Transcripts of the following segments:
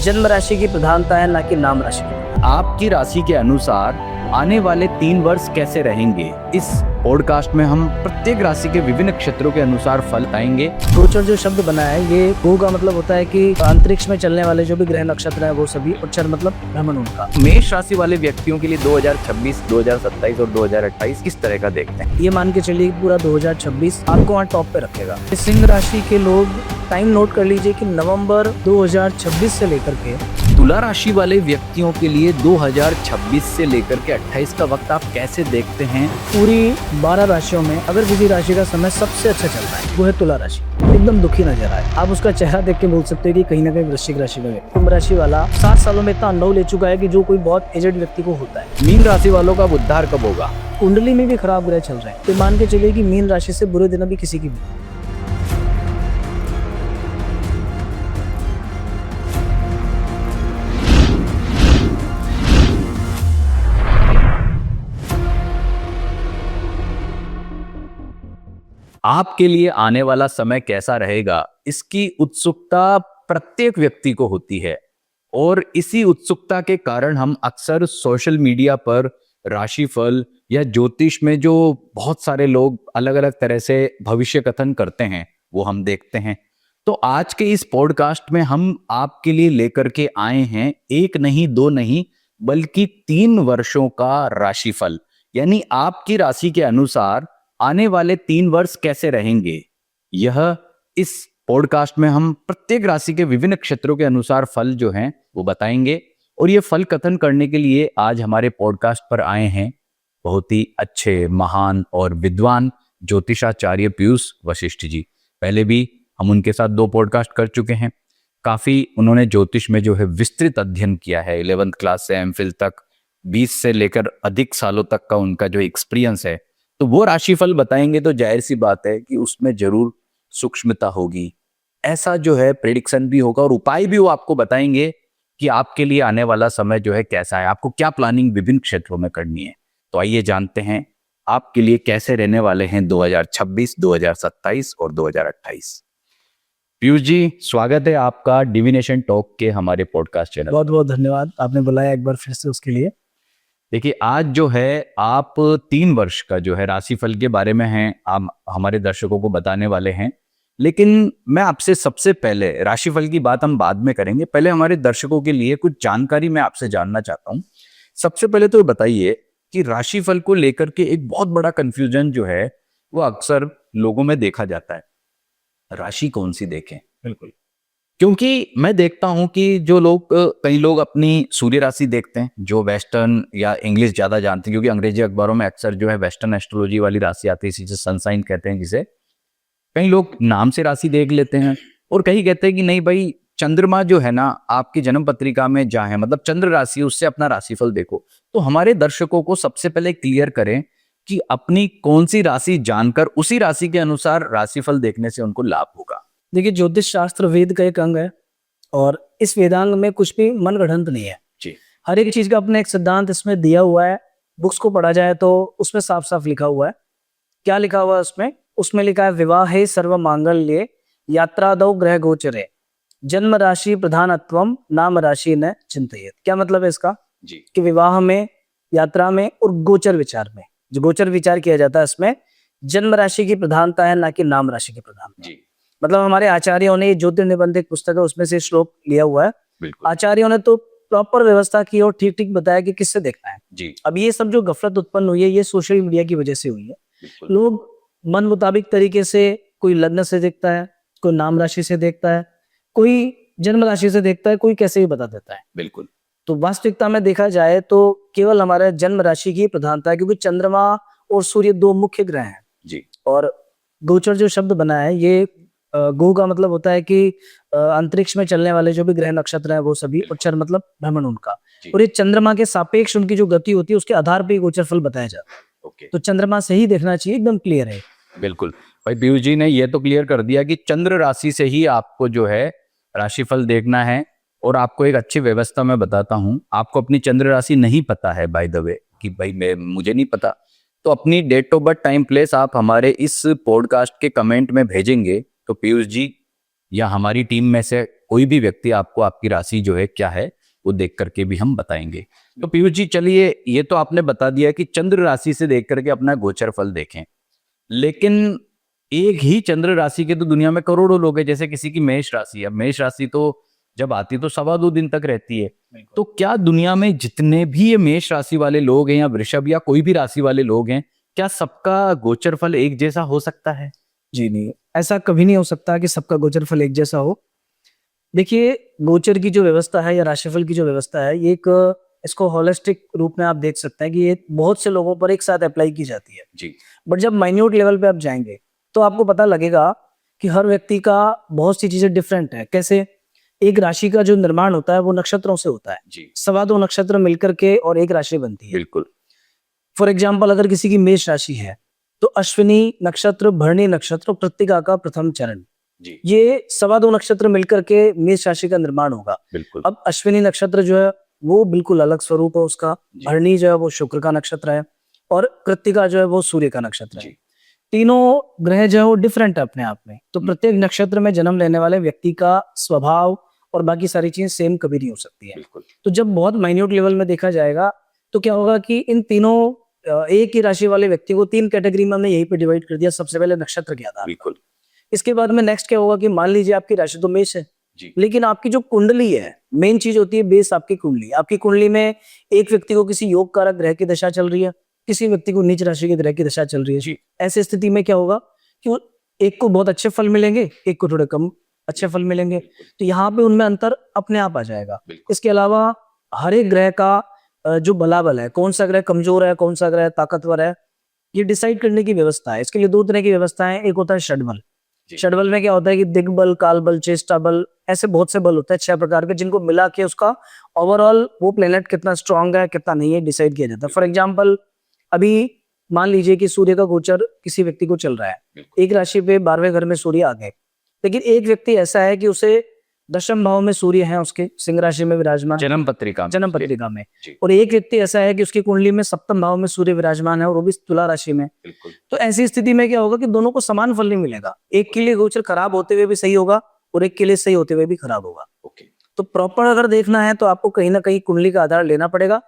जन्म राशि की प्रधानता है, ना कि नाम राशि की। आपकी राशि के अनुसार आने वाले 3 वर्ष कैसे रहेंगे। इस पॉडकास्ट में हम प्रत्येक राशि के विभिन्न क्षेत्रों के अनुसार फल बताएंगे। गोचर जो शब्द बना है, ये गो का मतलब होता है कि अंतरिक्ष में चलने वाले जो भी ग्रह नक्षत्र है वो सभी, और चर मतलब भ्रमण उनका। मेष राशि वाले व्यक्तियों के लिए 2026, 2027 और 2028 किस तरह का देखते हैं। ये मान के चलिए पूरा 2026 आपको वहाँ टॉप पे रखेगा। सिंह राशि के लोग टाइम नोट कर लीजिए कि नवंबर 2026 से लेकर के तुला राशि वाले व्यक्तियों के लिए 2026 से लेकर के 28 का वक्त आप कैसे देखते हैं। पूरी 12 राशियों में अगर किसी राशि का समय सबसे अच्छा चल रहा है वो है तुला राशि। एकदम दुखी नजर आए, आप उसका चेहरा देख के बोल सकते हैं कि कहीं ना कहीं वृश्चिक राशि का व्यक्ति। कुंभ राशि वाला 7 सालों में इतना अनुभव ले चुका है कि जो कोई बहुत एजेड व्यक्ति को होता है। मीन राशि वालों का उद्धार कब होगा। कुंडली में भी खराब ग्रह चल रहे हैं, तो मान के चलिए कि मीन राशि से बुरे दिन अभी किसी की भी। आपके लिए आने वाला समय कैसा रहेगा, इसकी उत्सुकता प्रत्येक व्यक्ति को होती है और इसी उत्सुकता के कारण हम अक्सर सोशल मीडिया पर राशिफल या ज्योतिष में जो बहुत सारे लोग अलग अलग तरह से भविष्य कथन करते हैं वो हम देखते हैं। तो आज के इस पॉडकास्ट में हम आपके लिए लेकर के आए हैं एक नहीं दो नहीं बल्कि 3 वर्षों का राशिफल, यानी आपकी राशि के अनुसार आने वाले 3 वर्ष कैसे रहेंगे। यह इस पॉडकास्ट में हम प्रत्येक राशि के विभिन्न क्षेत्रों के अनुसार फल जो हैं वो बताएंगे और ये फल कथन करने के लिए आज हमारे पॉडकास्ट पर आए हैं बहुत ही अच्छे, महान और विद्वान ज्योतिषाचार्य पीयूष वशिष्ठ जी। पहले भी हम उनके साथ 2 पॉडकास्ट कर चुके हैं। काफी उन्होंने ज्योतिष में जो है विस्तृत अध्ययन किया है। 11th क्लास से एमफिल तक 20 से लेकर अधिक सालों तक का उनका जो एक्सपीरियंस है, तो वो राशिफल बताएंगे तो जाहिर सी बात है कि उसमें जरूर सूक्ष्मता होगी। ऐसा जो है प्रेडिक्शन भी होगा और उपाय भी वो आपको बताएंगे कि आपके लिए आने वाला समय जो है कैसा है, आपको क्या प्लानिंग विभिन्न क्षेत्रों में करनी है। तो आइए जानते हैं आपके लिए कैसे रहने वाले हैं 2026, 2027 और 2028। पीयूष जी, स्वागत है आपका डिविनेशन टॉक के हमारे पॉडकास्ट चैनल। बहुत बहुत धन्यवाद, आपने बुलाया एक बार फिर से उसके लिए। देखिए, आज जो है आप 3 वर्ष का जो है राशिफल के बारे में हैं, आप हमारे दर्शकों को बताने वाले हैं, लेकिन मैं आपसे सबसे पहले राशिफल की बात हम बाद में करेंगे। पहले हमारे दर्शकों के लिए कुछ जानकारी मैं आपसे जानना चाहता हूँ। सबसे पहले तो बताइए कि राशिफल को लेकर के एक बहुत बड़ा कंफ्यूजन जो है वो अक्सर लोगों में देखा जाता है, राशि कौन सी देखें। बिल्कुल, क्योंकि मैं देखता हूं कि जो लोग कई लोग अपनी सूर्य राशि देखते हैं, जो वेस्टर्न या इंग्लिश ज्यादा जानते हैं, क्योंकि अंग्रेजी अखबारों में अक्सर जो है वेस्टर्न एस्ट्रोलॉजी वाली राशि आती है, इसे सनसाइन कहते हैं जिसे। कई लोग नाम से राशि देख लेते हैं और कई कहते हैं कि नहीं भाई, चंद्रमा जो है ना आपकी जन्म पत्रिका में जहां है, मतलब चंद्र राशि, उससे अपना राशिफल देखो। तो हमारे दर्शकों को सबसे पहले क्लियर करें कि अपनी कौन सी राशि जानकर उसी राशि के अनुसार राशिफल देखने से उनको लाभ होगा। देखिए, ज्योतिष शास्त्र वेद का एक अंग है और इस वेदांग में कुछ भी मनगढ़ंत नहीं है जी। हर एक चीज का अपना एक सिद्धांत इसमें दिया हुआ है। बुक्स को पढ़ा जाए तो उसमें साफ साफ लिखा हुआ है। क्या लिखा हुआ है उसमें? उसमें लिखा है विवाहे सर्व मांगल्ये यात्रादौ ग्रह गोचरे जन्म राशि प्रधानत्वम नाम राशि न चिंतयेत। क्या मतलब है इसका? जी। कि विवाह में, यात्रा में और गोचर विचार में, जो गोचर विचार किया जाता है इसमें जन्म राशि की प्रधानता है, ना कि नाम राशि की प्रधानता। जी। मतलब हमारे आचार्यों ने, ये ज्योतिष निबंध एक पुस्तक है, उसमें से श्लोक लिया हुआ है। बिल्कुल। आचार्यों ने तो प्रॉपर व्यवस्था की और ठीक ठीक बताया कि किससे देखना है। जी। अब ये सब जो गफलत उत्पन्न हुई है, ये सोशल मीडिया की वजह से हुई है। बिल्कुल। लोग मन मुताबिक तरीके से, कोई लग्न से देखता है, कोई नाम राशि से देखता है, कोई जन्म राशि से देखता है, कोई कैसे भी बता देता है। बिल्कुल। तो वास्तविकता में देखा जाए तो केवल हमारे जन्म राशि की प्रधानता है, क्योंकि चंद्रमा और सूर्य 2 मुख्य ग्रह हैं। जी। और गोचर जो शब्द बना है, ये गो का मतलब होता है कि अंतरिक्ष में चलने वाले जो भी ग्रह नक्षत्र हैं वो सभी, और चर मतलब भ्रमण उनका। और ये चंद्रमा के सापेक्ष उनकी जो गति होती है उसके आधार पर गोचर फल बताया जाता है। ओके। तो चंद्रमा से ही देखना चाहिए, एकदम क्लियर है। बिल्कुल भाई, पीयूष जी ने ये तो क्लियर कर दिया कि चंद्र राशि से ही आपको जो है राशिफल देखना है। और आपको एक अच्छी व्यवस्था मैं बताता हूं, आपको अपनी चंद्र राशि नहीं पता है बाय द वे, कि भाई मुझे नहीं पता, तो अपनी date of birth, time, place आप हमारे इस पॉडकास्ट के कमेंट में भेजेंगे तो पीयूष जी या हमारी टीम में से कोई भी व्यक्ति आपको आपकी राशि जो है क्या है वो देख करके भी हम बताएंगे। तो पीयूष जी चलिए, ये तो आपने बता दिया कि चंद्र राशि से देख करके अपना गोचर फल देखें, लेकिन एक ही चंद्र राशि के तो दुनिया में करोड़ों लोग हैं। जैसे किसी की मेष राशि है, अब मेष राशि तो जब आती तो 2.25 दिन तक रहती है। तो क्या दुनिया में जितने भी ये मेष राशि वाले लोग हैं या वृषभ या कोई भी राशि वाले लोग हैं, क्या सबका गोचर फल एक जैसा हो सकता है? जी नहीं, ऐसा कभी नहीं हो सकता कि सबका गोचर फल एक जैसा हो। देखिए, गोचर की जो व्यवस्था है या राशिफल की जो व्यवस्था है, ये एक इसको होलिस्टिक रूप में आप देख सकते हैं कि ये बहुत से लोगों पर एक साथ अप्लाई की जाती है जी। बट जब माइन्यूट लेवल पे आप जाएंगे तो आपको पता लगेगा कि हर व्यक्ति का बहुत सी चीजें डिफरेंट है। कैसे? एक राशि का जो निर्माण होता है वो नक्षत्रों से होता है। जी 2.25 नक्षत्र मिलकर के और एक राशि बनती है। बिल्कुल। फॉर एग्जाम्पल, अगर किसी की मेष राशि है तो अश्विनी नक्षत्र, भरणी नक्षत्र, कृत्तिका का प्रथम चरण, जी ये 2.25 नक्षत्र मिलकर के मेष राशि का निर्माण होगा। बिल्कुल। अब अश्विनी नक्षत्र जो है वो बिल्कुल अलग स्वरूप है उसका, जी। भरणी जो है वो शुक्र का नक्षत्र है और कृत्तिका जो है वो सूर्य का नक्षत्र है। जी तीनों ग्रह जो है वो डिफरेंट है अपने आप में। तो प्रत्येक नक्षत्र में जन्म लेने वाले व्यक्ति का स्वभाव और बाकी सारी चीजें सेम कभी नहीं हो सकती है। बिल्कुल। तो जब बहुत माइन्यूट लेवल में देखा जाएगा तो क्या होगा कि इन तीनों एक ही राशि वाले व्यक्ति को 3 कैटेगरी में हमने यहीं पे डिवाइड कर दिया। सबसे पहले नक्षत्र के आधार पर। बिल्कुल। इसके बाद में नेक्स्ट क्या होगा कि मान लीजिए आपकी राशि तो मेष है, जी लेकिन आपकी जो कुंडली है, मेन चीज होती है बेस आपकी कुंडली। आपकी कुंडली में एक व्यक्ति को किसी योग कारक ग्रह की दशा चल रही है, किसी व्यक्ति को नीच राशि के ग्रह की दशा चल रही है। जी ऐसी स्थिति में क्या होगा कि वो एक को बहुत अच्छे फल मिलेंगे, एक को थोड़े कम अच्छे फल मिलेंगे। तो यहाँ पे उनमें अंतर अपने आप आ जाएगा। बिल्कुल। इसके अलावा हर एक ग्रह का जो बलाबल है, कौन सा ग्रह कमजोर है, कौन सा ग्रह ताकतवर है, ये डिसाइड करने की व्यवस्था है। इसके लिए 2 तरह की व्यवस्था है। एक होता है षडबल। जी। षडबल में क्या होता है कि दिग्बल, कालबल, चेष्टा बल, ऐसे बहुत से बल होते हैं 6 प्रकार के, जिनको मिला के उसका ओवरऑल वो प्लेनेट कितना स्ट्रांग है कितना नहीं है डिसाइड किया जाता है। फॉर एग्जाम्पल, अभी मान लीजिए कि सूर्य का गोचर किसी व्यक्ति को चल रहा है, एक राशि पे 12वें घर में सूर्य आ गए, लेकिन एक व्यक्ति ऐसा है कि उसे 10वें भाव में सूर्य है, उसके सिंह राशि में विराजमान, जन्म पत्रिका जन्म पत्रिका में। जी और एक व्यक्ति ऐसा है कि उसकी कुंडली में 7वें भाव में सूर्य विराजमान है और वो भी तुला राशि में। बिल्कुल। तो ऐसी स्थिति में क्या होगा कि दोनों को समान फल नहीं मिलेगा। एक के लिए गोचर खराब होते हुए भी सही होगा और एक के लिए सही होते हुए भी खराब होगा। ओके। तो प्रॉपर अगर देखना है तो आपको कहीं ना कहीं कुंडली का आधार लेना पड़ेगा।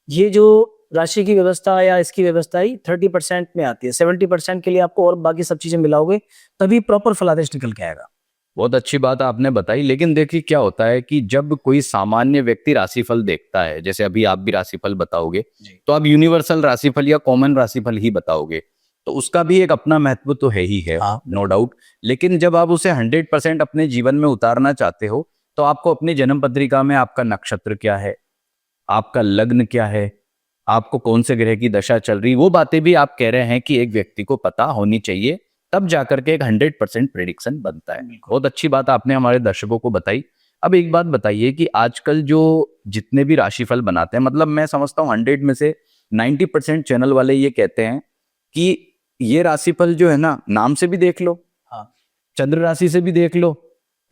ये जो राशि की व्यवस्था या इसकी व्यवस्था ही 30% में आती है। 70% के लिए आपको और बाकी सब चीजें मिलाओगे तभी प्रॉपर फलादेश निकल के आएगा। बहुत अच्छी बात आपने बताई, लेकिन देखिए क्या होता है कि जब कोई सामान्य व्यक्ति राशिफल देखता है, जैसे अभी आप भी राशिफल बताओगे, तो आप यूनिवर्सल राशिफल या कॉमन राशिफल ही बताओगे, तो उसका भी एक अपना महत्व तो है ही है, हाँ। No doubt. लेकिन जब आप उसे 100% अपने जीवन में उतारना चाहते हो तो आपको अपनी जन्म पत्रिका में आपका नक्षत्र क्या है, आपका लग्न क्या है, आपको कौन से ग्रह की दशा चल रही, वो बातें भी आप कह रहे हैं कि एक व्यक्ति को पता होनी चाहिए, तब जाकर के एक 100% प्रेडिक्शन बनता है। बहुत अच्छी बात आपने हमारे दर्शकों को बताई। अब एक बात बताइए कि आजकल जो जितने भी राशिफल बनाते हैं, मतलब मैं समझता हूँ 100 में से 90% चैनल वाले ये कहते हैं कि ये राशिफल जो है ना, नाम से भी देख लो, हाँ। चंद्र राशि से भी देख लो,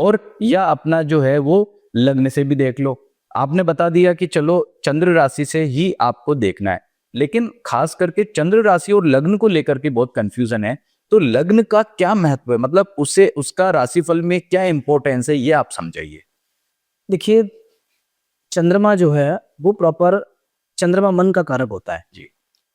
और या अपना जो है वो लग्न से भी देख लो। आपने बता दिया कि चलो चंद्र राशि से ही आपको देखना है, लेकिन खास करके चंद्र राशि और लग्न को लेकर के बहुत कंफ्यूजन है। तो लग्न का क्या महत्व है, मतलब उसे उसका राशिफल में क्या इंपॉर्टेंस है, ये आप समझाइए। देखिए, चंद्रमा जो है वो प्रॉपर चंद्रमा मन का कारक होता है। जी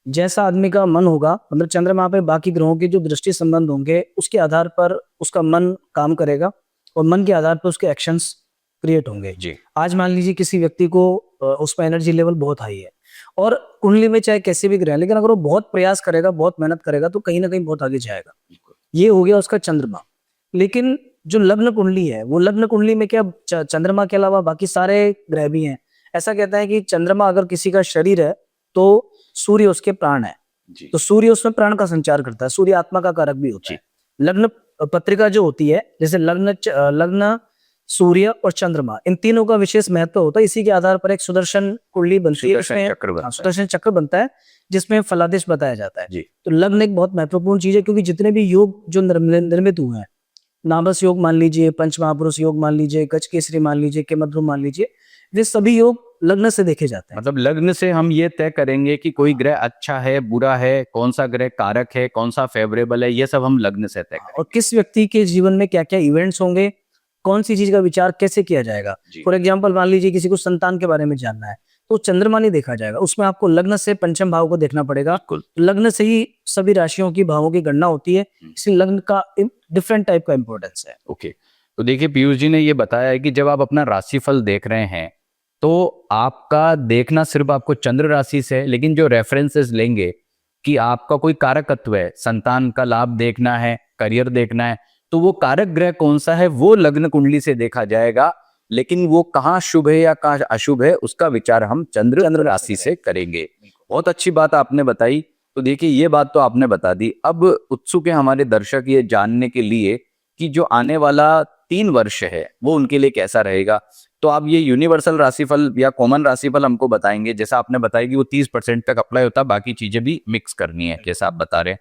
जैसा आदमी का मन होगा, मतलब चंद्रमा पे बाकी ग्रहों के जो दृष्टि संबंध होंगे उसके आधार पर उसका मन काम करेगा और मन के आधार पर उसके एक्शंस क्रिएट होंगे। जी आज मान लीजिए किसी व्यक्ति को उसमें एनर्जी लेवल बहुत हाई है और कुंडली में चाहे कैसे भी ग्रह है, लेकिन अगर वो बहुत प्रयास करेगा, बहुत मेहनत करेगा तो कहीं ना कहीं बहुत आगे जाएगा। ये हो गया उसका चंद्रमा। लेकिन जो लग्न कुंडली है, वो लग्न कुंडली में क्या चंद्रमा के अलावा बाकी सारे ग्रह भी हैं। ऐसा कहता है कि चंद्रमा अगर किसी का शरीर है तो सूर्य उसके प्राण है, जी तो सूर्य उसमें प्राण का संचार करता है। सूर्य आत्मा का कारक भी होता है। लग्न पत्रिका जो होती है, जैसे लग्न सूर्य और चंद्रमा, इन तीनों का विशेष महत्व होता है। इसी के आधार पर एक सुदर्शन कुंडली बनती है, सुदर्शन चक्र बनता है। सुदर्शन चक्र बनता है जिसमें फलादेश बताया जाता है। जी तो लग्न एक बहुत महत्वपूर्ण चीज है, क्योंकि जितने भी योग जो निर्मित हुए हैं, नाभस योग मान लीजिए, पंच महापुरुष योग मान लीजिए, गजकेसरी मान लीजिए, केमद्रुम मान लीजिए, वे सभी योग लग्न से देखे जाते हैं। मतलब लग्न से हम ये तय करेंगे कि कोई ग्रह अच्छा है, बुरा है, कौन सा ग्रह कारक है, कौन सा फेवरेबल है, ये सब हम लग्न से तय करेंगे। और किस व्यक्ति के जीवन में क्या क्या इवेंट्स होंगे, कौन सी चीज का विचार कैसे किया जाएगा। जी। फॉर एग्जाम्पल मान लीजिए किसी को संतान के बारे में जानना है तो चंद्रमा नहीं देखा जाएगा, उसमें आपको लग्न से पंचम भाव को देखना पड़ेगा। बिल्कुल। लग्न से ही सभी राशियों की भावों की गणना होती है, इसलिए लग्न का डिफरेंट टाइप का इंपॉर्टेंस है। ओके, तो देखिए पीयूष जी ने ये बताया है कि जब आप अपना राशिफल देख रहे हैं तो आपका देखना सिर्फ आपको चंद्र राशि से है, लेकिन जो रेफरेंसेस लेंगे कि आपका कोई कारकत्व है, संतान का लाभ देखना है, करियर देखना है, तो वो कारक ग्रह कौन सा है वो लग्न कुंडली से देखा जाएगा, लेकिन वो कहाँ शुभ है या कहाँ अशुभ है उसका विचार हम चंद्र राशि से करेंगे। बहुत अच्छी बात आपने बताई। तो देखिए ये बात तो आपने बता दी, अब उत्सुक है हमारे दर्शक ये जानने के लिए कि जो आने वाला 3 वर्ष है वो उनके लिए कैसा रहेगा। तो आप ये यूनिवर्सल राशिफल या कॉमन राशिफल हमको बताएंगे, जैसा आपने बताया कि वो 30% तक अप्लाई होता है, बाकी चीजें भी मिक्स करनी है जैसा आप बता रहे हैं,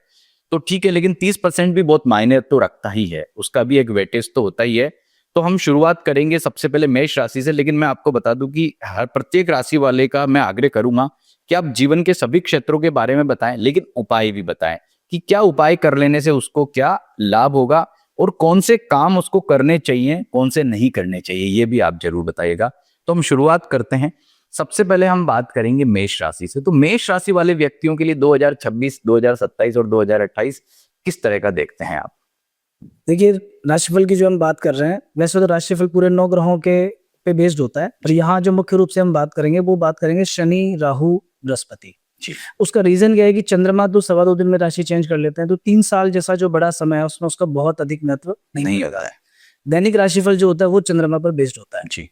तो ठीक है, लेकिन 30% भी बहुत मायने तो रखता ही है, उसका भी एक वेटेज तो होता ही है। तो हम शुरुआत करेंगे सबसे पहले मेष राशि से, लेकिन मैं आपको बता दूं कि हर प्रत्येक राशि वाले का मैं आग्रह करूंगा कि आप जीवन के सभी क्षेत्रों के बारे में बताएं, लेकिन उपाय भी बताएं कि क्या उपाय कर लेने से उसको क्या लाभ होगा और कौन से काम उसको करने चाहिए, कौन से नहीं करने चाहिए, ये भी आप जरूर बताइएगा। तो हम शुरुआत करते हैं। सबसे पहले हम बात करेंगे मेष राशि से। तो मेष राशि वाले व्यक्तियों के लिए 2026, 2027 और 2028 किस तरह का देखते हैं आप? देखिए राशिफल की जो हम बात कर रहे हैं, वैसे तो राशिफल पूरे 9 ग्रहों के पे बेस्ड होता है, पर यहाँ जो मुख्य रूप से हम बात करेंगे वो बात करेंगे शनि, राहु, बृहस्पति। जी। उसका रीजन क्या है कि चंद्रमा तो 2.25 दिन में राशि चेंज कर लेते हैं, तो 3 साल जैसा जो बड़ा समय है उसमें उसका बहुत अधिक महत्व नहीं होता है। दैनिक राशिफल जो होता है वो चंद्रमा पर बेस्ड होता है। जी।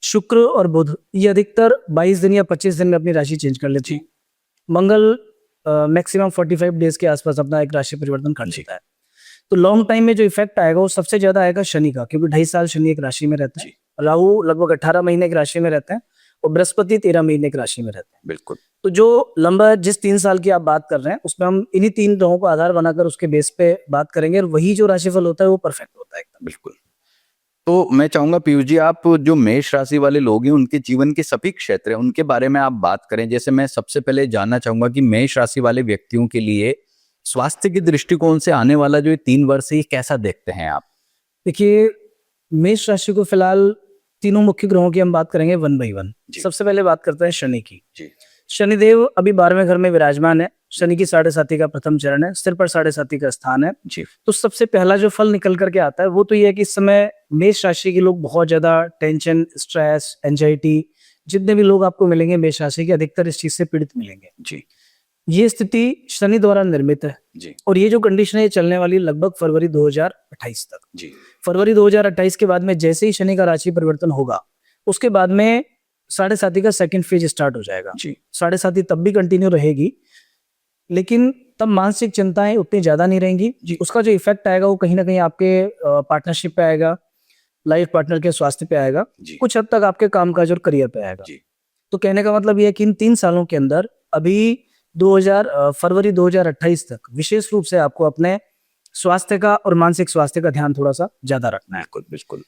शुक्र और बुध ये अधिकतर 22 दिन या 25 दिन में अपनी राशि चेंज कर लेते हैं। मंगल मैक्सिमम 45 डेज के आसपास अपना एक राशि परिवर्तन कर लेता है। तो लॉन्ग टाइम में जो इफेक्ट आएगा वो सबसे ज्यादा आएगा शनि का, क्योंकि 2.5 साल शनि एक राशि में रहता है। राहु लगभग 18 महीने एक राशि में रहते हैं और बृहस्पति 13 महीने एक राशि में रहते हैं। बिल्कुल। तो जो लंबा जिस 3 साल की आप बात कर रहे हैं उसमें हम इन्हीं 3 ग्रहों को आधार बनाकर उसके बेस पे बात करेंगे और वही जो राशिफल होता है वो परफेक्ट होता है एकदम। बिल्कुल। तो मैं चाहूंगा पीयूष जी, आप जो मेष राशि वाले लोग हैं उनके जीवन के सभी क्षेत्र हैं उनके बारे में आप बात करें। जैसे मैं सबसे पहले जानना चाहूंगा कि मेष राशि वाले व्यक्तियों के लिए स्वास्थ्य के दृष्टिकोण से आने वाला जो 3 वर्ष है ये कैसा देखते हैं आप? देखिए मेष राशि को फिलहाल तीनों मुख्य ग्रहों की हम बात करेंगे 1 by 1। सबसे पहले बात करते हैं शनि की। शनिदेव अभी 12वें घर में विराजमान है। शनि की 7.5 का प्रथम चरण है, सिर पर 7.5 का स्थान है। तो सबसे पहला जो फल निकल करके आता है वो तो ये है कि इस समय मेष राशि के लोग बहुत ज्यादा टेंशन, स्ट्रेस, एंजाइटी, जितने भी लोग आपको मिलेंगे मेष राशि के अधिकतर इस चीज से पीड़ित मिलेंगे। ये स्थिति शनि द्वारा निर्मित है और ये जो कंडीशन है ये चलने वाली लगभग फरवरी 2028 तक। फरवरी 2028 के बाद में जैसे ही शनि का राशि परिवर्तन होगा उसके बाद में 7.5 का सेकंड फेज स्टार्ट हो जाएगा। 7.5 तब भी कंटिन्यू रहेगी, लेकिन तब मानसिक चिंताएं उतनी ज्यादा नहीं रहेंगी। उसका जो इफेक्ट आएगा वो कहीं ना कहीं आपके पार्टनरशिप पे आएगा, लाइफ पार्टनर के स्वास्थ्य पे आएगा, कुछ हद तक आपके कामकाज और करियर पे आएगा। तो कहने का मतलब ये है कि इन 3 सालों के अंदर अभी फरवरी 2028 तक विशेष रूप से आपको अपने स्वास्थ्य का और मानसिक स्वास्थ्य का ध्यान थोड़ा सा ज्यादा रखना है। बिल्कुल।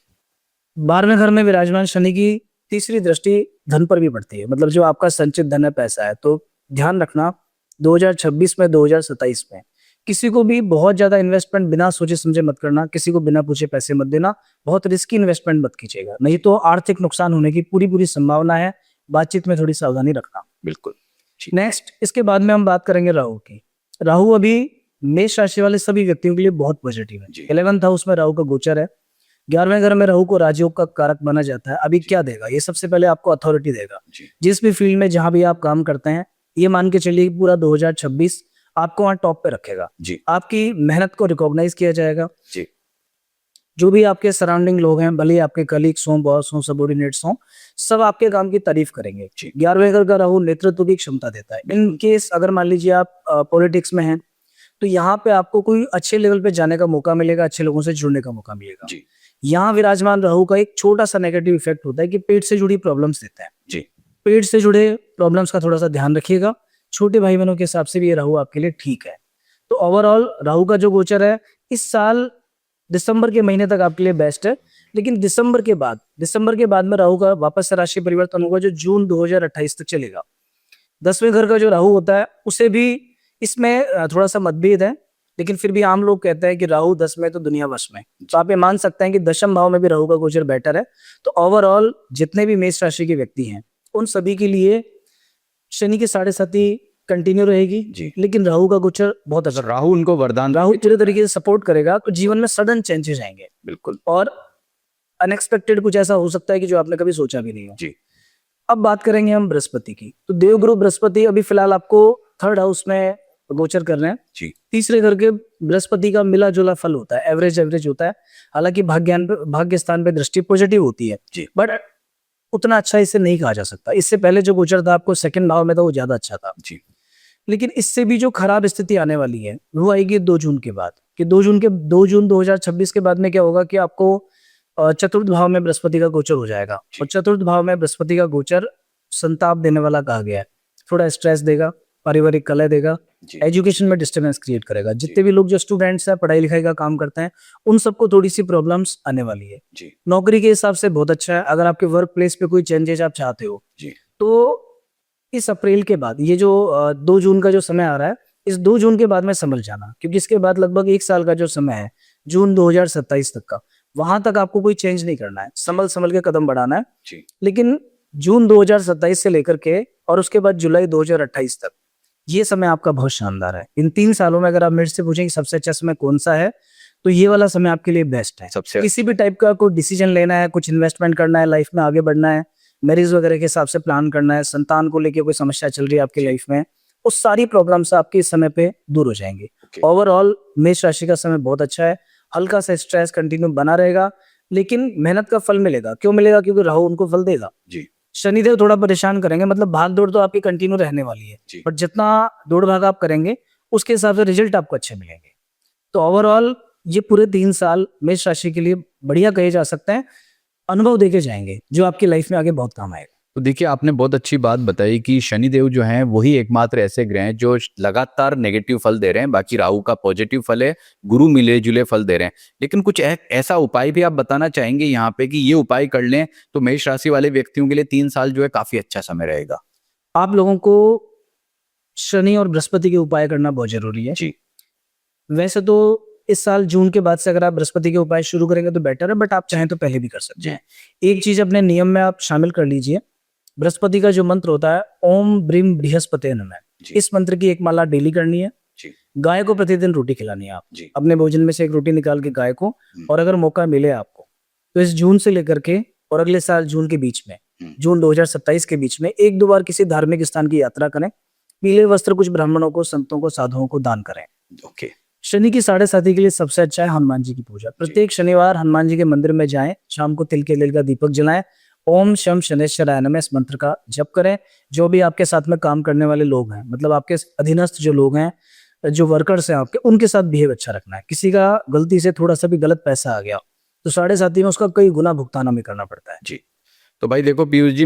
12वें घर में विराजमान शनि की तीसरी दृष्टि धन पर भी पड़ती है, मतलब जो आपका संचित धन है, पैसा है। तो ध्यान रखना 2026 में, 2027 में किसी को भी बहुत ज्यादा इन्वेस्टमेंट बिना सोचे समझे मत करना, किसी को बिना पूछे पैसे मत देना, बहुत रिस्की इन्वेस्टमेंट मत कीजिएगा, नहीं तो आर्थिक नुकसान होने की पूरी संभावना है। बातचीत में थोड़ी सावधानी रखना। बिल्कुल। नेक्स्ट, इसके बाद में हम बात करेंगे राहु की। राहु अभी मेष राशि वाले सभी व्यक्तियों के लिए बहुत पॉजिटिव है। 11th हाउस में राहु का गोचर है। 11वें घर में राहु को राजयोग का कारक माना जाता है। अभी क्या देगा? ये सबसे पहले आपको अथॉरिटी देगा। जिस भी फील्ड में जहां भी आप काम करते हैं, ये मान के चलिए पूरा 2026 आपको वहां टॉप पे रखेगा। आपकी मेहनत को रिकॉग्नाइज किया जाएगा। जो भी आपके सराउंडिंग लोग हैं, भले आपके कलीग्स हों, बॉस हों, सबऑर्डिनेट्स हों, सब आपके काम की तारीफ करेंगे। 11वें घर का राहु नेतृत्व की क्षमता देता है। इन केस अगर मान लीजिए आप पॉलिटिक्स में हैं तो यहाँ पे आपको कोई अच्छे लेवल पे जाने का मौका मिलेगा, अच्छे लोगों से जुड़ने का मौका मिलेगा। यहाँ विराजमान राहु का एक छोटा सा नेगेटिव इफेक्ट होता है कि पेट से जुड़ी प्रॉब्लम्स देता है। पेट से जुड़े प्रॉब्लम्स का थोड़ा सा ध्यान रखिएगा। छोटे भाई बहनों के हिसाब से भी ये राहु आपके लिए ठीक है। तो ओवरऑल राहु का जो गोचर है इस साल दिसंबर के महीने तक आपके लिए बेस्ट है, लेकिन दिसंबर के बाद में राहु का वापस से राशि परिवर्तन होगा जो जून 2028 तक चलेगा। 10वें घर का जो राहु होता है उसे भी इसमें थोड़ा सा मतभेद है। लेकिन फिर भी आम लोग कहते हैं कि राहु 10 में तो दुनिया वश में, तो आप ये मान सकते हैं कि दशम भाव में भी राहु का गोचर बेटर है। तो ओवरऑल जितने भी मेष राशि के व्यक्ति हैं उन सभी के लिए शनि की 7.5 कंटिन्यू रहेगी जी। लेकिन राहु का गोचर बहुत अच्छा, राहु उनको वरदान राहु पूरे तरीके से सपोर्ट करेगा, तो जीवन में सडन चेंजेस आएंगे बिल्कुल और अनएक्सपेक्टेड कुछ ऐसा हो सकता है कि जो आपने कभी सोचा भी नहीं हो। जी। अब बात करेंगे हम बृहस्पति की, तो देवगुरु बृहस्पति अभी फिलहाल आपको 3rd हाउस में गोचर कर रहे हैं। जी। तीसरे घर के बृहस्पति का मिला जुला फल होता है, एवरेज होता है। हालांकि भाग्य स्थान पे दृष्टि पॉजिटिव होती है जी। बट उतना अच्छा इसे नहीं कहा जा सकता। इससे पहले जो गोचर था आपको 2nd भाव में था वो ज्यादा अच्छा था जी। लेकिन इससे भी जो खराब स्थिति आने वाली है वो आएगी 2 जून के बाद, कि 2 जून 2026 के बाद में क्या होगा कि आपको चतुर्थ भाव में बृहस्पति का गोचर हो जाएगा। और चतुर्थ भाव में बृहस्पति का गोचर संताप देने वाला कहा गया है, थोड़ा स्ट्रेस देगा, पारिवारिक कलह देगा, एजुकेशन में डिस्टर्बेंस क्रिएट करेगा। जितने भी लोग जो स्टूडेंट्स हैं, पढ़ाई लिखाई का काम करते हैं, उन सबको थोड़ी सी प्रॉब्लम्स आने वाली है। जी। नौकरी के हिसाब से बहुत अच्छा है। अगर आपके वर्क प्लेस पे कोई चेंजेस आप चाहते हो जी। तो इस अप्रैल के बाद ये जो 2 जून का जो समय आ रहा है, इस 2 जून के बाद में समझ जाना, क्योंकि इसके बाद लगभग 1 साल का जो समय है जून 2027 तक का, वहां तक आपको कोई चेंज नहीं करना है, संभल के कदम बढ़ाना है। जी। लेकिन जून 2027 से लेकर के और उसके बाद जुलाई 2028 तक ये समय आपका बहुत शानदार है। इन 3 सालों में अगर आप मेरे से पूछें कि सबसे अच्छा समय कौन सा है, तो ये वाला समय आपके लिए बेस्ट है। सबसे किसी भी टाइप का कोई डिसीजन लेना है, कुछ इन्वेस्टमेंट करना है, लाइफ में आगे बढ़ना है, मैरिज वगैरह के हिसाब से प्लान करना है, संतान को लेके कोई समस्या चल रही है आपकी लाइफ में, उस सारी प्रॉब्लम से आपके इस समय पे दूर हो जाएंगे। ओवरऑल मेष राशि का समय बहुत अच्छा है। हल्का सा स्ट्रेस कंटिन्यू बना रहेगा लेकिन मेहनत का फल मिलेगा। क्यों मिलेगा? क्योंकि राहु उनको फल देगा। जी। शनिदेव थोड़ा परेशान करेंगे, मतलब भाग दौड़ तो आपकी कंटिन्यू रहने वाली है, बट जितना दौड़ भाग आप करेंगे उसके हिसाब से रिजल्ट आपको अच्छे मिलेंगे। तो ओवरऑल ये पूरे 3 साल मेष राशि के लिए बढ़िया कहे जा सकते हैं, अनुभव देके जाएंगे जो आपकी लाइफ में आगे बहुत काम आएगा। तो देखिए, आपने बहुत अच्छी बात बताई कि शनिदेव जो हैं वही एकमात्र ऐसे ग्रह हैं जो लगातार नेगेटिव फल दे रहे हैं, बाकी राहु का पॉजिटिव फल है, गुरु मिले जुले फल दे रहे हैं। लेकिन कुछ ऐसा उपाय भी आप बताना चाहेंगे यहाँ पे कि ये उपाय कर लें तो मेष राशि वाले व्यक्तियों के लिए 3 साल जो है काफी अच्छा समय रहेगा? आप लोगों को शनि और बृहस्पति के उपाय करना बहुत जरूरी है। जी। वैसे तो इस साल जून के बाद से अगर आप बृहस्पति के उपाय शुरू करेंगे तो बेटर है, बट आप चाहें तो पहले भी कर सकते हैं। एक चीज अपने नियम में आप शामिल कर लीजिए, बृहस्पति का जो मंत्र होता है ओम ब्रीम बृहस्पते नमः, इस मंत्र की एक माला डेली करनी है। गाय को प्रतिदिन रोटी खिलानी है। आप अपने भोजन में से एक रोटी निकाल के गाय को, और अगर मौका मिले आपको तो इस जून से लेकर के और अगले साल जून के बीच में, जून 2027 के बीच में 1-2 बार किसी धार्मिक स्थान की यात्रा करें, पीले वस्त्र कुछ ब्राह्मणों को, संतों को, साधुओं को दान करें। शनि की 7.5 के लिए सबसे अच्छा है हनुमान जी की पूजा। प्रत्येक शनिवार हनुमान जी के मंदिर में जाएं, शाम को तिल के तेल का दीपक जलाएं, ओम शम शनेश्वराय नमः इस मंत्र का जप करें। जो भी आपके साथ में काम करने वाले लोग हैं, मतलब आपके अधीनस्थ जो लोग हैं, जो वर्कर्स हैं आपके, उनके साथ बिहेव अच्छा रखना है। किसी का गलती से थोड़ा सा भी गलत पैसा आ गया तो 7.5 में उसका कई गुना भुगतान हमें करना पड़ता है। जी। तो भाई देखो, पीयूष जी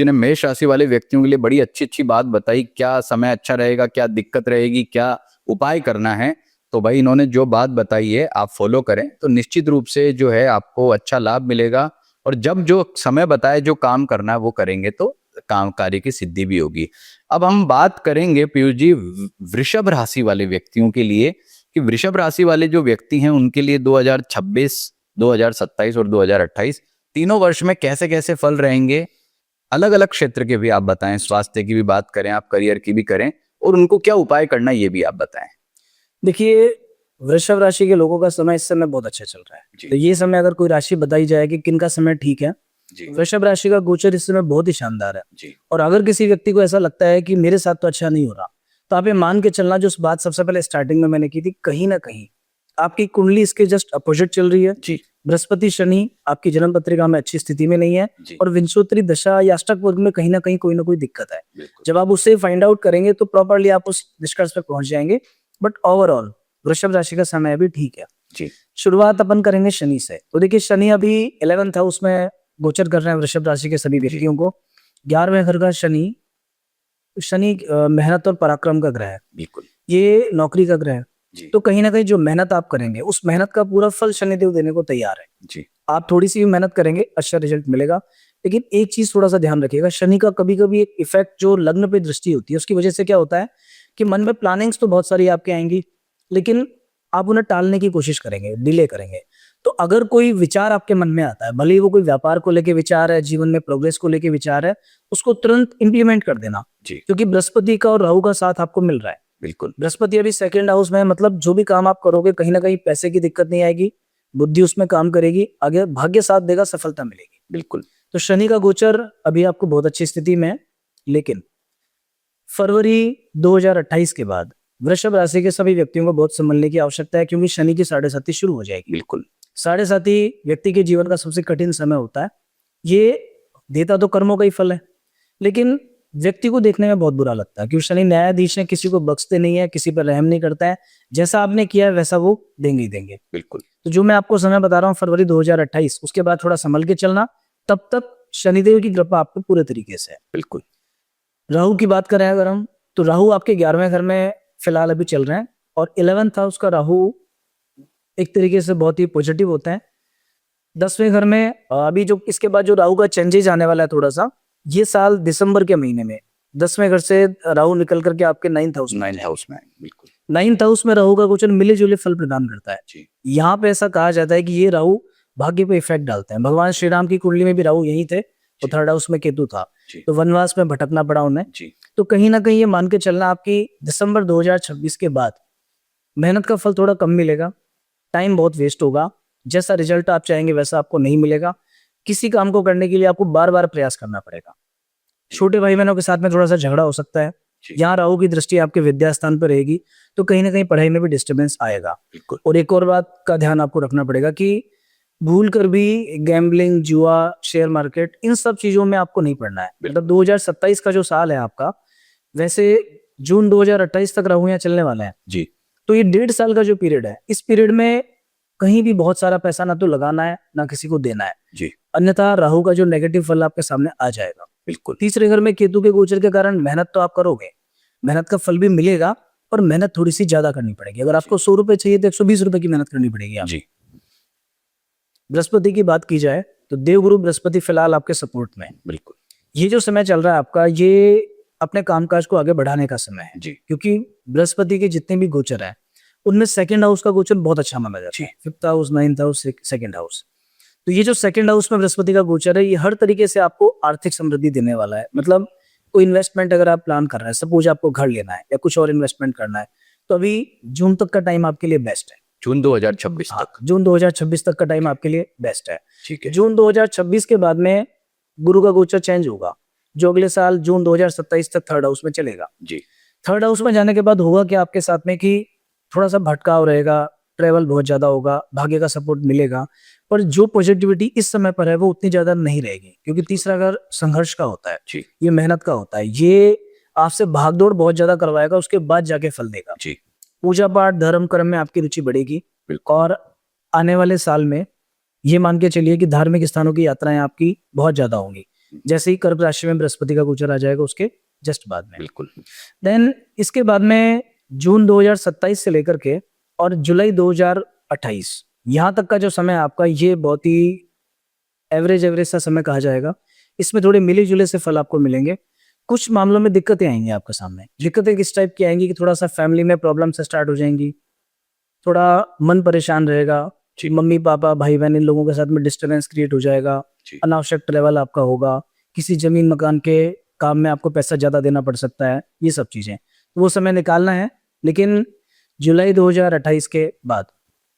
ने मेष राशि वाले व्यक्तियों के लिए बड़ी अच्छी बात बताई, क्या समय अच्छा रहेगा, क्या दिक्कत रहेगी, क्या उपाय करना है। तो भाई इन्होंने जो बात बताई है आप फॉलो करें तो निश्चित रूप से जो है आपको अच्छा लाभ मिलेगा, और जब जो समय बताए जो काम करना है वो करेंगे तो काम कार्य की सिद्धि भी होगी। अब हम बात करेंगे पीयूष जी वृषभ राशि वाले व्यक्तियों के लिए, कि वृषभ राशि वाले जो व्यक्ति हैं उनके लिए 2026, 2027 और 2028 तीनों वर्ष में कैसे कैसे फल रहेंगे। अलग अलग क्षेत्र के भी आप बताएं, स्वास्थ्य की भी बात करें, आप करियर की भी करें, और उनको क्या उपाय करना ये भी आप बताएं। देखिए, वृषभ राशि के लोगों का समय इस समय बहुत अच्छा चल रहा है। तो ये समय अगर कोई राशि बताई जाए कि किन का समय ठीक है, वृषभ राशि का गोचर इस समय बहुत ही शानदार है। और अगर किसी व्यक्ति को ऐसा लगता है कि मेरे साथ तो अच्छा नहीं हो रहा, तो आप ये मान के चलना, जो बात सबसे पहले स्टार्टिंग में मैंने की थी, कहीं ना कहीं आपकी कुंडली इसके जस्ट अपोजिट चल रही है। बृहस्पति शनि आपकी जन्म पत्रिका में अच्छी स्थिति में नहीं है, और विंशोत्तरी दशा या अष्टक वर्ग में कहीं ना कहीं कोई ना कोई दिक्कत है। जब आप उससे फाइंड आउट करेंगे तो प्रॉपरली आप उस निष्कर्ष पे पहुंच जाएंगे। बट ओवरऑल वृषभ राशि का समय भी ठीक है। शुरुआत अपन करेंगे शनि से। तो देखिए, शनि अभी 11th हाउस में गोचर कर रहे हैं वृषभ राशि के सभी व्यक्तियों को। 11वें घर का शनि मेहनत और पराक्रम का ग्रह है। बिल्कुल, ये नौकरी का ग्रह है। तो कहीं ना कहीं जो मेहनत आप करेंगे उस मेहनत का पूरा फल शनिदेव देने को तैयार है। आप थोड़ी सी भी मेहनत करेंगे, अच्छा रिजल्ट मिलेगा। लेकिन एक चीज थोड़ा सा ध्यान रखिएगा, शनि का कभी कभी एक इफेक्ट जो लग्न पे दृष्टि होती है उसकी वजह से क्या होता है कि मन में प्लानिंग्स तो बहुत सारी आपके आएंगी, लेकिन आप उन्हें टालने की कोशिश करेंगे, डिले करेंगे। तो अगर कोई विचार आपके मन में आता है, भले ही वो कोई व्यापार को लेके विचार है, जीवन में प्रोग्रेस को लेके विचार है, उसको तुरंत इंप्लीमेंट कर देना, जी क्योंकि बृहस्पति का और राहु का साथ आपको मिल रहा है। बिल्कुल बृहस्पति अभी सेकंड हाउस में है, मतलब जो भी काम आप करोगे कहीं ना कहीं पैसे की दिक्कत नहीं आएगी, बुद्धि उसमें काम करेगी, आगे भाग्य साथ देगा, सफलता मिलेगी। बिल्कुल तो शनि का गोचर अभी आपको बहुत अच्छी स्थिति में है, लेकिन फरवरी 2028 के बाद वृषभ राशि के सभी व्यक्तियों को बहुत संभलने की आवश्यकता है, क्योंकि शनि की साढ़े साथी शुरू हो जाएगी। बिल्कुल साढ़े साथी व्यक्ति के जीवन का सबसे कठिन समय होता है। ये देता तो कर्मों का ही फल है, लेकिन व्यक्ति को देखने में बहुत बुरा लगता है, क्योंकि शनि न्यायाधीश है, किसी को बख्शते नहीं है, किसी पर रहम नहीं करता है। जैसा आपने किया है वैसा वो देंगे ही देंगे। बिल्कुल तो जो मैं आपको समय बता रहा हूँ फरवरी 2028, उसके बाद थोड़ा संभल के चलना, तब तक शनिदेव की कृपा आप पे पूरे तरीके से है। बिल्कुल राहु की बात करें अगर हम, तो राहु आपके 11वें घर में फिलहाल अभी चल रहे हैं, और 11th हाउस का राहु एक तरीके से बहुत ही पॉजिटिव होता है। 10वें घर में अभी जो इसके बाद जो राहु का चेंजेज आने वाला है थोड़ा सा, ये साल दिसंबर के महीने में 10वें घर से राहु निकल करके आपके 9th हाउस में 9th हाउस में बिल्कुल 9th हाउस में राहु का गोचर मिले जुले फल प्रदान करता है। जी यहाँ पे ऐसा कहा जाता है कि ये राहु भाग्य पे इफेक्ट डालते हैं। भगवान श्री राम की कुंडली में भी राहु यही थे, और थर्ड हाउस में केतु था, जी तो वनवास में भटकना पड़ा उन्हें। जी तो कहीं ना कहीं ये मान के चलना, आपकी दिसंबर 2026 के बाद मेहनत का फल थोड़ा कम मिलेगा, टाइम बहुत वेस्ट होगा, जैसा रिजल्ट आप चाहेंगे वैसा आपको नहीं मिलेगा। किसी काम को करने के लिए आपको बार बार प्रयास करना पड़ेगा। छोटे भाई बहनों के साथ में थोड़ा सा झगड़ा हो सकता है। जी यहाँ राहु की दृष्टि आपके विद्या स्थान पर रहेगी, तो कहीं ना कहीं पढ़ाई में भी डिस्टर्बेंस आएगा। बिल्कुल और एक और बात का ध्यान आपको रखना पड़ेगा कि भूल कर भी गैम्बलिंग, जुआ, शेयर मार्केट, इन सब चीजों में आपको नहीं पड़ना है। मतलब 2027 का जो साल है आपका, वैसे जून 2028 तक राहु यहाँ चलने वाला है, जी तो ये 1.5 साल का जो पीरियड है, इस पीरियड में कहीं भी बहुत सारा पैसा ना तो लगाना है ना किसी को देना है, जी अन्यथा राहु का जो नेगेटिव फल आपके सामने आ जाएगा। बिल्कुल तीसरे घर में केतु के गोचर के कारण मेहनत तो आप करोगे, मेहनत का फल भी मिलेगा, पर मेहनत थोड़ी सी ज्यादा करनी पड़ेगी। अगर आपको 100 रुपए चाहिए तो 120 रुपए की मेहनत करनी पड़ेगी आपको। जी बृहस्पति की बात की जाए तो देवगुरु बृहस्पति फिलहाल आपके सपोर्ट में है। बिल्कुल ये जो समय चल रहा है आपका, ये अपने कामकाज को आगे बढ़ाने का समय है, जी क्योंकि बृहस्पति के जितने भी गोचर है उनमें सेकंड हाउस का गोचर बहुत अच्छा माना जाता है। 5th house, 9th house, second house. तो ये जो सेकंड हाउस में बृहस्पति का गोचर है, ये हर तरीके से आपको आर्थिक समृद्धि देने वाला है। मतलब कोई इन्वेस्टमेंट अगर आप प्लान कर रहे हैं, सपोज आपको घर लेना है या कुछ और इन्वेस्टमेंट करना है, तो अभी जून तक का टाइम आपके लिए बेस्ट है। जून 2026 हाँ, तक जून 2026 तक का टाइम आपके लिए बेस्ट है। ठीक है जून 2026 के बाद में गुरु का गोचर चेंज होगा, जो अगले साल जून 2027 तक थर्ड हाउस में चलेगा। जी थर्ड हाउस में जाने के बाद होगा क्या आपके साथ में कि थोड़ा सा भटकाव रहेगा, ट्रेवल बहुत ज्यादा होगा, भाग्य का सपोर्ट मिलेगा, पर जो पॉजिटिविटी इस समय पर है वो उतनी ज्यादा नहीं रहेगी, क्योंकि तीसरा घर संघर्ष का होता है, जी ये मेहनत का होता है, ये आपसे भागदौड़ बहुत ज्यादा करवाएगा, उसके बाद जाके फल देगा। जी पूजा पाठ, धर्म कर्म में आपकी रुचि बढ़ेगी, बिल्कुल और आने वाले साल में ये मान के चलिए कि धार्मिक स्थानों की यात्राएं आपकी बहुत ज्यादा होंगी। जैसे ही कर्क राशि में बृहस्पति का गोचर आ जाएगा उसके जस्ट बाद में, बिल्कुल देन इसके बाद में जून 2027 से लेकर के और जुलाई 2028 यहाँ तक का जो समय है आपका, ये बहुत ही एवरेज सा समय कहा जाएगा। इसमें थोड़े मिले जुले से फल आपको मिलेंगे। कुछ मामलों में दिक्कतें आएंगी आपके सामने। दिक्कतें किस टाइप की आएंगी कि थोड़ा सा फैमिली में प्रॉब्लम से स्टार्ट हो जाएंगी, थोड़ा मन परेशान रहेगा, मम्मी पापा भाई बहन इन लोगों के साथ में डिस्टर्बेंस क्रिएट हो जाएगा, जी अनावश्यक ट्रेवल आपका होगा, किसी जमीन मकान के काम में आपको पैसा ज्यादा देना पड़ सकता है, ये सब चीजें तो वो समय निकालना है। लेकिन जुलाई 2028 के बाद,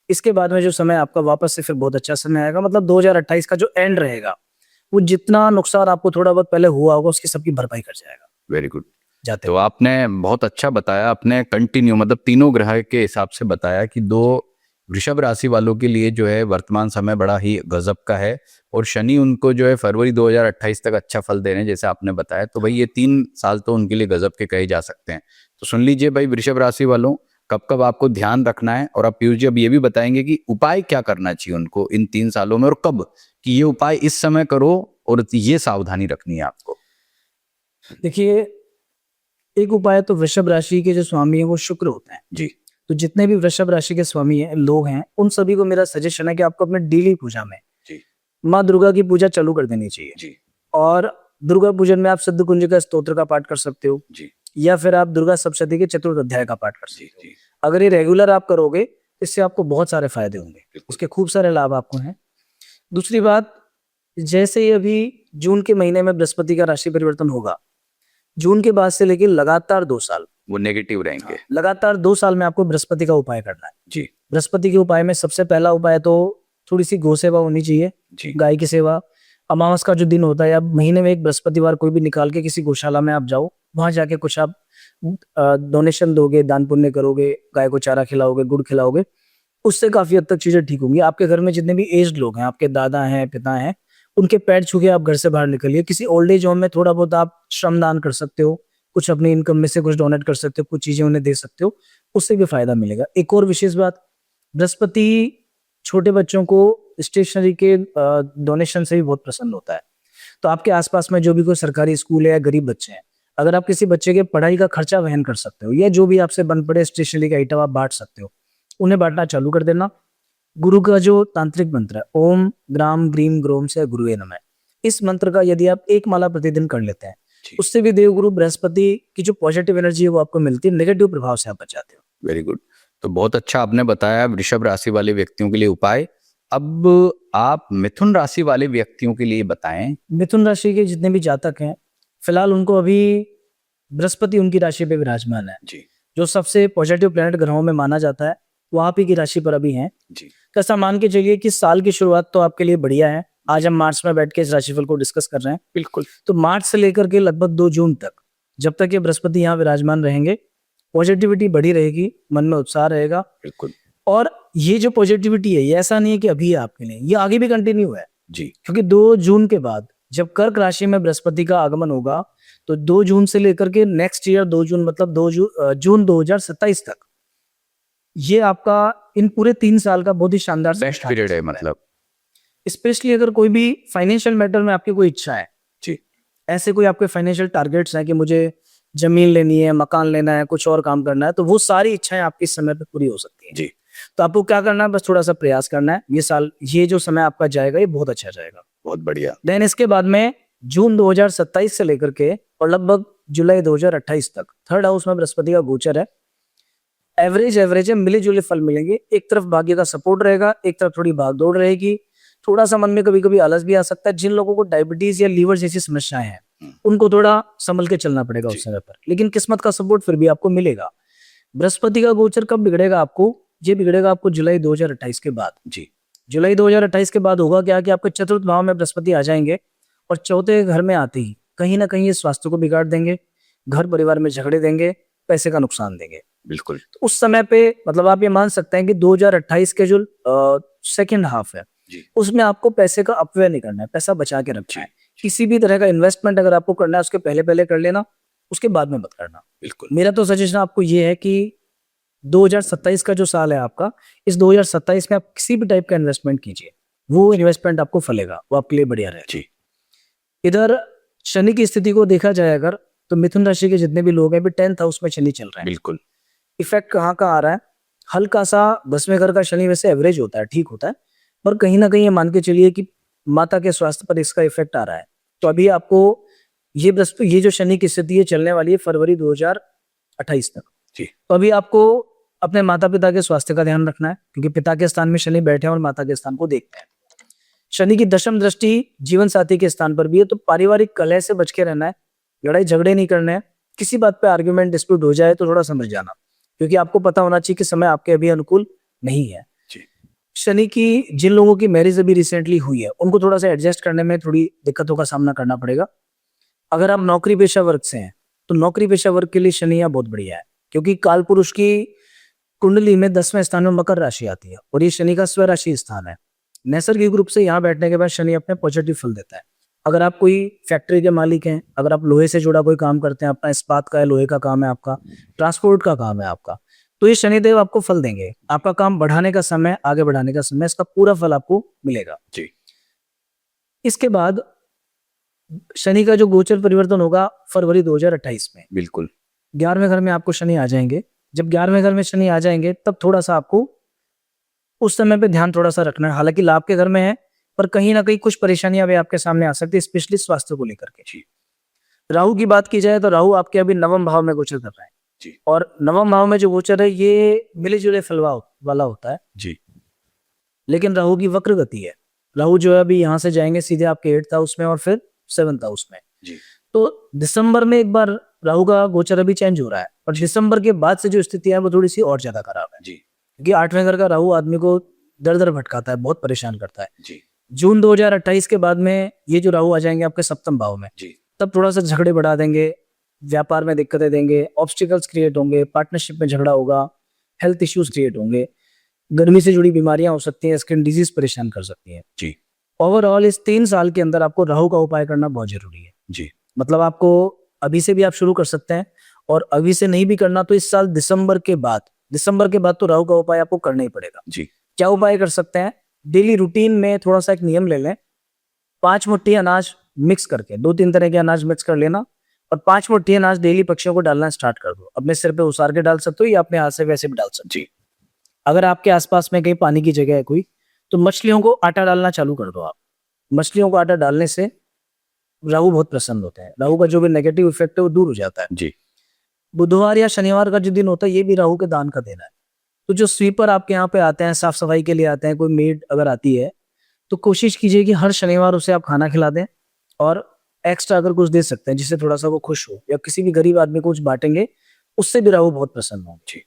इसके बाद में जो समय आपका वापस से फिर बहुत अच्छा समय आएगा। मतलब 2028 का जो एंड रहेगा, वो जितना नुकसान आपको थोड़ा बहुत पहले हुआ होगा उसकी सबकी भरपाई कर जाएगा वेरी गुड। जाते तो हुए। आपने बहुत अच्छा बताया, आपने कंटिन्यू मतलब तीनों ग्रह के हिसाब से बताया कि दो वृषभ राशि वालों के लिए जो है वर्तमान समय बड़ा ही गजब का है, और शनि उनको जो है फरवरी 2028 तक अच्छा फल दे रहे हैं जैसे आपने बताया। तो भाई ये 3 साल तो उनके लिए गजब के कहे जा सकते हैं। तो सुन लीजिए भाई वृषभ राशि वालों, कब कब आपको ध्यान रखना है, और आप पीयूष जी अब ये भी बताएंगे कि उपाय क्या करना चाहिए उनको इन 3 सालों में, और कब कि ये उपाय इस समय करो और ये सावधानी रखनी है आपको। देखिए, एक उपाय तो वृषभ राशि के जो स्वामी है वो शुक्र होते हैं जी तो जितने भी वृषभ राशि के स्वामी हैं, लोग हैं, उन सभी को मेरा सजेशन है कि आपको अपने डेली पूजा में जी माँ दुर्गा की पूजा चालू कर देनी चाहिए। जी और दुर्गा पूजन में आप सिद्ध कुंज का स्तोत्र का पाठ कर सकते हो, जी या फिर आप दुर्गा सप्तशती के चतुर्थ अध्याय का पाठ कर जी सकते हो। जी अगर ये रेगुलर आप करोगे इससे आपको बहुत सारे फायदे होंगे, उसके खूब सारे लाभ आपको हैं। दूसरी बात, जैसे ही अभी जून के महीने में बृहस्पति का राशि परिवर्तन होगा, जून के बाद से लेकर लगातार 2 साल वो नेगेटिव रहेंगे। लगातार 2 साल में आपको बृहस्पति का उपाय करना है। जी बृहस्पति के उपाय में सबसे पहला उपाय तो थोड़ी सी गौ सेवा होनी चाहिए, जी गाय की सेवा। अमावस का जो दिन होता है, आप महीने में एक बृहस्पतिवार कोई भी निकाल के किसी गौशाला में आप जाओ, वहां जाके कुछ आप डोनेशन दोगे, दान पुण्य करोगे, गाय को चारा खिलाओगे, गुड़ खिलाओगे, उससे काफी हद तक चीजें ठीक होंगी। आपके घर में जितने भी एज्ड लोग हैं, आपके दादा हैं, पिता हैं, उनके पैर छू के आप घर से बाहर निकलिए। किसी ओल्ड एज होम में थोड़ा बहुत आप श्रमदान कर सकते हो, कुछ अपनी इनकम में से कुछ डोनेट कर सकते हो, कुछ चीजें उन्हें दे सकते हो, उससे भी फायदा मिलेगा। एक और विशेष बात, बृहस्पति छोटे बच्चों को स्टेशनरी के डोनेशन से भी बहुत प्रसन्न होता है। तो आपके आसपास में जो भी कोई सरकारी स्कूल है या गरीब बच्चे हैं, अगर आप किसी बच्चे के पढ़ाई का खर्चा वहन कर सकते हो या जो भी आपसे बन पड़े स्टेशनरी के आइटम आप बांट सकते हो, उन्हें बांटना चालू कर देना। गुरु का जो तांत्रिक मंत्र है, ओम ग्राम ग्रीम ग्रोम से गुरुवे नमः, इस मंत्र का यदि आप एक माला प्रतिदिन कर लेते हैं, उससे भी देवगुरु बृहस्पति की जो पॉजिटिव एनर्जी है वो आपको मिलती है, नेगेटिव प्रभाव से आप बच जाते हो। Very good. तो बहुत अच्छा आपने बताया वृषभ राशि वाले व्यक्तियों के लिए उपाय। अब आप मिथुन राशि वाले व्यक्तियों के लिए बताएं। मिथुन राशि के जितने भी जातक हैं, फिलहाल उनको अभी बृहस्पति उनकी राशि पे विराजमान है, जी जो सबसे पॉजिटिव प्लेनेट ग्रहों में माना जाता है, वो आप ही की राशि पर अभी हैं। जी कैसा मान के चलिए कि साल की शुरुआत तो आपके लिए बढ़िया है। आज हम मार्च में बैठ के इस राशिफल को डिस्कस कर रहे हैं। बिल्कुल। तो मार्च से लेकर के लगभग 2 जून तक, जब तक ये बृहस्पति यहाँ विराजमान रहेंगे, पॉजिटिविटी बढ़ी रहेगी, मन में उत्साह रहेगा। बिल्कुल और ये जो पॉजिटिविटी है, ये ऐसा नहीं है कि अभी है आपके लिए, ये आगे भी कंटिन्यू है। जी क्योंकि 2 जून के बाद जब कर्क राशि में बृहस्पति का आगमन होगा, तो 2 जून से लेकर के नेक्स्ट ईयर 2 जून मतलब जून 2027 तक, ये आपका इन पूरे 3 साल का बहुत ही शानदार बेस्ट पीरियड है। मतलब स्पेशली अगर कोई भी फाइनेंशियल मैटर में आपकी कोई इच्छा है, जी ऐसे कोई आपके फाइनेंशियल टारगेट्स हैं कि मुझे जमीन लेनी है, मकान लेना है, कुछ और काम करना है, तो वो सारी इच्छाएं आपकी इस समय पे पूरी हो सकती हैं। जी तो आपको क्या करना है, बस थोड़ा सा प्रयास करना है। ये साल, ये जो समय आपका जाएगा, ये बहुत अच्छा जाएगा। बहुत बढ़िया। देन इसके बाद में जून 2027 से लेकर के और लगभग जुलाई 2028 तक 3rd हाउस में बृहस्पति का गोचर है। एवरेज है, मिले जुले फल मिलेंगे। एक तरफ भाग्य का सपोर्ट रहेगा, एक तरफ थोड़ी भागदौड़ रहेगी, थोड़ा सा मन में कभी कभी आलस भी आ सकता है। जिन लोगों को डायबिटीज या लीवर जैसी समस्याएं हैं, उनको थोड़ा संभल के चलना पड़ेगा उस समय पर, लेकिन किस्मत का सपोर्ट फिर भी आपको मिलेगा। बृहस्पति का गोचर कब बिगड़ेगा आपको? ये बिगड़ेगा आपको जुलाई 2028 के बाद। जी जुलाई 2028 के बाद होगा क्या कि आपके चतुर्थ भाव में बृहस्पति आ जाएंगे और चौथे घर में आते ही कहीं ना कहीं ये स्वास्थ्य को बिगाड़ देंगे, घर परिवार में झगड़े देंगे, पैसे का नुकसान देंगे। बिल्कुल। तो उस समय पे मतलब आप ये मान सकते हैं कि 2028 के जो सेकेंड हाफ है, जी उसमें आपको पैसे का अपव्यय नहीं करना है, पैसा बचा के रखना है। किसी भी तरह का इन्वेस्टमेंट अगर आपको करना है, उसके पहले पहले कर लेना, उसके बाद में मत करना। बिल्कुल। मेरा तो सजेशन आपको ये है कि 2027 का जो साल है आपका, इस 2027 में आप किसी भी टाइप का इन्वेस्टमेंट कीजिए, वो इन्वेस्टमेंट आपको फलेगा, वो आपके लिए बढ़िया रहेगा। जी इधर शनि की स्थिति को देखा जाए अगर, तो मिथुन राशि के जितने भी लोग हैं, अभी 10th हाउस में शनि चल रहे हैं। बिल्कुल। इफेक्ट कहाँ का आ रहा है? हल्का सा 10वें घर का शनि वैसे एवरेज होता है, ठीक होता है, पर कहीं ना कहीं ये मान के चलिए कि माता के स्वास्थ्य पर इसका इफेक्ट आ रहा है। तो अभी आपको ये जो शनि की स्थिति है चलने वाली है फरवरी 2028 तक। जी तो अभी आपको अपने माता पिता के स्वास्थ्य का ध्यान रखना है, क्योंकि पिता के स्थान में शनि बैठे हैं और माता के स्थान को देखते हैं। शनि की दशम दृष्टि जीवन साथी के स्थान पर भी है, तो पारिवारिक कलह से बच के रहना है, लड़ाई झगड़े नहीं करने हैं। किसी बात पे आर्ग्यूमेंट डिस्प्यूट हो जाए तो थोड़ा समझ जाना, क्योंकि आपको पता होना चाहिए कि समय आपके अभी अनुकूल नहीं है। जी शनि की जिन लोगों की मैरिज अभी रिसेंटली हुई है, उनको थोड़ा सा एडजस्ट करने में थोड़ी दिक्कतों का सामना करना पड़ेगा। अगर आप नौकरी पेशा वर्ग से हैं, तो नौकरी पेशा वर्ग के लिए शनि यहाँ बहुत बढ़िया है, क्योंकि काल पुरुष की कुंडली में 10वें स्थान में मकर राशि आती है और ये शनि का स्वराशि स्थान है। नैसर्गिक रूप से यहाँ बैठने के बाद शनि अपने पॉजिटिव फल देता है। अगर आप कोई फैक्ट्री के मालिक हैं, अगर आप लोहे से जुड़ा कोई काम करते हैं, अपना इस्पात का है, लोहे का काम है आपका, ट्रांसपोर्ट का काम है आपका, तो ये शनिदेव आपको फल देंगे। आपका काम बढ़ाने का समय, आगे बढ़ाने का समय, इसका पूरा फल आपको मिलेगा। जी इसके बाद शनि का जो गोचर परिवर्तन होगा फरवरी 2028 में, बिल्कुल। 11वें घर में आपको शनि आ जाएंगे। जब 11वें घर में शनि आ जाएंगे, तब थोड़ा सा आपको उस समय पे ध्यान थोड़ा सा रखना है। हालांकि लाभ के घर में है, पर कहीं ना कहीं कुछ परेशानियां भी आपके सामने आ सकती है, स्पेशली स्वास्थ्य को लेकर के। राहु की बात की जाए तो राहु आपके अभी 9वें भाव में गोचर कर रहा है। जी और नवम भाव में जो गोचर है ये मिले जुले फल वाला होता है, जी लेकिन राहु की वक्र गति है। राहु जो है अभी यहाँ से जाएंगे सीधे आपके 8th हाउस में और फिर 7th हाउस में। जी तो दिसंबर में एक बार राहु का गोचर अभी चेंज हो रहा है, और दिसंबर के बाद से जो स्थिति है वो थोड़ी सी और ज्यादा खराब है, जी क्योंकि 8वें घर का राहु आदमी को दर दर भटकाता है, बहुत परेशान करता है। जी जून 2028 के बाद में ये जो राहु आ जाएंगे आपके सप्तम भाव में, जी तब थोड़ा सा झगड़े बढ़ा देंगे, व्यापार में दिक्कतें देंगे, ऑब्स्टिकल्स क्रिएट होंगे, पार्टनरशिप में झगड़ा होगा, हेल्थ इश्यूज क्रिएट होंगे, गर्मी से जुड़ी बीमारियां हो सकती हैं, स्किन डिजीज परेशान कर सकती हैं। जी ओवरऑल इस 3 साल के अंदर आपको राहु का उपाय करना बहुत जरूरी है। जी मतलब आपको अभी से भी आप शुरू कर सकते हैं, और अभी से नहीं भी करना तो इस साल दिसंबर के बाद तो राहु का उपाय आपको करना ही पड़ेगा। जी क्या उपाय कर सकते हैं? डेली रूटीन में थोड़ा सा एक नियम ले लें, 5 मुट्ठी अनाज मिक्स करके, 2-3 तरह के अनाज मिक्स कर लेना, और 5 मुट्ठी अनाज डेली पक्षियों को डालना स्टार्ट कर दो। अपने सिर पे उसार के डाल सकते हो या अपने हाथ से वैसे भी डाल सकते हो। जी अगर आपके आसपास में कहीं पानी की जगह है कोई, तो मछलियों को आटा डालना चालू कर दो आप। मछलियों को आटा डालने से राहु बहुत प्रसन्न होते हैं, राहु का जो भी नेगेटिव इफेक्ट है वो दूर हो जाता है। जी बुधवार या शनिवार का जो दिन होता है ये भी राहु के दान का दिन है। तो जो स्वीपर आपके यहाँ पे आते हैं, साफ सफाई के लिए आते हैं, कोई मेड अगर आती है, तो कोशिश कीजिए कि हर शनिवार उसे आप खाना खिला दें, और एक्स्ट्रा अगर कुछ दे सकते हैं जिससे थोड़ा सा वो खुश हो, या किसी भी गरीब आदमी को कुछ बांटेंगे, उससे भी राहु बहुत प्रसन्न होंगे।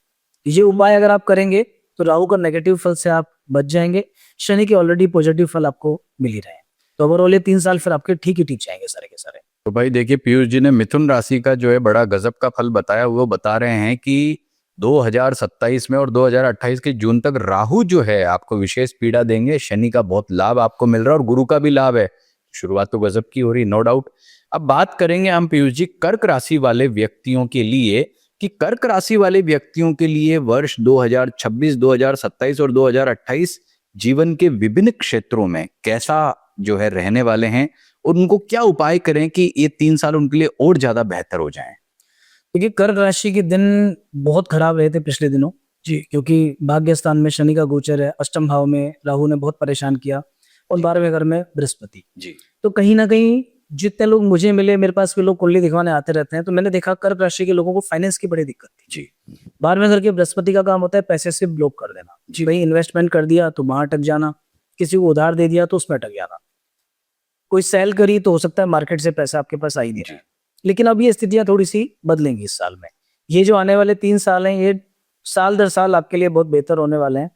ये उपाय अगर आप करेंगे तो राहु का नेगेटिव फल से आप बच जाएंगे। शनि के ऑलरेडी पॉजिटिव फल आपको मिल ही रहे हैं, तो ओवरऑल ये 3 साल फिर आपके ठीक ही ठीक जाएंगे सारे के सारे। तो भाई देखिए, पीयूष जी ने मिथुन राशि का जो है बड़ा गजब का फल बताया। वो बता रहे हैं कि 2027 में और 2028 के जून तक राहु जो है आपको विशेष पीड़ा देंगे, शनि का बहुत लाभ आपको मिल रहा है और गुरु का भी लाभ है। शुरुआत तो गजब की हो रही, नो डाउट। अब बात करेंगे हम पीयूष जी कर्क राशि वाले व्यक्तियों के लिए, कि कर्क राशि वाले व्यक्तियों के लिए वर्ष 2026, 2027 और 2028 जीवन के विभिन्न क्षेत्रों में कैसा जो है रहने वाले हैं, और उनको क्या उपाय करें कि ये 3 साल उनके लिए और ज्यादा बेहतर हो जाएं। देखिए, कर्क राशि के दिन बहुत खराब रहे थे पिछले दिनों जी, क्योंकि भाग्य स्थान में शनि का गोचर है, अष्टम भाव में राहु ने बहुत परेशान किया, और 12वें घर में बृहस्पति जी तो कहीं ना कहीं जितने लोग मुझे मिले, मेरे पास भी लोग कुंडली दिखवाने आते रहते हैं, तो मैंने देखा कर्क राशि के लोगों को फाइनेंस की बड़ी दिक्कत थी जी 12वें घर के बृहस्पति का काम होता है पैसे से ब्लॉक कर देना जी। भाई इन्वेस्टमेंट कर दिया तो वहां अटक जाना, किसी को उधार दे दिया तो उसमें अटक जाना, कोई सेल करी तो हो सकता है मार्केट से पैसा आपके पास आ ही नहीं रहा है। लेकिन अब ये स्थितियां थोड़ी सी बदलेंगी इस साल में। ये जो आने वाले 3 साल हैं, ये साल दर साल आपके लिए बहुत बेहतर होने वाले हैं।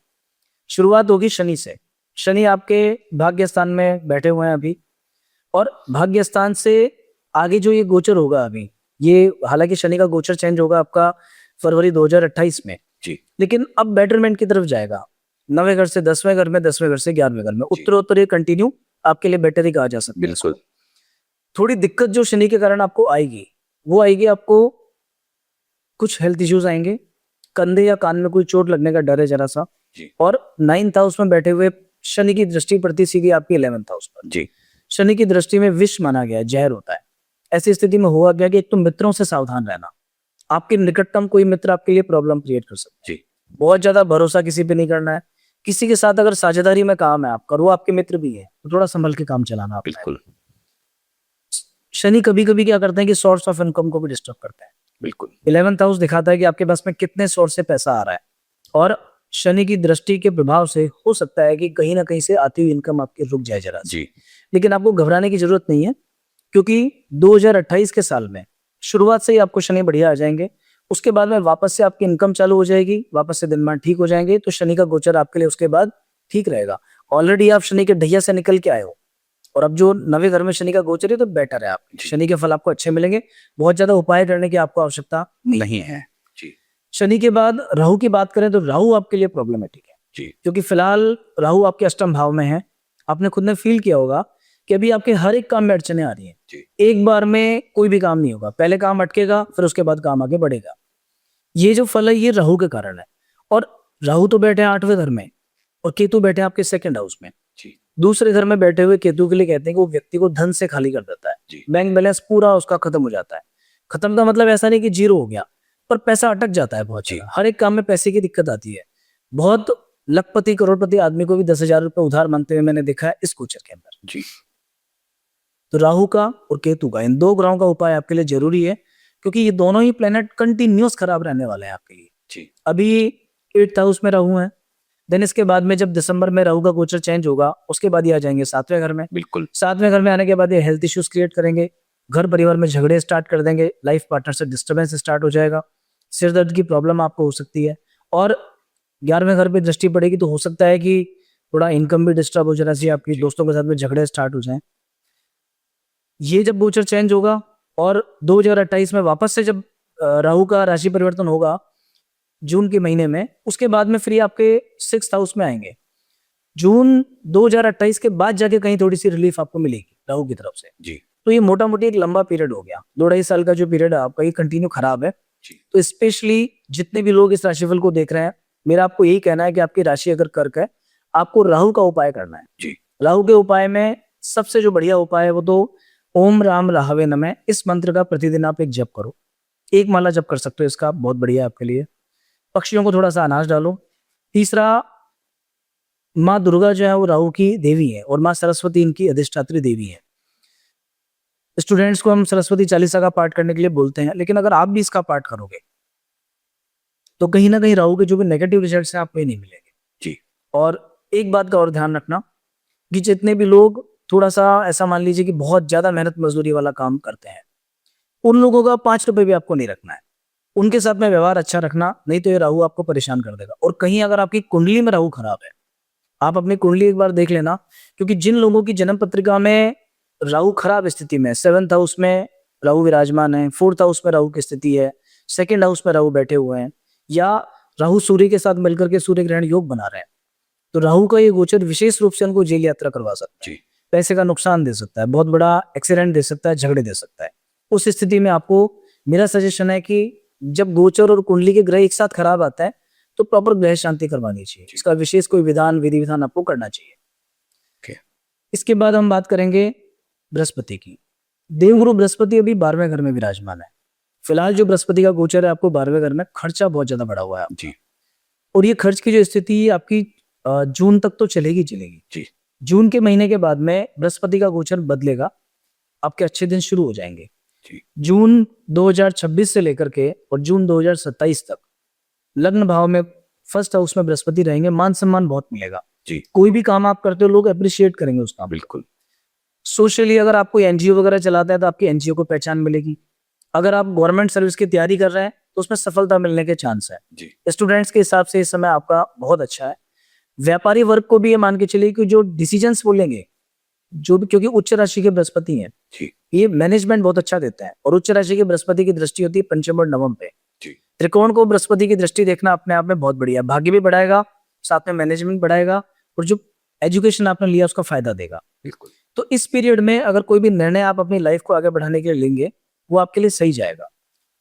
शुरुआत होगी शनि से। शनि आपके भाग्य स्थान में बैठे हुए हैं अभी, और भाग्य स्थान से आगे जो ये गोचर होगा अभी, ये हालांकि शनि का गोचर चेंज होगा आपका फरवरी 2028 में जी, लेकिन अब बेटरमेंट की तरफ जाएगा। 9वें घर से 10वें घर में, 10वें घर से 11वें घर में, उत्तरोत्तर ये कंटिन्यू आपके लिए बेटर ही कहा जा सकता है। बिल्कुल। थोड़ी दिक्कत जो शनि के कारण आपको आएगी, वो आएगी आपको कुछ हेल्थ इश्यूज आएंगे, कंधे या कान में कोई चोट लगने का डर है जरा सा जी। और 9th हाउस में बैठे हुए शनि की दृष्टि पड़ती सीधी आपकी 11th हाउस पर जी। शनि की दृष्टि में विष माना गया है, जहर होता है। ऐसी स्थिति में हुआ गया कि एक तो मित्रों से सावधान रहना, आपके निकटतम कोई मित्र आपके लिए प्रॉब्लम क्रिएट कर सकते हैं। बहुत ज्यादा भरोसा किसी पे नहीं करना है। किसी के साथ अगर साझेदारी में काम है आपका, वो आपके मित्र भी है, तो थोड़ा संभल के काम चलाना आपको। बिल्कुल। शनि कभी कभी क्या करते हैं कि सोर्स ऑफ इनकम को भी डिस्टर्ब करते हैं। बिल्कुल। 11th हाउस दिखाता है कि आपके पास में कितने सोर्स से पैसा आ रहा है, और शनि की दृष्टि के प्रभाव से हो सकता है कि कहीं ना कहीं से आती हुई इनकम आपकी रुक जाए जरा सी। लेकिन आपको घबराने की जरूरत नहीं है, क्योंकि 2028 के साल में शुरुआत से ही आपको शनि बढ़िया आ जाएंगे। उसके बाद में वापस से आपकी इनकम चालू हो जाएगी, वापस से दिन मान ठीक हो जाएंगे, तो शनि का गोचर आपके लिए उसके बाद ठीक रहेगा। ऑलरेडी आप शनि के ढैया से निकल के आए हो, और अब जो 9वें घर में शनि का गोचर है तो बेटर है, आप शनि के फल आपको अच्छे मिलेंगे। बहुत ज्यादा उपाय करने की आपको आवश्यकता नहीं है। शनि के बाद राहु की बात करें तो राहु आपके लिए प्रॉब्लमेटिक है जी, क्योंकि फिलहाल राहु आपके अष्टम भाव में है। आपने खुद ने फील किया होगा कि अभी आपके हर एक काम में अड़चने आ रही हैं। एक बार में कोई भी काम नहीं होगा, पहले काम अटकेगा, फिर उसके बाद काम आगे बढ़ेगा। ये जो फल है ये राहु के कारण है, और राहु तो बैठे हैं 8वें घर में, और केतु बैठे हैं आपके 2nd हाउस में। दूसरे घर में बैठे हुए केतु के लिए कहते हैं कि वो व्यक्ति को धन से खाली कर देता है। बैंक बैलेंस पूरा उसका खत्म हो जाता है। खत्म का मतलब ऐसा नहीं कि जीरो हो गया, पर पैसा अटक जाता है बहुत ज्यादा। हर एक काम में पैसे की दिक्कत आती है। बहुत लखपति करोड़पति आदमी को भी 10,000 रुपए उधार मांगते हुए मैंने देखा है इस गोचर के अंदर जी। तो राहु का और केतु का, इन 2 ग्रहों का उपाय आपके लिए जरूरी है। क्योंकि ये दोनों ही प्लेनेट कंटिन्यूस खराब रहने वाले हैं आपके लिए। जी अभी 8th हाउस में राहु है, देन इसके बाद में जब दिसंबर में राहु का गोचर चेंज होगा उसके बाद ये आ जाएंगे 7वें घर में। बिल्कुल 7वें घर में आने के बाद ये हेल्थ इश्यूज क्रिएट करेंगे, घर परिवार में झगड़े स्टार्ट कर देंगे, लाइफ पार्टनर से डिस्टर्बेंस स्टार्ट हो जाएगा, सिर दर्द की प्रॉब्लम आपको हो सकती है। और 11वें घर पे दृष्टि पड़ेगी तो हो सकता है कि थोड़ा इनकम भी डिस्टर्ब हो जाना चाहिए, आपकी दोस्तों के साथ में झगड़े स्टार्ट हो जाएं। ये जब गोचर चेंज होगा और 2028 में वापस से जब राहु का राशि परिवर्तन होगा जून के महीने में, उसके बाद में फिर ये आपके 6th हाउस में आएंगे। जून 2028 के बाद जाके कहीं थोड़ी सी रिलीफ आपको मिलेगी राहु की तरफ से। जी तो ये मोटा मोटी एक लंबा पीरियड हो गया, 2-2.5 साल का जो पीरियड है आपका, ये कंटिन्यू खराब है। जी तो स्पेशली जितने भी लोग इस राशिफल को देख रहे हैं, मेरा आपको यही कहना है कि आपकी राशि अगर कर्क है, आपको राहु का उपाय करना है। जी राहु के उपाय में सबसे जो बढ़िया उपाय है वो तो ओम राम राहवे नमः, इस मंत्र का प्रतिदिन आप एक जप करो, एक माला जप कर सकते हो इसका, बहुत बढ़िया है आपके लिए। पक्षियों को थोड़ा सा अनाज डालो। तीसरा, माँ दुर्गा जो है वो राहु की देवी है और माँ सरस्वती इनकी अधिष्ठात्री देवी है। स्टूडेंट्स को हम सरस्वती चालीसा का पाठ करने के लिए बोलते हैं, लेकिन अगर आप भी इसका पाठ करोगे तो कहीं ना कहीं राहु के जो भी नेगेटिव रिजल्ट्स हैं आपको ये नहीं मिलेंगे। जी और एक बात का और ध्यान रखना कि जितने भी लोग थोड़ा सा ऐसा मान लीजिए कि बहुत ज्यादा मेहनत मजदूरी वाला काम करते हैं, उन लोगों का 5 रुपए भी आपको नहीं रखना है, उनके साथ में व्यवहार अच्छा रखना, नहीं तो ये राहु आपको परेशान कर देगा। और कहीं अगर आपकी कुंडली में राहु खराब है, आप अपनी कुंडली एक बार देख लेना, क्योंकि जिन लोगों की जन्म पत्रिका में राहु खराब स्थिति में, 7th हाउस में राहु विराजमान है, 4th हाउस में राहु की स्थिति है, 2nd हाउस में राहु बैठे हुए हैं, या राहु सूर्य के साथ मिलकर के सूर्य ग्रहण योग बना रहे हैं, तो राहु का ये गोचर विशेष रूप से उनको जेल यात्रा करवा सकता है, जी पैसे का नुकसान दे सकता है, बहुत बड़ा एक्सीडेंट दे सकता है, झगड़े दे सकता है। उस स्थिति में आपको मेरा सजेशन है कि जब गोचर और कुंडली के ग्रह एक साथ खराब आता है तो प्रॉपर ग्रह शांति करवानी चाहिए, इसका विशेष कोई विधि विधान आपको करना चाहिए। Okay. इसके बाद हम बात करेंगे बृहस्पति की। देवगुरु बृहस्पति अभी 12वें घर में विराजमान है। फिलहाल जो बृहस्पति का गोचर है, आपको 12वें घर में खर्चा बहुत ज्यादा बढ़ा हुआ है आपका। जी और ये खर्च की जो स्थिति है आपकी जून तक तो चलेगी जी जून के महीने के बाद में बृहस्पति का गोचर बदलेगा, आपके अच्छे दिन शुरू हो जाएंगे। जी जून 2026 से लेकर के और जून 2027 तक लग्न भाव में 1st हाउस में बृहस्पति रहेंगे, मान सम्मान बहुत मिलेगा। जी कोई भी काम आप करते हो लोग अप्रिशिएट करेंगे उस काम को। बिल्कुल सोशली अगर आप कोई एनजीओ वगैरह चलाते हैं तो आपकी एनजीओ को पहचान मिलेगी। अगर आप गवर्नमेंट सर्विस की तैयारी कर रहे हैं तो उसमें सफलता मिलने के चांस है। जी स्टूडेंट्स के हिसाब से इस समय आपका बहुत अच्छा है। व्यापारी वर्ग को भी ये मान के चलिए कि जो डिसीजंस बोलेंगे, जो भी, क्योंकि उच्च राशि के बृहस्पति हैं, जी ये मैनेजमेंट बहुत अच्छा देता है। और उच्च राशि के बृहस्पति की दृष्टि होती है पंचम और नवम पे। जी त्रिकोण को बृहस्पति की दृष्टि देखना अपने आप में बहुत बढ़िया, भाग्य भी बढ़ाएगा, साथ में मैनेजमेंट बढ़ाएगा, और जो एजुकेशन आपने लिया उसका फायदा देगा। बिल्कुल तो इस पीरियड में अगर कोई भी निर्णय आप अपनी लाइफ को आगे बढ़ाने के लिए लेंगे, वो आपके लिए सही जाएगा।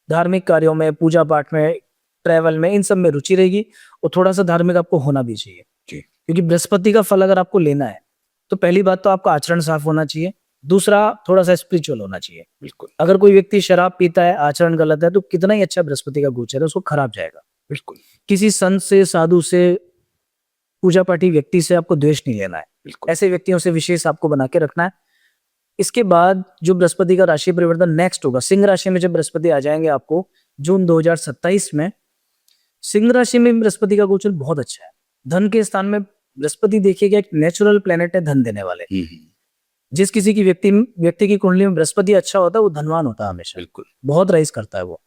धार्मिक कार्यों में, पूजा पाठ में, ट्रैवल में, इन सब में रुचि रहेगी। और थोड़ा सा धार्मिक आपको होना भी चाहिए, जी क्योंकि बृहस्पति का फल अगर आपको लेना है तो पहली बात तो आपका आचरण साफ होना चाहिए, दूसरा थोड़ा सा स्पिरिचुअल होना चाहिए। बिल्कुल अगर कोई व्यक्ति शराब पीता है, आचरण गलत है, तो कितना ही अच्छा बृहस्पति का गोचर है, उसको खराब जाएगा। बिल्कुल किसी संत से, साधु से, पूजा पाठी व्यक्ति से आपको द्वेष नहीं लेना है, बिल्कुल ऐसे व्यक्तियों से विशेष आपको बना के रखना है। इसके बाद जो बृहस्पति का राशि परिवर्तन नेक्स्ट होगा, सिंह राशि में जब बृहस्पति आ जाएंगे आपको जून 2027 में, सिंह राशि में बृहस्पति का गोचर बहुत अच्छा है। धन के स्थान में बृहस्पति देखिएगा एक नेचुरल प्लेनेट है, धन देने वाले। जिस किसी की व्यक्ति की कुंडली में बृहस्पति अच्छा होता है वो धनवान होता है हमेशा, बिल्कुल बहुत राइज करता है वो।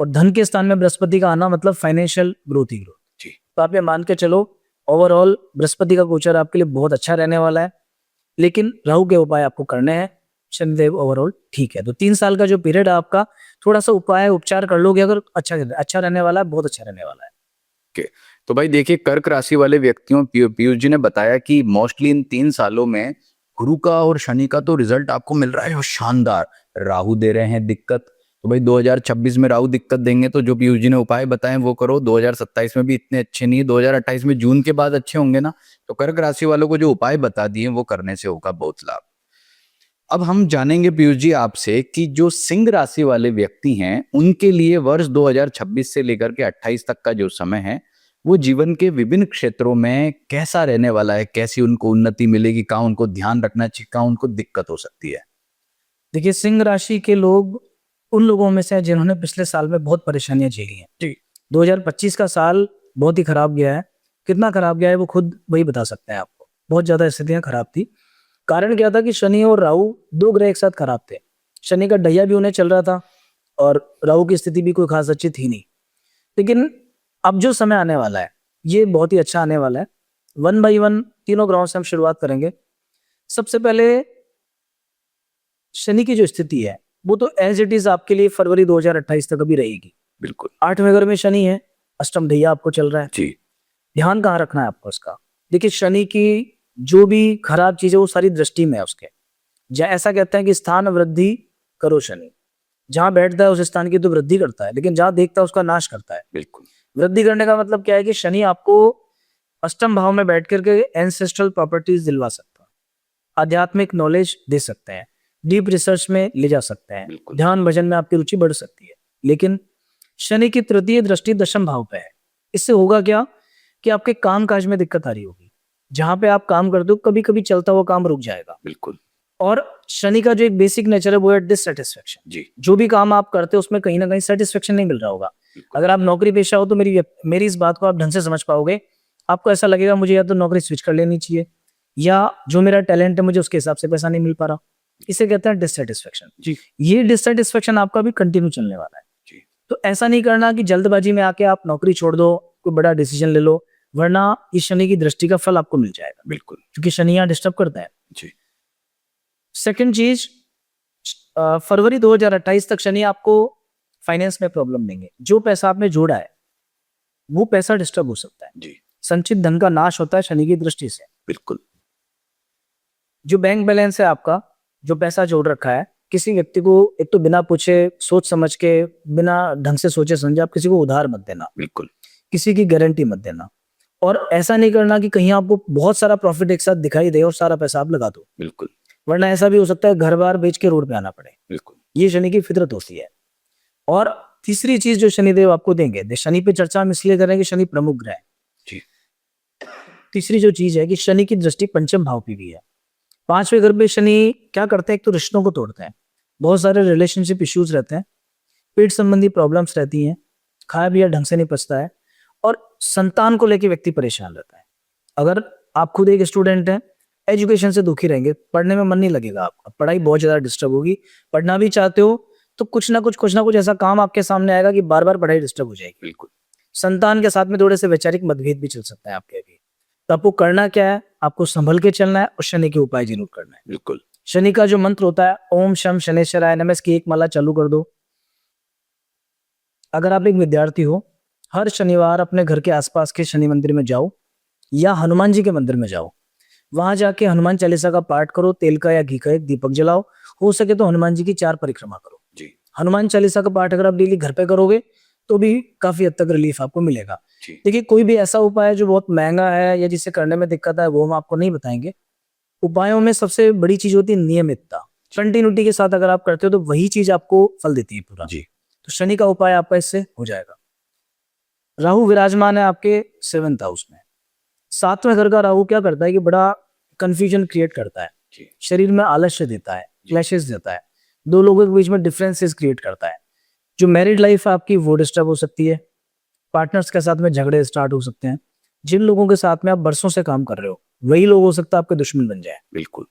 और धन के स्थान में बृहस्पति का आना मतलब फाइनेंशियल ग्रोथ ही ग्रोथ। जी तो आप ये मान के चलो ओवरऑल बृहस्पति का गोचर आपके लिए बहुत अच्छा रहने वाला है। लेकिन राहु के उपाय आपको करने हैं, शनिदेव ओवरऑल ठीक है। तो 3 साल का जो पीरियड है आपका, थोड़ा सा उपाय उपचार कर लोगे अगर अच्छा रहने वाला है, बहुत अच्छा रहने वाला है। तो भाई देखिए, कर्क राशि वाले व्यक्तियों, पीयूष जी ने बताया कि मोस्टली इन 3 सालों में गुरु का और शनि का तो रिजल्ट आपको मिल रहा है और शानदार। राहु दे रहे हैं दिक्कत, तो भाई 2026 में राहु दिक्कत देंगे, तो जो पीयूष जी ने उपाय बताए वो करो। 2027 में भी इतने अच्छे नहीं, 2028 में जून के बाद अच्छे होंगे ना। तो कर्क राशि वालों को जो उपाय बता दिए वो करने से होगा बहुत लाभ। अब हम जानेंगे पीयूष जी आपसे कि जो सिंह राशि वाले व्यक्ति हैं उनके लिए वर्ष 2026 से लेकर के 28 तक का जो समय है वो जीवन के विभिन्न क्षेत्रों में कैसा रहने वाला है, कैसी उनको उन्नति मिलेगी, कहाँ उनको ध्यान रखना चाहिए, कहाँ उनको दिक्कत हो सकती है। देखिए, सिंह राशि के लोग उन लोगों में से हैं जिन्होंने पिछले साल में बहुत परेशानियां झेली हैं। जी। 2025 का साल बहुत ही खराब गया है। कितना खराब गया है वो खुद वही बता सकते हैं आपको। बहुत ज्यादा स्थितियां खराब थी। कारण क्या था कि शनि और राहु दो ग्रह एक साथ खराब थे। शनि का ढैया भी उन्हें चल रहा था और राहु की स्थिति भी कोई खास अच्छी थी नहीं। लेकिन अब जो समय आने वाला है ये बहुत ही अच्छा आने वाला है। वन बाई वन तीनों ग्रहों से हम शुरुआत करेंगे। सबसे पहले शनि की जो स्थिति है वो तो एज इट इज आपके लिए फरवरी 2028 तक अभी रहेगी। बिल्कुल। 8वें घर में शनि है, अष्टम ढैया आपको चल रहा है। जी। ध्यान कहाँ रखना है आपको इसका? देखिए शनि की जो भी खराब चीज है वो सारी दृष्टि में है उसके। ऐसा कहते हैं कि स्थान वृद्धि करो शनि। जहां बैठता है उस स्थान की तो वृद्धि करता है, लेकिन जहां देखता है उसका नाश करता है। बिल्कुल। वृद्धि करने का मतलब क्या है कि शनि आपको अष्टम भाव में बैठ करके एंसेस्ट्रल प्रॉपर्टीज दिलवा सकता है, आध्यात्मिक नॉलेज दे सकते हैं, डीप रिसर्च में ले जा सकते हैं, बिल्कुल। ध्यान भजन में आपकी रुचि बढ़ सकती है। लेकिन शनि की तृतीय दृष्टि दशम भाव पे है। इससे होगा क्या कि आपके काम काज में दिक्कत आ रही होगी। जहां पे आप काम करते हो कभी कभी चलता हुआ काम रुक जाएगा। बिल्कुल। और शनि का जो एक बेसिक नेचर है वो है डिससेटिस्फेक्शन। जी। जो भी काम आप करते हो उसमें कहीं ना कहीं सेटिस्फेक्शन नहीं मिल रहा होगा। अगर आप नौकरी पेशा हो तो मेरी इस बात को आप ढंग से समझ पाओगे। आपको ऐसा लगेगा मुझे या तो नौकरी स्विच कर लेनी चाहिए या जो मेरा टैलेंट है मुझे उसके हिसाब से पैसा नहीं मिल पा रहा। इसे कहते हैं डिससेटिस्फेक्शन। जी। ये डिससेटिस्फेक्शन आपका भी कंटिन्यू चलने वाला है। जी। तो ऐसा नहीं करना कि जल्दबाजी में आके आप नौकरी छोड़ दो, कोई बड़ा डिसीजन ले लो, वरना इस शनि की दृष्टि का फल आपको मिल जाएगा। बिल्कुल। क्योंकि शनि यहाँ डिस्टर्ब करता है। जी। सेकंड चीज, फरवरी 2028 तक शनि आपको फाइनेंस में प्रॉब्लम देंगे। जो पैसा आपने जोड़ा है वो पैसा डिस्टर्ब हो सकता है। जी। संचित धन का नाश होता है शनि की दृष्टि से। बिल्कुल। जो बैंक बैलेंस है आपका, जो पैसा जोड़ रखा है, किसी व्यक्ति को एक तो बिना पूछे सोच समझ के बिना ढंग से सोचे समझे आप किसी को उधार मत देना। बिल्कुल। किसी की गारंटी मत देना। और ऐसा नहीं करना कि कहीं आपको बहुत सारा प्रॉफिट एक साथ दिखाई दे और सारा पैसा आप लगा दो। बिल्कुल। वरना ऐसा भी हो सकता है घर बार बेच के रोड पे आना पड़े। बिल्कुल। ये शनि की फितरत होती है। और तीसरी चीज जो शनिदेव आपको देंगे, शनि पे चर्चा हम इसलिए करें कि शनि प्रमुख ग्रह है। जी। तीसरी जो चीज है कि शनि की दृष्टि पंचम भाव पे भी है। 5वें घर पे शनि क्या करते हैं? एक तो रिश्तों को तोड़ते हैं। बहुत सारे रिलेशनशिप इश्यूज रहते हैं, पेट संबंधी प्रॉब्लम्स रहती हैं, खाया पिया ढंग से नहीं पचता है और संतान को लेकर व्यक्ति परेशान रहता है। अगर आप खुद एक स्टूडेंट हैं, एजुकेशन से दुखी रहेंगे, पढ़ने में मन नहीं लगेगा, आपका पढ़ाई बहुत ज्यादा डिस्टर्ब होगी। पढ़ना भी चाहते हो तो कुछ ना कुछ ऐसा काम आपके सामने आएगा कि बार बार पढ़ाई डिस्टर्ब हो जाएगी। बिल्कुल। संतान के साथ में थोड़े से वैचारिक मतभेद भी चल सकता है आपके अभी। तो आपको करना क्या है? आपको संभल के चलना है और शनि के उपाय जरूर करना है। बिल्कुल। शनि का जो मंत्र होता है ओम शम शनेश्वराय नमः, इसकी एक माला चालू कर दो। अगर आप एक विद्यार्थी हो, हर शनिवार अपने घर के आसपास के शनि मंदिर में जाओ या हनुमान जी के मंदिर में जाओ। वहां जाके हनुमान चालीसा का पाठ करो, तेल का या घी का एक दीपक जलाओ। हो सके तो हनुमान जी की 4 परिक्रमा करो। जी। हनुमान चालीसा का पाठ अगर आप डेली घर पे करोगे तो भी काफी हद तक रिलीफ आपको मिलेगा। जी। देखिए कोई भी ऐसा उपाय जो बहुत महंगा है या जिसे करने में दिक्कत है वो हम आपको नहीं बताएंगे। उपायों में सबसे बड़ी चीज होती है नियमितता। कंटिन्यूटी के साथ अगर आप करते हो तो वही चीज आपको फल देती है पूरा। जी। तो शनि का उपाय आपका इससे हो जाएगा। राहु विराजमान है आपके 7th हाउस में। 7वें घर का राहु क्या करता है कि बड़ा कंफ्यूजन क्रिएट करता है, जी। शरीर में आलस्य देता है, क्लैशेस देता है, दो लोगों के बीच में डिफरेंसेस क्रिएट करता है। जो मैरिड लाइफ है आपकी वो डिस्टर्ब हो सकती है। पार्टनर्स के साथ में झगड़े स्टार्ट हो सकते हैं। जिन लोगों के साथ में आप बरसों से काम कर रहे हो वही लोग हो सकता है आपके दुश्मन बन जाए। बिल्कुल।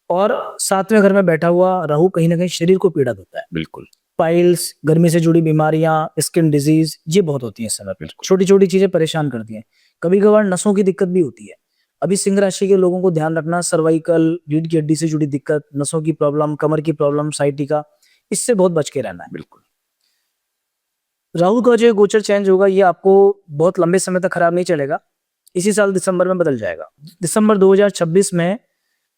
और 7वें घर में बैठा हुआ राहु कहीं ना कहीं शरीर को पीड़ा देता है। बिल्कुल। पाइल्स, गर्मी से जुड़ी बीमारियां, स्किन डिजीज, ये बहुत होती है इस समय पे। छोटी छोटी चीजें परेशान करती हैं। कभी कभार नसों की दिक्कत भी होती है। अभी सिंह राशि के लोगों को ध्यान रखना, सर्वाइकल, रीढ़ की हड्डी से जुड़ी दिक्कत, नसों की प्रॉब्लम, कमर की प्रॉब्लम, साइटिका, इससे बहुत बच के रहना है। बिल्कुल। राहु का जो गोचर चेंज होगा ये आपको बहुत लंबे समय तक खराब नहीं चलेगा। इसी साल दिसंबर में बदल जाएगा। दिसंबर 2026 में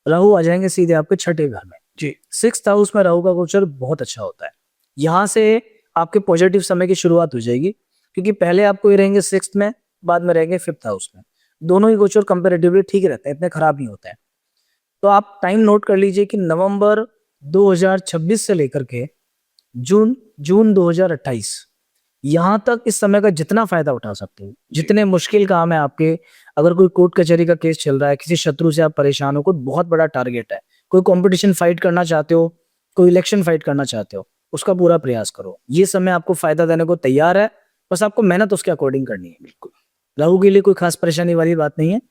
राहु आ जाएंगे सीधे आपके 6ठे घर में। जी। 6th हाउस में राहु का गोचर बहुत अच्छा होता है। यहाँ से आपके पॉजिटिव समय की शुरुआत हो जाएगी, क्योंकि पहले आपको ये रहेंगे 6th में, बाद में रहेंगे 5th हाउस में। दोनों ही गोचर कंपेरेटिवली ठीक रहते हैं, इतने खराब नहीं होते हैं। तो आप टाइम नोट कर लीजिए कि नवंबर 2026 से लेकर के जून 2028 यहां तक इस समय का जितना फायदा उठा सकते हो। जितने मुश्किल काम है आपके, अगर कोई कोर्ट कचहरी का केस चल रहा है, किसी शत्रु से आप परेशान हो, कोई बहुत बड़ा टारगेट है, कोई कंपटीशन फाइट करना चाहते हो, कोई इलेक्शन फाइट करना चाहते हो, उसका पूरा प्रयास करो। ये समय आपको फायदा देने को तैयार है, बस आपको मेहनत उसके अकॉर्डिंग करनी है। बिल्कुल। राहु के लिए कोई खास परेशानी वाली बात नहीं है।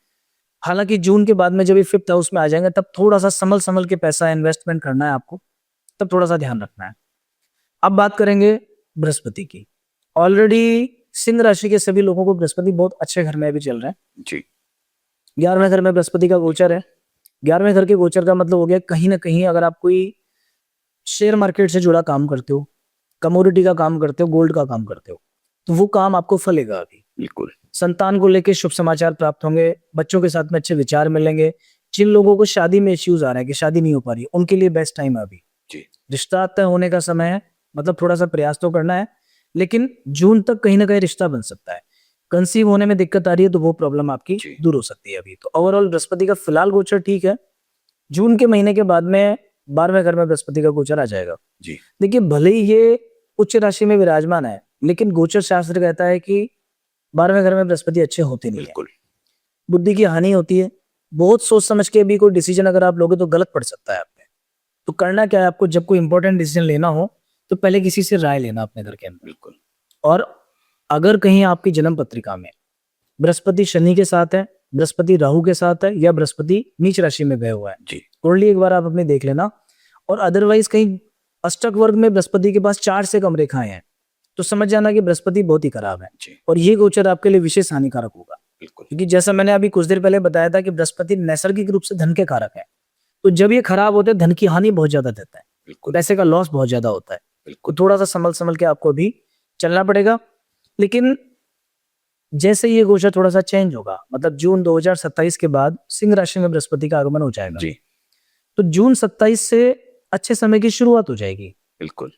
हालांकि जून के बाद में जब ये 5th हाउस में आ जाएंगे तब थोड़ा सा संभल संभल के पैसा इन्वेस्टमेंट करना है आपको, तब थोड़ा सा ध्यान रखना है। अब बात करेंगे बृहस्पति की। ऑलरेडी सिंह राशि के सभी लोगों को बृहस्पति बहुत अच्छे घर में अभी चल रहे हैं। जी 11वें घर में बृहस्पति का गोचर है। 11वें घर के गोचर का मतलब हो गया कहीं ना कहीं अगर आप कोई शेयर मार्केट से जुड़ा काम करते हो, कमोडिटी का काम करते हो, गोल्ड का काम करते हो, तो वो काम आपको फलेगा अभी। बिल्कुल। संतान को लेके शुभ समाचार प्राप्त होंगे, बच्चों के साथ में अच्छे विचार मिलेंगे। जिन लोगों को शादी में इश्यूज आ रहे हैं कि शादी नहीं हो पा रही, उनके लिए बेस्ट टाइम है अभी। जी रिश्ता तय होने का समय है, मतलब थोड़ा सा प्रयास तो करना है, लेकिन जून तक कहीं ना कहीं रिश्ता बन सकता है। कंसीव होने में दिक्कत आ रही है तो वो प्रॉब्लम आपकी जी। दूर हो सकती है अभी। तो ओवरऑल बृहस्पति का फिलहाल गोचर ठीक है। जून के महीने के बाद में 12वें घर में बृहस्पति का गोचर आ जाएगा। जी देखिए भले ही ये उच्च राशि में विराजमान है, लेकिन गोचर शास्त्र कहता है कि 12वें घर में बृहस्पति अच्छे होते नहीं है। बिल्कुल। बुद्धि की हानि होती है। बहुत सोच समझ के भी कोई डिसीजन अगर आप लोगे तो गलत पड़ सकता है आप पे। तो करना क्या है आपको, जब कोई इंपॉर्टेंट डिसीजन लेना हो तो पहले किसी से राय लेना अपने घर के अंदर। बिल्कुल। और अगर कहीं आपकी जन्म पत्रिका में बृहस्पति शनि के साथ है, बृहस्पति राहु के साथ है, या बृहस्पति नीच राशि में गए हुआ है, जी कुंडली एक बार आप अपनी देख लेना। और अदरवाइज कहीं अष्टक वर्ग में बृहस्पति के पास 4 से कम रेखाएं हैं, तो समझ जाना कि बृहस्पति बहुत ही खराब है। जी और ये गोचर आपके लिए विशेष हानिकारक होगा। बिल्कुल। क्योंकि जैसा मैंने अभी कुछ देर पहले बताया था कि बृहस्पति नैसर्गिक रूप से धन के कारक है, तो जब ये खराब होते हैं धन की हानि बहुत ज्यादा देता है, बिल्कुल। पैसे का लॉस बहुत ज्यादा होता है। बिल्कुल। तो थोड़ा सा संभल संभल के आपको भी चलना पड़ेगा। लेकिन जैसे ये गोचर थोड़ा सा चेंज होगा, मतलब जून 2027 के बाद सिंह राशि में बृहस्पति का आगमन हो जाएगा, जी तो जून 27 से अच्छे समय की शुरुआत हो जाएगी। बिल्कुल।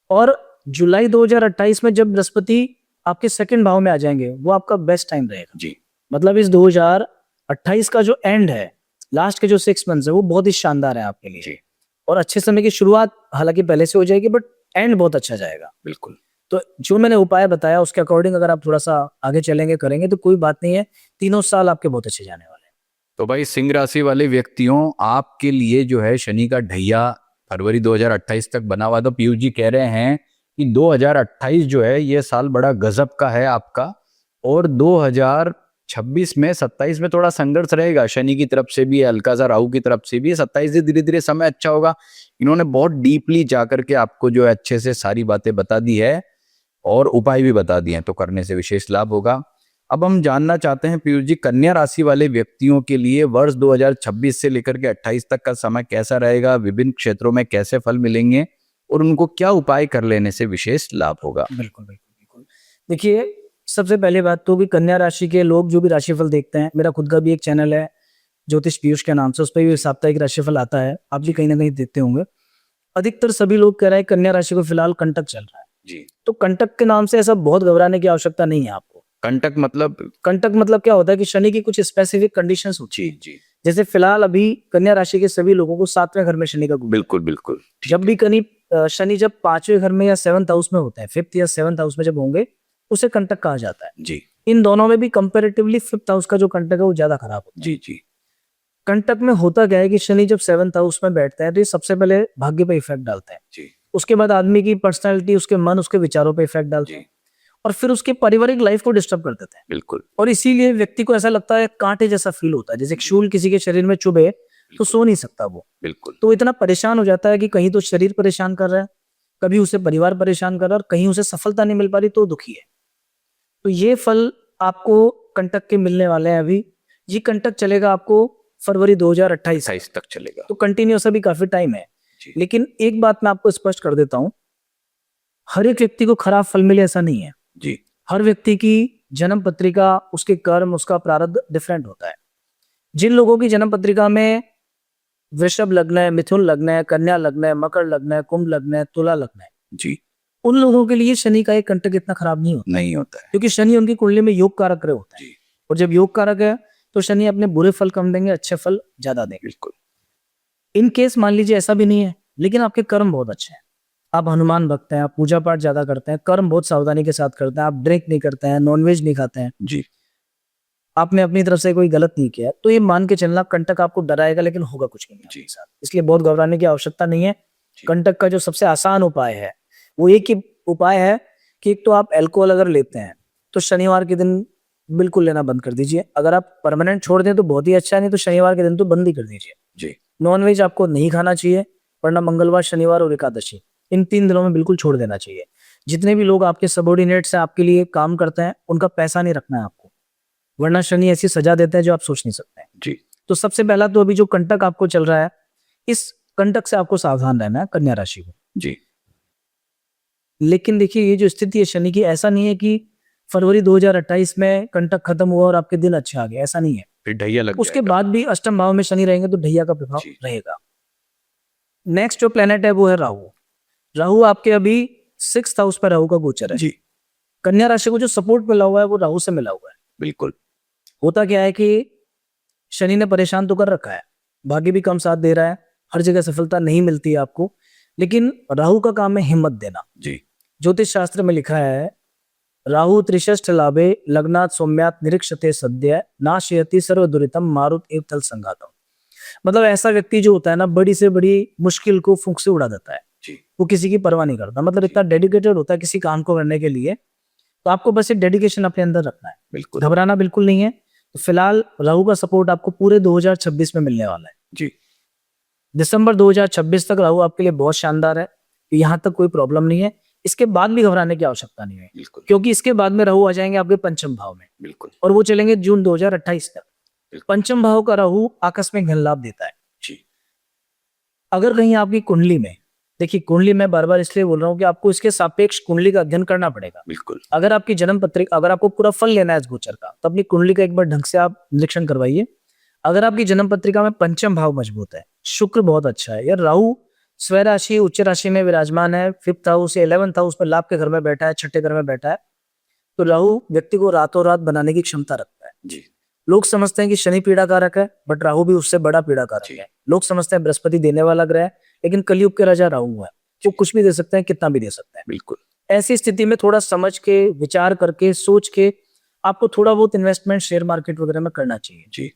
और जुलाई 2028 में जब बृहस्पति आपके 2nd भाव में आ जाएंगे, वो आपका बेस्ट टाइम रहेगा। जी मतलब इस 2028 का जो एंड है, लास्ट के जो 6 मंथ्स है, वो बहुत ही शानदार है आपके लिए। जी और अच्छे समय की शुरुआत हालांकि पहले से हो जाएगी, बट एंड बहुत अच्छा जाएगा। बिल्कुल। तो जो मैंने उपाय बताया उसके अकॉर्डिंग अगर आप थोड़ा सा आगे चलेंगे, करेंगे, तो कोई बात नहीं है, तीनों साल आपके बहुत अच्छे जाने वाले हैं। तो भाई सिंह राशि वाले व्यक्तियों, आपके लिए जो है शनि का ढैया फरवरी 2028 तक बना हुआ। तो पीयूष जी कह रहे हैं कि 2028 जो है ये साल बड़ा गजब का है आपका, और 2026 में 27 में थोड़ा संघर्ष रहेगा, शनि की तरफ से भी, हल्का सा राहु की तरफ से भी। 27 से धीरे धीरे समय अच्छा होगा। इन्होंने बहुत डीपली जाकर के आपको जो है अच्छे से सारी बातें बता दी है और उपाय भी बता दिए हैं, तो करने से विशेष लाभ होगा। अब हम जानना चाहते हैं पीयूष जी, कन्या राशि वाले व्यक्तियों के लिए वर्ष 2026 से लेकर के 28 तक का समय कैसा रहेगा, विभिन्न क्षेत्रों में कैसे फल मिलेंगे और उनको क्या उपाय कर लेने से विशेष लाभ होगा? बिल्कुल बिल्कुल बिल्कुल। देखिए सबसे पहले बात तो कि कन्या राशि के लोग जो भी राशिफल देखते हैं, मेरा खुद का भी एक चैनल है ज्योतिष पीयूष के नाम से, उस पर भी साप्ताहिक राशिफल आता है, आप भी कहीं ना कहीं देखते होंगे। अधिकतर सभी लोग कह रहे हैं कन्या राशि को फिलहाल कंटक चल रहा है। जी। तो कंटक के नाम से ऐसा बहुत घबराने की आवश्यकता नहीं है आपको। कंटक मतलब? कंटक मतलब क्या होता है कि शनि की कुछ स्पेसिफिक कंडीशंस होती जी है। जी जैसे फिलहाल अभी कन्या राशि के सभी लोगों को 7वें घर में शनि का गोचर है। बिल्कुल बिल्कुल। जब भी शनि जब 5वें घर में या 7th हाउस में होते हैं, 5th या 7th हाउस में जब होंगे, उसे कंटक कहा जाता है। जी इन दोनों में भी कंपैरेटिवली 5th हाउस का जो कंटक है वो ज्यादा खराब होता है। जी जी कंटक में होता क्या है कि शनि जब 7th हाउस में बैठता है तो ये सबसे पहले भाग्य पे इफेक्ट डालता है। जी उसके बाद आदमी की पर्सनैलिटी, उसके मन, उसके विचारों पे इफेक्ट डालते जी हैं, और फिर उसके पारिवारिक लाइफ को डिस्टर्ब कर देते हैं। बिल्कुल और इसीलिए व्यक्ति को ऐसा लगता है कांटे जैसा फील होता है, जैसे एक शूल किसी के शरीर में चुभे तो सो नहीं सकता वो। बिल्कुल। तो इतना परेशान हो जाता है कि कहीं तो शरीर परेशान कर रहा है, कभी उसे परिवार परेशान कर रहा है, और कहीं उसे सफलता नहीं मिल पा रही तो दुखी है। तो ये फल आपको कंटक के मिलने वाले हैं अभी। ये कंटक चलेगा आपको फरवरी 2028 28 तक चलेगा। तो कंटिन्यूस अभी काफी टाइम है। जी। लेकिन एक बात मैं आपको स्पष्ट कर देता हूं, हर एक व्यक्ति को खराब फल मिले ऐसा नहीं है। जी हर व्यक्ति की जन्म पत्रिका, उसके कर्म, उसका प्रारब्ध डिफरेंट होता है। जिन लोगों की जन्म पत्रिका में वृषभ लग्न है, मिथुन लग्न है, कन्या लग्न है, मकर लग्न है, कुंभ लग्न है, तुला लग्न है, जी उन लोगों के लिए शनि का एक कंटक इतना खराब नहीं होता, नहीं होता है। क्योंकि शनि उनकी कुंडली में योग कारक ग्रह होता है। जी और जब योग कारक है तो शनि अपने बुरे फल कम देंगे, अच्छे फल ज्यादा देंगे। बिल्कुल। इन केस मान लीजिए ऐसा भी नहीं है, लेकिन आपके कर्म बहुत अच्छे हैं, आप हनुमान भक्त हैं, आप पूजा पाठ ज्यादा करते हैं, कर्म बहुत सावधानी के साथ करते हैं, आप ड्रिंक नहीं करते हैं, नॉनवेज नहीं खाते हैं, जी आपने अपनी तरफ से कोई गलत नहीं किया, तो ये मान के चलना कंटक आपको डराएगा, लेकिन होगा कुछ नहीं आपके साथ। इसलिए बहुत घबराने की आवश्यकता नहीं है। कंटक का जो सबसे आसान उपाय है वो एक ही उपाय है कि एक तो आप अल्कोहल अगर लेते हैं तो शनिवार के दिन बिल्कुल लेना बंद कर दीजिए। अगर आप परमानेंट छोड़ दें तो बहुत ही अच्छा, नहीं तो शनिवार के दिन तो बंद ही कर दीजिए जी। नॉनवेज आपको नहीं खाना चाहिए, वरना मंगलवार, शनिवार और एकादशी इन 3 दिनों में बिल्कुल छोड़ देना चाहिए। जितने भी लोग आपके सबॉर्डिनेट्स हैं, आपके लिए काम करते हैं, उनका पैसा नहीं रखना है आपको, वरना शनि ऐसी सजा देता है जो आप सोच नहीं सकते हैं। जी। तो सबसे पहला तो अभी जो कंटक आपको चल रहा है, इस कंटक से आपको सावधान रहना है कन्या राशि को। जी। लेकिन देखिए ये जो स्थिति है शनि की, ऐसा नहीं है कि फरवरी 2028 में कंटक खत्म हुआ और आपके दिन अच्छे आ गए, ऐसा नहीं है। फिर ढैया लग उसके जाएगा। बाद भी अष्टम भाव में शनि रहेंगे तो ढैया का प्रभाव जी। रहेगा। नेक्स्ट जो प्लेनेट है वो है राहु। राहु आपके अभी 6th हाउस पर राहु का गोचर है। जी। कन्या राशि को जो सपोर्ट मिला हुआ है वो राहु से मिला हुआ है। बिल्कुल। होता क्या है कि शनि ने परेशान तो कर रखा है, भाग्य भी कम साथ दे रहा है, हर जगह सफलता नहीं मिलती है आपको, लेकिन राहु का काम है हिम्मत देना। जी। ज्योतिष शास्त्र में लिखा है राहु त्रिषष्ठ लाभे लग्नात् सौम्यात् निरीक्षते सद्य नाशयति सर्व दुरितम मारुत एव तल संघातम। मतलब ऐसा व्यक्ति जो होता है ना, बड़ी से बड़ी मुश्किल को फूंक से उड़ा देता है। जी। वो किसी की परवाह नहीं करता, मतलब इतना डेडिकेटेड होता है किसी काम को करने के लिए। तो आपको बस एक डेडिकेशन अपने अंदर रखना है, बिल्कुल। घबराना बिल्कुल नहीं है। तो फिलहाल राहु का सपोर्ट आपको पूरे 2026 में मिलने वाला है। जी। दिसंबर 2026 तक राहु आपके लिए बहुत शानदार है, यहाँ तक कोई प्रॉब्लम नहीं है। इसके बाद भी घबराने की आवश्यकता नहीं है, बिल्कुल। क्योंकि इसके बाद में राहु आ जाएंगे आपके पंचम भाव में, बिल्कुल। और वो चलेंगे जून 2028 तक। बिल्कुल। पंचम भाव का राहु आकस्मिक धन लाभ देता है। जी। अगर कहीं आपकी कुंडली में, देखिए कुंडली मैं बार बार इसलिए बोल रहा हूँ कि आपको इसके सापेक्ष कुंडली का अध्ययन करना पड़ेगा। बिल्कुल। अगर आपकी जन्म पत्रिका, अगर आपको पूरा फल लेना है इस गोचर का, तो अपनी कुंडली का एक बार ढंग से आप निरीक्षण करवाइए। अगर आपकी जन्म पत्रिका में पंचम भाव मजबूत है, शुक्र बहुत अच्छा है, यार राहु स्व राशि उच्च राशि में विराजमान है, 5th हाउस या 11th हाउस पर लाभ के घर में बैठा है, छठे घर में बैठा है, तो राहु व्यक्ति को रातों रात बनाने की क्षमता रखता है। जी। लोग समझते हैं कि शनि पीड़ा कारक है, बट राहु भी उससे बड़ा पीड़ा कारक है। लोग समझते हैं बृहस्पति देने वाला ग्रह है, लेकिन कलयुग के राजा राहु है, वो कुछ भी दे सकते हैं, कितना भी दे सकते हैं। बिल्कुल। ऐसी स्थिति में थोड़ा समझ के, विचार करके, सोच के आपको थोड़ा बहुत इन्वेस्टमेंट शेयर मार्केट वगैरह में करना चाहिए। जी।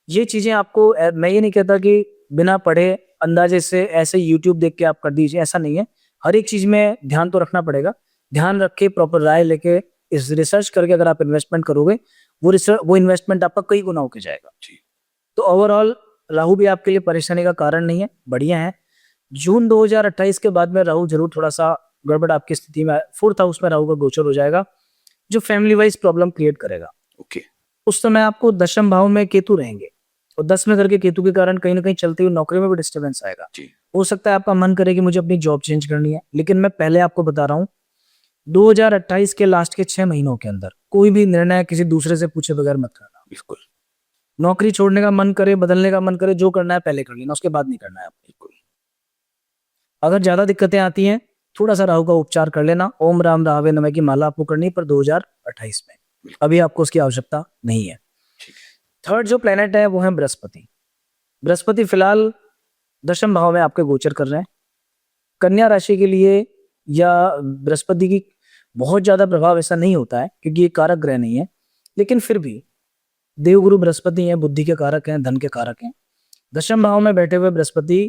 ये चीजें आपको, मैं ये नहीं कहता कि बिना पढ़े अंदाजे से ऐसे यूट्यूब देख के आप कर दीजिए, ऐसा नहीं है। हर एक चीज में ध्यान तो रखना पड़ेगा, ध्यान रख के प्रॉपर राय लेके इस रिसर्च करके अगर आप इन्वेस्टमेंट करोगे, वो इन्वेस्टमेंट आपका कई गुना होके जाएगा। जी। तो ओवरऑल राहु भी आपके लिए परेशानी का कारण नहीं है, बढ़िया है। जून 2028 के बाद में राहु जरूर थोड़ा सा गड़बड़ आपकी स्थिति में, 4th हाउस में राहु का गोचर हो जाएगा, जो फैमिली वाइज प्रॉब्लम क्रिएट करेगा। ओके। उस समय आपको दशम भाव में केतु रहेंगे, और 10 में करके केतु के कारण कहीं ना कहीं चलती हुई नौकरी में भी डिस्टर्बेंस आएगा। जी। हो सकता है आपका मन करे कि मुझे अपनी जॉब चेंज करनी है, लेकिन मैं पहले आपको बता रहा हूँ 2028 के लास्ट के 6 महीनों के अंदर कोई भी निर्णय किसी दूसरे से पूछे बगैर मत करना। बिल्कुल। नौकरी छोड़ने का मन करे, बदलने का मन करे, जो करना है पहले कर लेना, उसके बाद नहीं करना है आपको। बिल्कुल। अगर ज्यादा दिक्कतें आती हैं, थोड़ा सा राहु का उपचार कर लेना, ओम राम राहवे नमः की माला आपको करनी पर 2028 में, अभी आपको उसकी आवश्यकता नहीं है। थर्ड जो प्लेनेट है वो है बृहस्पति। बृहस्पति फिलहाल दशम भाव में आपके गोचर कर रहे हैं। कन्या राशि के लिए या बृहस्पति की बहुत ज्यादा प्रभाव ऐसा नहीं होता है, क्योंकि ये कारक ग्रह नहीं है, लेकिन फिर भी देवगुरु बृहस्पति हैं, बुद्धि के कारक हैं, धन के कारक हैं। दशम भाव में बैठे हुए बृहस्पति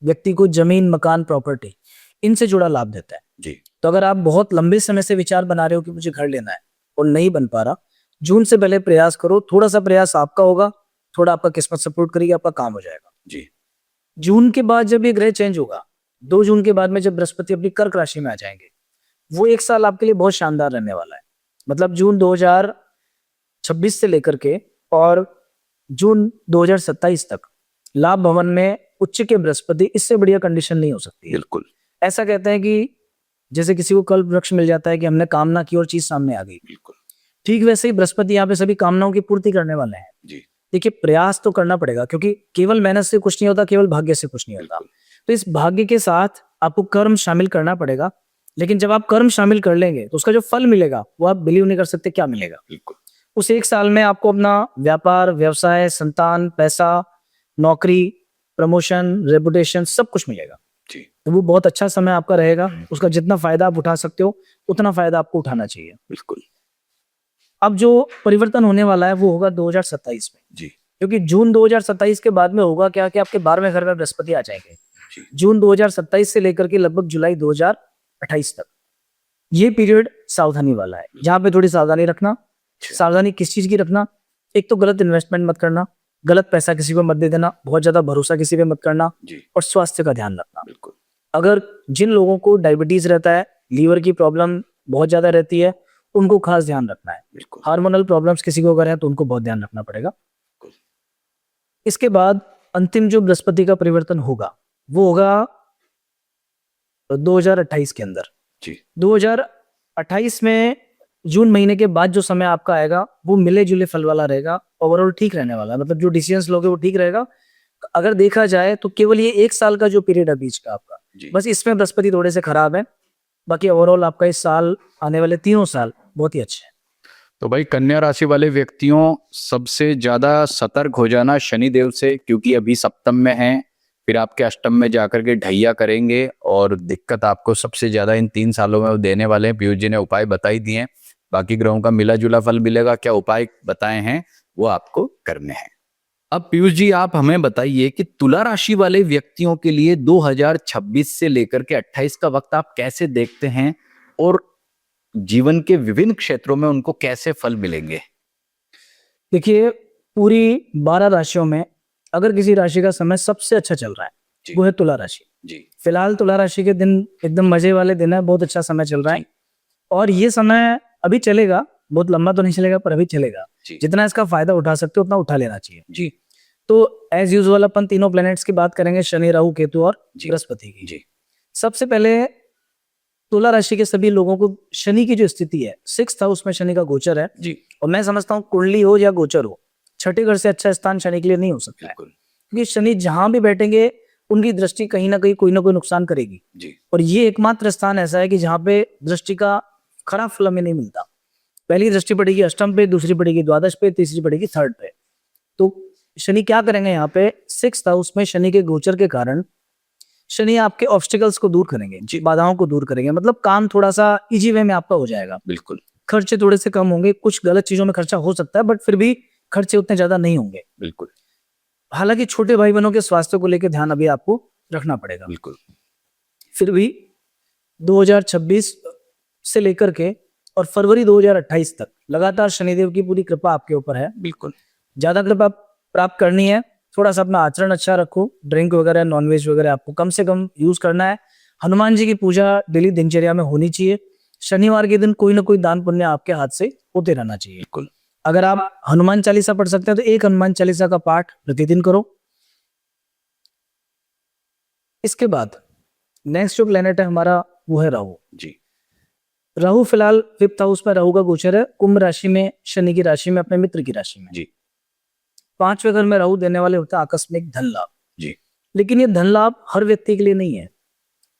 व्यक्ति को जमीन, मकान, प्रॉपर्टी इनसे जुड़ा लाभ देता है। जी। तो अगर आप बहुत लंबे समय से विचार बना रहे हो कि मुझे घर लेना है और नहीं बन पा रहा, जून से पहले प्रयास करो। थोड़ा सा प्रयास आपका होगा, थोड़ा आपका किस्मत सपोर्ट करेगी, आपका काम हो जाएगा। जी। जून के बाद जब ये ग्रह चेंज होगा, 2 जून के बाद में जब बृहस्पति अपनी कर्क राशि में आ जाएंगे, वो एक साल आपके लिए बहुत शानदार रहने वाला है। मतलब जून 2026 से लेकर के और जून 2027 तक लाभ भवन में उच्च के बृहस्पति, इससे बढ़िया कंडीशन नहीं हो सकती है। बिल्कुल। ऐसा कहते हैं कि जैसे किसी को कल्प वृक्ष मिल जाता है कि हमने कामना की और चीज सामने आ गई, बिल्कुल ठीक वैसे ही बृहस्पति यहाँ पे सभी कामनाओं की पूर्ति करने वाले हैं। जी। देखिए प्रयास तो करना पड़ेगा, क्योंकि केवल मेहनत से कुछ नहीं होता, केवल भाग्य से कुछ नहीं होता। तो इस भाग्य के साथ आपको कर्म शामिल करना पड़ेगा, लेकिन जब आप कर्म शामिल कर लेंगे तो उसका जो फल मिलेगा वो आप बिलीव नहीं कर सकते क्या मिलेगा। बिल्कुल। उस एक साल में आपको अपना व्यापार, व्यवसाय, संतान, पैसा, नौकरी, प्रमोशन, रेपुटेशन सब कुछ मिलेगा। जी। तो वो बहुत अच्छा समय आपका रहेगा। उसका जितना फायदा आप उठा सकते हो उतना फायदा आपको उठाना चाहिए। बिल्कुल। अब जो परिवर्तन होने वाला है वो होगा 2027 में। जी। क्योंकि जून 2027 के बाद में होगा क्या कि आपके 12वें घर में बृहस्पति आ जाएंगे। जी। जून 2027 से लेकर के लगभग जुलाई 2028 तक ये पीरियड सावधानी वाला है, जहां पे थोड़ी सावधानी रखना। सावधानी किस चीज की रखना? एक तो गलत इन्वेस्टमेंट मत करना, गलत पैसा किसी को मत दे देना, बहुत ज्यादा भरोसा किसी पे मत करना, जी। और स्वास्थ्य का ध्यान रखना। बिल्कुल। अगर जिन लोगों को डायबिटीज रहता है, लीवर की प्रॉब्लम बहुत ज्यादा रहती है, उनको खास ध्यान रखना है। बिल्कुल। हार्मोनल प्रॉब्लम्स किसी को अगर है तो उनको बहुत ध्यान रखना पड़ेगा। बिल्कुल। इसके बाद अंतिम जो बृहस्पति का परिवर्तन होगा वो होगा 2028 के अंदर। जी। 2028 में जून महीने के बाद जो समय आपका आएगा वो मिले जुले फल वाला रहेगा, ओवरऑल ठीक रहने वाला है, मतलब जो डिसीजंस लोगे वो ठीक रहेगा। अगर देखा जाए तो केवल ये 1 साल का जो पीरियड है बीच का आपका, जी। बस इसमें बृहस्पति थोड़े से खराब है, बाकी ओवरऑल आपका इस साल, आने वाले 3 साल बहुत ही अच्छे हैं। तो भाई कन्या राशि वाले व्यक्तियों सबसे ज्यादा सतर्क हो जाना शनिदेव से, क्योंकि अभी सप्तम में हैं, फिर आपके अष्टम में जाकर के ढैया करेंगे और दिक्कत आपको सबसे ज्यादा इन 3 सालों में वो देने वाले हैं। पीयूष जी ने उपाय बताई दिए हैं, बाकी ग्रहों का मिला जुला फल मिलेगा। क्या उपाय बताए हैं वो आपको करने हैं। अब पीयूष जी आप हमें बताइए कि तुला राशि वाले व्यक्तियों के लिए 2026 से लेकर के 28 का वक्त आप कैसे देखते हैं और जीवन के विभिन्न क्षेत्रों में उनको कैसे फल मिलेंगे। देखिए, पूरी 12 राशियों में अगर किसी राशि का समय सबसे अच्छा चल रहा जी। है वो है तुला राशि। जी। फिलहाल तुला राशि के दिन एकदम मजे वाले दिन है, बहुत अच्छा समय चल रहा है, जी। और ये समय अभी चलेगा, बहुत लंबा तो नहीं चलेगा पर अभी चलेगा। जी। जितना इसका फायदा उठा सकते हो उतना उठा लेना चाहिए। जी। तो एज यूजुअल अपन तीनों प्लैनेट्स की बात करेंगे, शनि, राहु, केतु और जी। बृहस्पति की। जी। सबसे पहले तुला राशि के सभी लोगों को शनि की जो स्थिति है, 6th हाउस में शनि का गोचर है, जी। और मैं समझता हूँ कुंडली हो या गोचर हो, छठे घर से अच्छा स्थान शनि के लिए नहीं हो सकता है, बिल्कुल। क्योंकि शनि जहां भी बैठेंगे उनकी दृष्टि कहीं ना कहीं कोई ना कोई नुकसान करेगी। जी। और ये एकमात्र स्थान ऐसा है कि जहां पे दृष्टि का खराब फल हमें नहीं मिलता। पहली दृष्टि पड़ेगी अष्टम पे, दूसरी पड़ेगी द्वादश पे, तीसरी पड़ेगी थर्ड पे। तो शनि क्या करेंगे यहाँ पे, 6th हाउस में शनि के गोचर के कारण शनि आपके ऑब्स्टिकल्स को दूर करेंगे, बाधाओं को दूर करेंगे, मतलब काम थोड़ा सा इजी वे में आपका हो जाएगा। बिल्कुल। खर्चे थोड़े से कम होंगे, कुछ गलत चीजों में खर्चा हो सकता है बट फिर भी खर्चे उतने ज्यादा नहीं होंगे। बिल्कुल। हालांकि छोटे भाई बहनों के स्वास्थ्य को लेकर ध्यान अभी आपको रखना पड़ेगा। बिल्कुल। फिर भी 2026 से लेकर के और फरवरी 2028 तक लगातार शनिदेव की पूरी कृपा आपके ऊपर है। बिल्कुल। ज्यादा कृपा प्राप्त करनी है, थोड़ा सा अपना आचरण अच्छा रखो, ड्रिंक वगैरह, नॉनवेज वगैरह आपको कम से कम यूज करना है। हनुमान जी की पूजा डेली दिनचर्या में होनी चाहिए। शनिवार के दिन कोई ना कोई दान पुण्य आपके हाथ से होते रहना चाहिए। बिल्कुल। अगर आप हनुमान चालीसा पढ़ सकते हैं तो एक हनुमान चालीसा का पाठ प्रतिदिन करो। इसके बाद नेक्स्ट जो प्लेनेट है हमारा वो है राहु। जी। राहु फिलहाल 5th हाउस में राहु का गोचर है, कुंभ राशि में, शनि की राशि में, अपने मित्र की राशि में। जी। 5वें घर में राहु देने वाले होता है आकस्मिक धन लाभ। जी। लेकिन ये धन लाभ हर व्यक्ति के लिए नहीं है।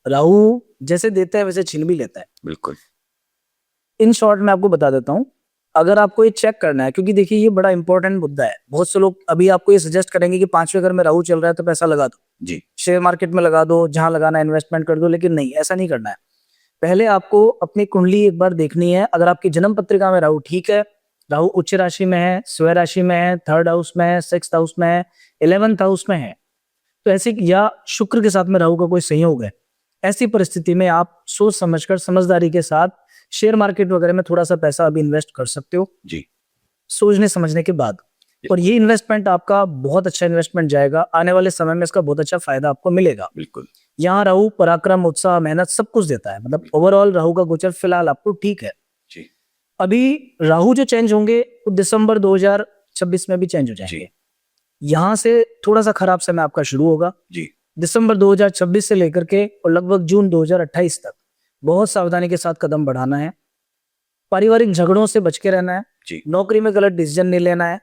राहु जैसे देता है वैसे छीन भी लेता है। बिल्कुल। इन शॉर्ट मैं आपको बता देता हूं, अगर आपको ये चेक करना है, क्योंकि देखिए ये बड़ा इंपॉर्टेंट मुद्दा है। बहुत से लोग अभी आपको ये सजेस्ट करेंगे कि 5वें घर में राहु चल रहा है तो पैसा लगा दो, जी। शेयर मार्केट में लगा दो, जहां लगाना है इन्वेस्टमेंट कर दो, लेकिन नहीं, ऐसा नहीं करना है। पहले आपको अपनी कुंडली एक बार देखनी है। अगर आपकी जन्म पत्रिका में राहु ठीक है, राहु उच्च राशि में है, स्वय राशि में है, 3rd हाउस में है, 6th हाउस में है, 11th हाउस में है, तो ऐसे, या शुक्र के साथ में राहु का कोई संयोग है, ऐसी परिस्थिति में आप सोच समझकर समझदारी के साथ शेयर मार्केट वगैरह में थोड़ा सा पैसा अभी इन्वेस्ट कर सकते हो, जी। सोचने समझने के बाद। और ये इन्वेस्टमेंट आपका बहुत अच्छा इन्वेस्टमेंट जाएगा, आने वाले समय में इसका बहुत अच्छा फायदा आपको मिलेगा। बिल्कुल। यहाँ राहु पराक्रम, उत्साह, मेहनत सब कुछ देता है, मतलब ओवरऑल राहु का गोचर फिलहाल आपको ठीक है। जी। अभी राहु जो चेंज होंगे वो दिसंबर 2026 में भी चेंज हो जाएंगे। यहाँ से थोड़ा सा खराब समय आपका शुरू होगा। जी। दिसंबर 2026 से लेकर के और लगभग जून 2028 तक बहुत सावधानी के साथ कदम बढ़ाना है। पारिवारिक झगड़ों से बच के रहना है। जी। नौकरी में गलत डिसीजन नहीं लेना है।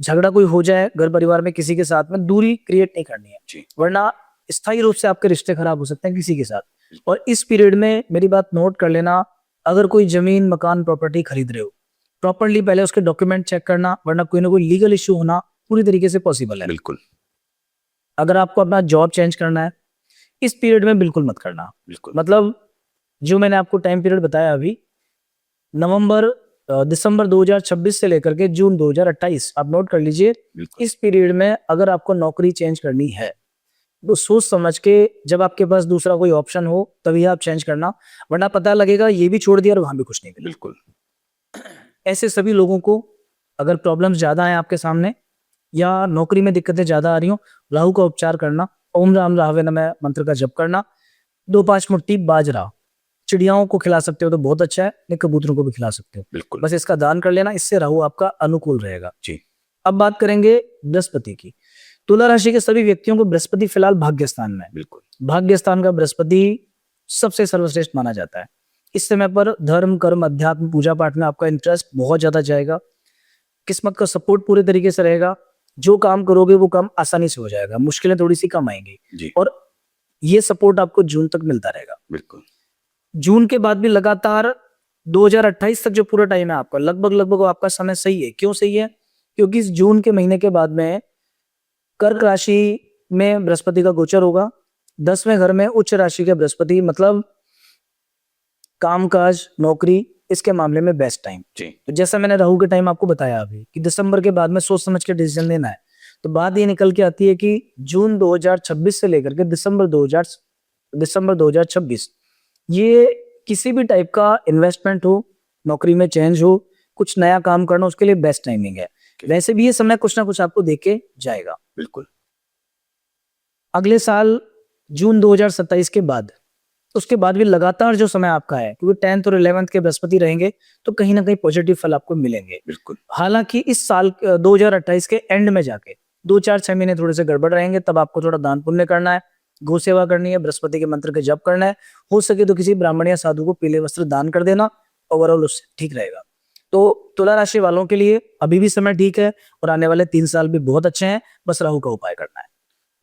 झगड़ा कोई हो जाए घर परिवार में किसी के साथ में, दूरी क्रिएट नहीं करनी है, जी। वरना स्थायी रूप से आपके रिश्ते खराब हो सकते हैं किसी के साथ। और इस पीरियड में मेरी बात नोट कर लेना, अगर कोई जमीन, मकान, प्रॉपर्टी खरीद रहे हो, प्रॉपर्ली पहले उसके डॉक्यूमेंट चेक करना, वरना कोई ना कोई लीगल इश्यू होना पूरी तरीके से पॉसिबल है। बिल्कुल। अगर आपको अपना जॉब चेंज करना है इस पीरियड में बिल्कुल मत करना। बिल्कुल। मतलब जो मैंने आपको टाइम पीरियड बताया अभी, दिसंबर 2026 से लेकर के जून 2028, आप नोट कर लीजिए। इस पीरियड में अगर आपको नौकरी चेंज करनी है तो सोच समझ के जब आपके पास दूसरा कोई ऑप्शन हो तभी आप चेंज करना, वरना पता लगेगा ये भी छोड़ दिया और वहां भी कुछ नहीं मिला। बिल्कुल। ऐसे सभी लोगों को अगर प्रॉब्लम्स ज्यादा हैं आपके सामने या नौकरी में दिक्कतें ज्यादा आ रही हो, राहु का उपचार करना, ओम राम राहवे नमः मंत्र का जप करना, 2-5 मुट्ठी बाजरा चिड़ियाओं को खिला सकते हो तो बहुत अच्छा है, नहीं कबूतरों को भी खिला सकते हो। बिल्कुल। बस इसका दान कर लेना, इससे राहु आपका अनुकूल रहेगा। जी। अब बात करेंगे बृहस्पति की। तुला राशि के सभी व्यक्तियों को बृहस्पति फिलहाल भाग्य स्थान में है। बिल्कुल। भाग्य स्थान का बृहस्पति सबसे सर्वश्रेष्ठ माना जाता है। इस समय पर धर्म कर्म अध्यात्म पूजा पाठ में आपका इंटरेस्ट बहुत ज्यादा जाएगा, किस्मत का सपोर्ट पूरे तरीके से रहेगा, जो काम करोगे वो काम आसानी से हो जाएगा, मुश्किलें थोड़ी सी कम आएंगी जी। और ये सपोर्ट आपको जून तक मिलता रहेगा। बिल्कुल। जून के बाद भी लगातार 2028 तक जो पूरा टाइम है आपका, लगभग आपका समय सही है। क्यों सही है? क्योंकि इस जून के महीने के बाद में कर्क राशि में बृहस्पति का गोचर होगा, 10वें घर में उच्च राशि के बृहस्पति, मतलब कामकाज नौकरी इसके मामले में बेस्ट टाइम। जी। तो जैसा मैंने राहु के टाइम आपको बताया अभी कि दिसंबर के बाद में सोच समझ के डिसीजन लेना है, तो बात ये निकल के आती है कि जून 2026 से लेकर के दिसंबर 2026 ये किसी भी टाइप का इन्वेस्टमेंट हो, नौकरी में चेंज हो, कुछ नया काम करना, उसके लिए बेस्ट टाइमिंग है। वैसे भी ये समय कुछ ना कुछ आपको देके जाएगा। बिल्कुल। अगले साल जून 2027 के बाद, उसके बाद भी लगातार जो समय आपका है, क्योंकि 10th और 11th के बृहस्पति रहेंगे तो कहीं ना कहीं पॉजिटिव फल आपको मिलेंगे। बिल्कुल। हालांकि इस साल 2028 के एंड में जाके 2-4-6 महीने थोड़े से गड़बड़ रहेंगे, तब आपको थोड़ा दान पुण्य करना है, गौ सेवा करनी है, बृहस्पति के मंत्र के जप करना है, हो सके तो किसी ब्राह्मण या साधु को पीले वस्त्र दान कर देना, ओवरऑल उससे ठीक रहेगा। तो तुला राशि वालों के लिए अभी भी समय ठीक है और आने वाले 3 साल भी बहुत अच्छे हैं, बस राहु का उपाय करना है।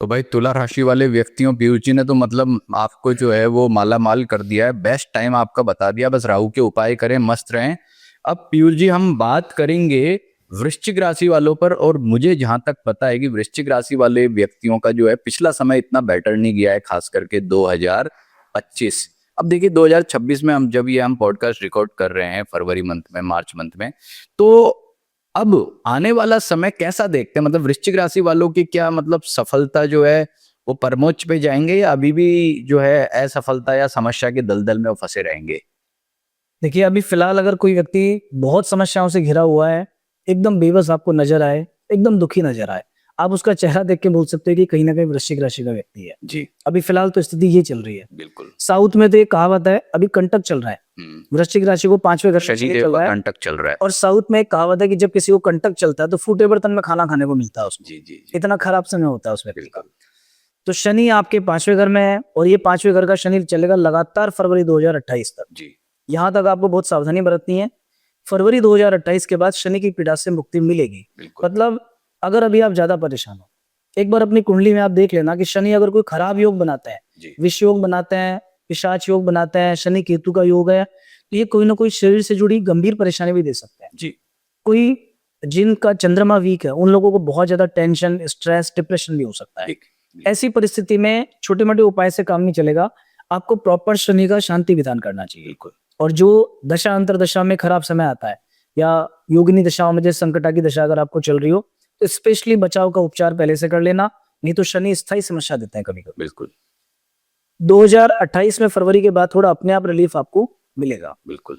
तो भाई तुला राशि वाले व्यक्तियों, पीयूष जी ने तो मतलब आपको जो है वो माला माल कर दिया है, बेस्ट टाइम आपका बता दिया, बस राहु के उपाय करें, मस्त रहें। अब पीयूष जी हम बात करेंगे वृश्चिक राशि वालों पर, और मुझे जहां तक पता है कि वृश्चिक राशि वाले व्यक्तियों का जो है पिछला समय इतना बेटर नहीं गया है, खास करके 2025। अब देखिए 2026 में हम पॉडकास्ट रिकॉर्ड कर रहे हैं फरवरी मंथ में, मार्च मंथ में, तो अब आने वाला समय कैसा देखते हैं? मतलब वृश्चिक राशि वालों की क्या मतलब सफलता जो है वो परमोच्च पे जाएंगे, या अभी भी जो है असफलता या समस्या के दलदल में वो फंसे रहेंगे? देखिए अभी फिलहाल अगर कोई व्यक्ति बहुत समस्याओं से घिरा हुआ है, एकदम बेबस आपको नजर आए, एकदम दुखी नजर आए, आप उसका चेहरा देख के बोल सकते हो कि कहीं ना कहीं वृश्चिक राशि का व्यक्ति है। जी। अभी फिलहाल तो स्थिति ये चल रही है। बिल्कुल। साउथ में तो ये कहावत है, अभी कंटक चल रहा है, वृश्चिक राशि को 5वें घर में शनि चल देव रहा का है, कंटक चल रहा है। और साउथ में एक कहावत है कि जब किसी को कंटक चलता है तो फूटे बर्तन में खाना खाने को मिलता है उसको। जी जी जी। इतना खराब समय होता है उस व्यक्ति का। बिल्कुल। तो शनि आपके 5वें घर में है और ये 5वें घर का शनि चलेगा लगातार फरवरी 2028 तक। जी। यहाँ तक आपको बहुत सावधानी बरतनी है। फरवरी 2028 के बाद शनि की पीड़ा से मुक्ति मिलेगी। बिल्कुल। मतलब अगर अभी आप ज्यादा परेशान हो, एक बार अपनी कुंडली में आप देख लेना कि शनि अगर कोई खराब योग बनाता है, जी। विष योग बनाते हैं, पिशाच योग बनाते हैं, शनि केतु का योग है, तो ये कोई ना कोई शरीर से जुड़ी गंभीर परेशानी भी दे सकते हैं। जी। कोई जिनका चंद्रमा वीक है उन लोगों को बहुत ज्यादा टेंशन, स्ट्रेस, डिप्रेशन भी हो सकता है। ठीक। ऐसी परिस्थिति में छोटे मोटे उपाय से काम नहीं चलेगा, आपको प्रॉपर शनि का शांति विधान करना चाहिए। बिल्कुल। और जो दशा अंतरदशा में खराब समय आता है या योगिनी दशाओं में जैसे संकटा की दशा अगर आपको चल रही हो, तो स्पेशली बचाव का उपचार पहले से कर लेना, नहीं तो शनि स्थायी समस्या देते हैं कभी कभी। बिल्कुल। 2028 में फरवरी के बाद थोड़ा अपने आप रिलीफ आपको मिलेगा। बिल्कुल।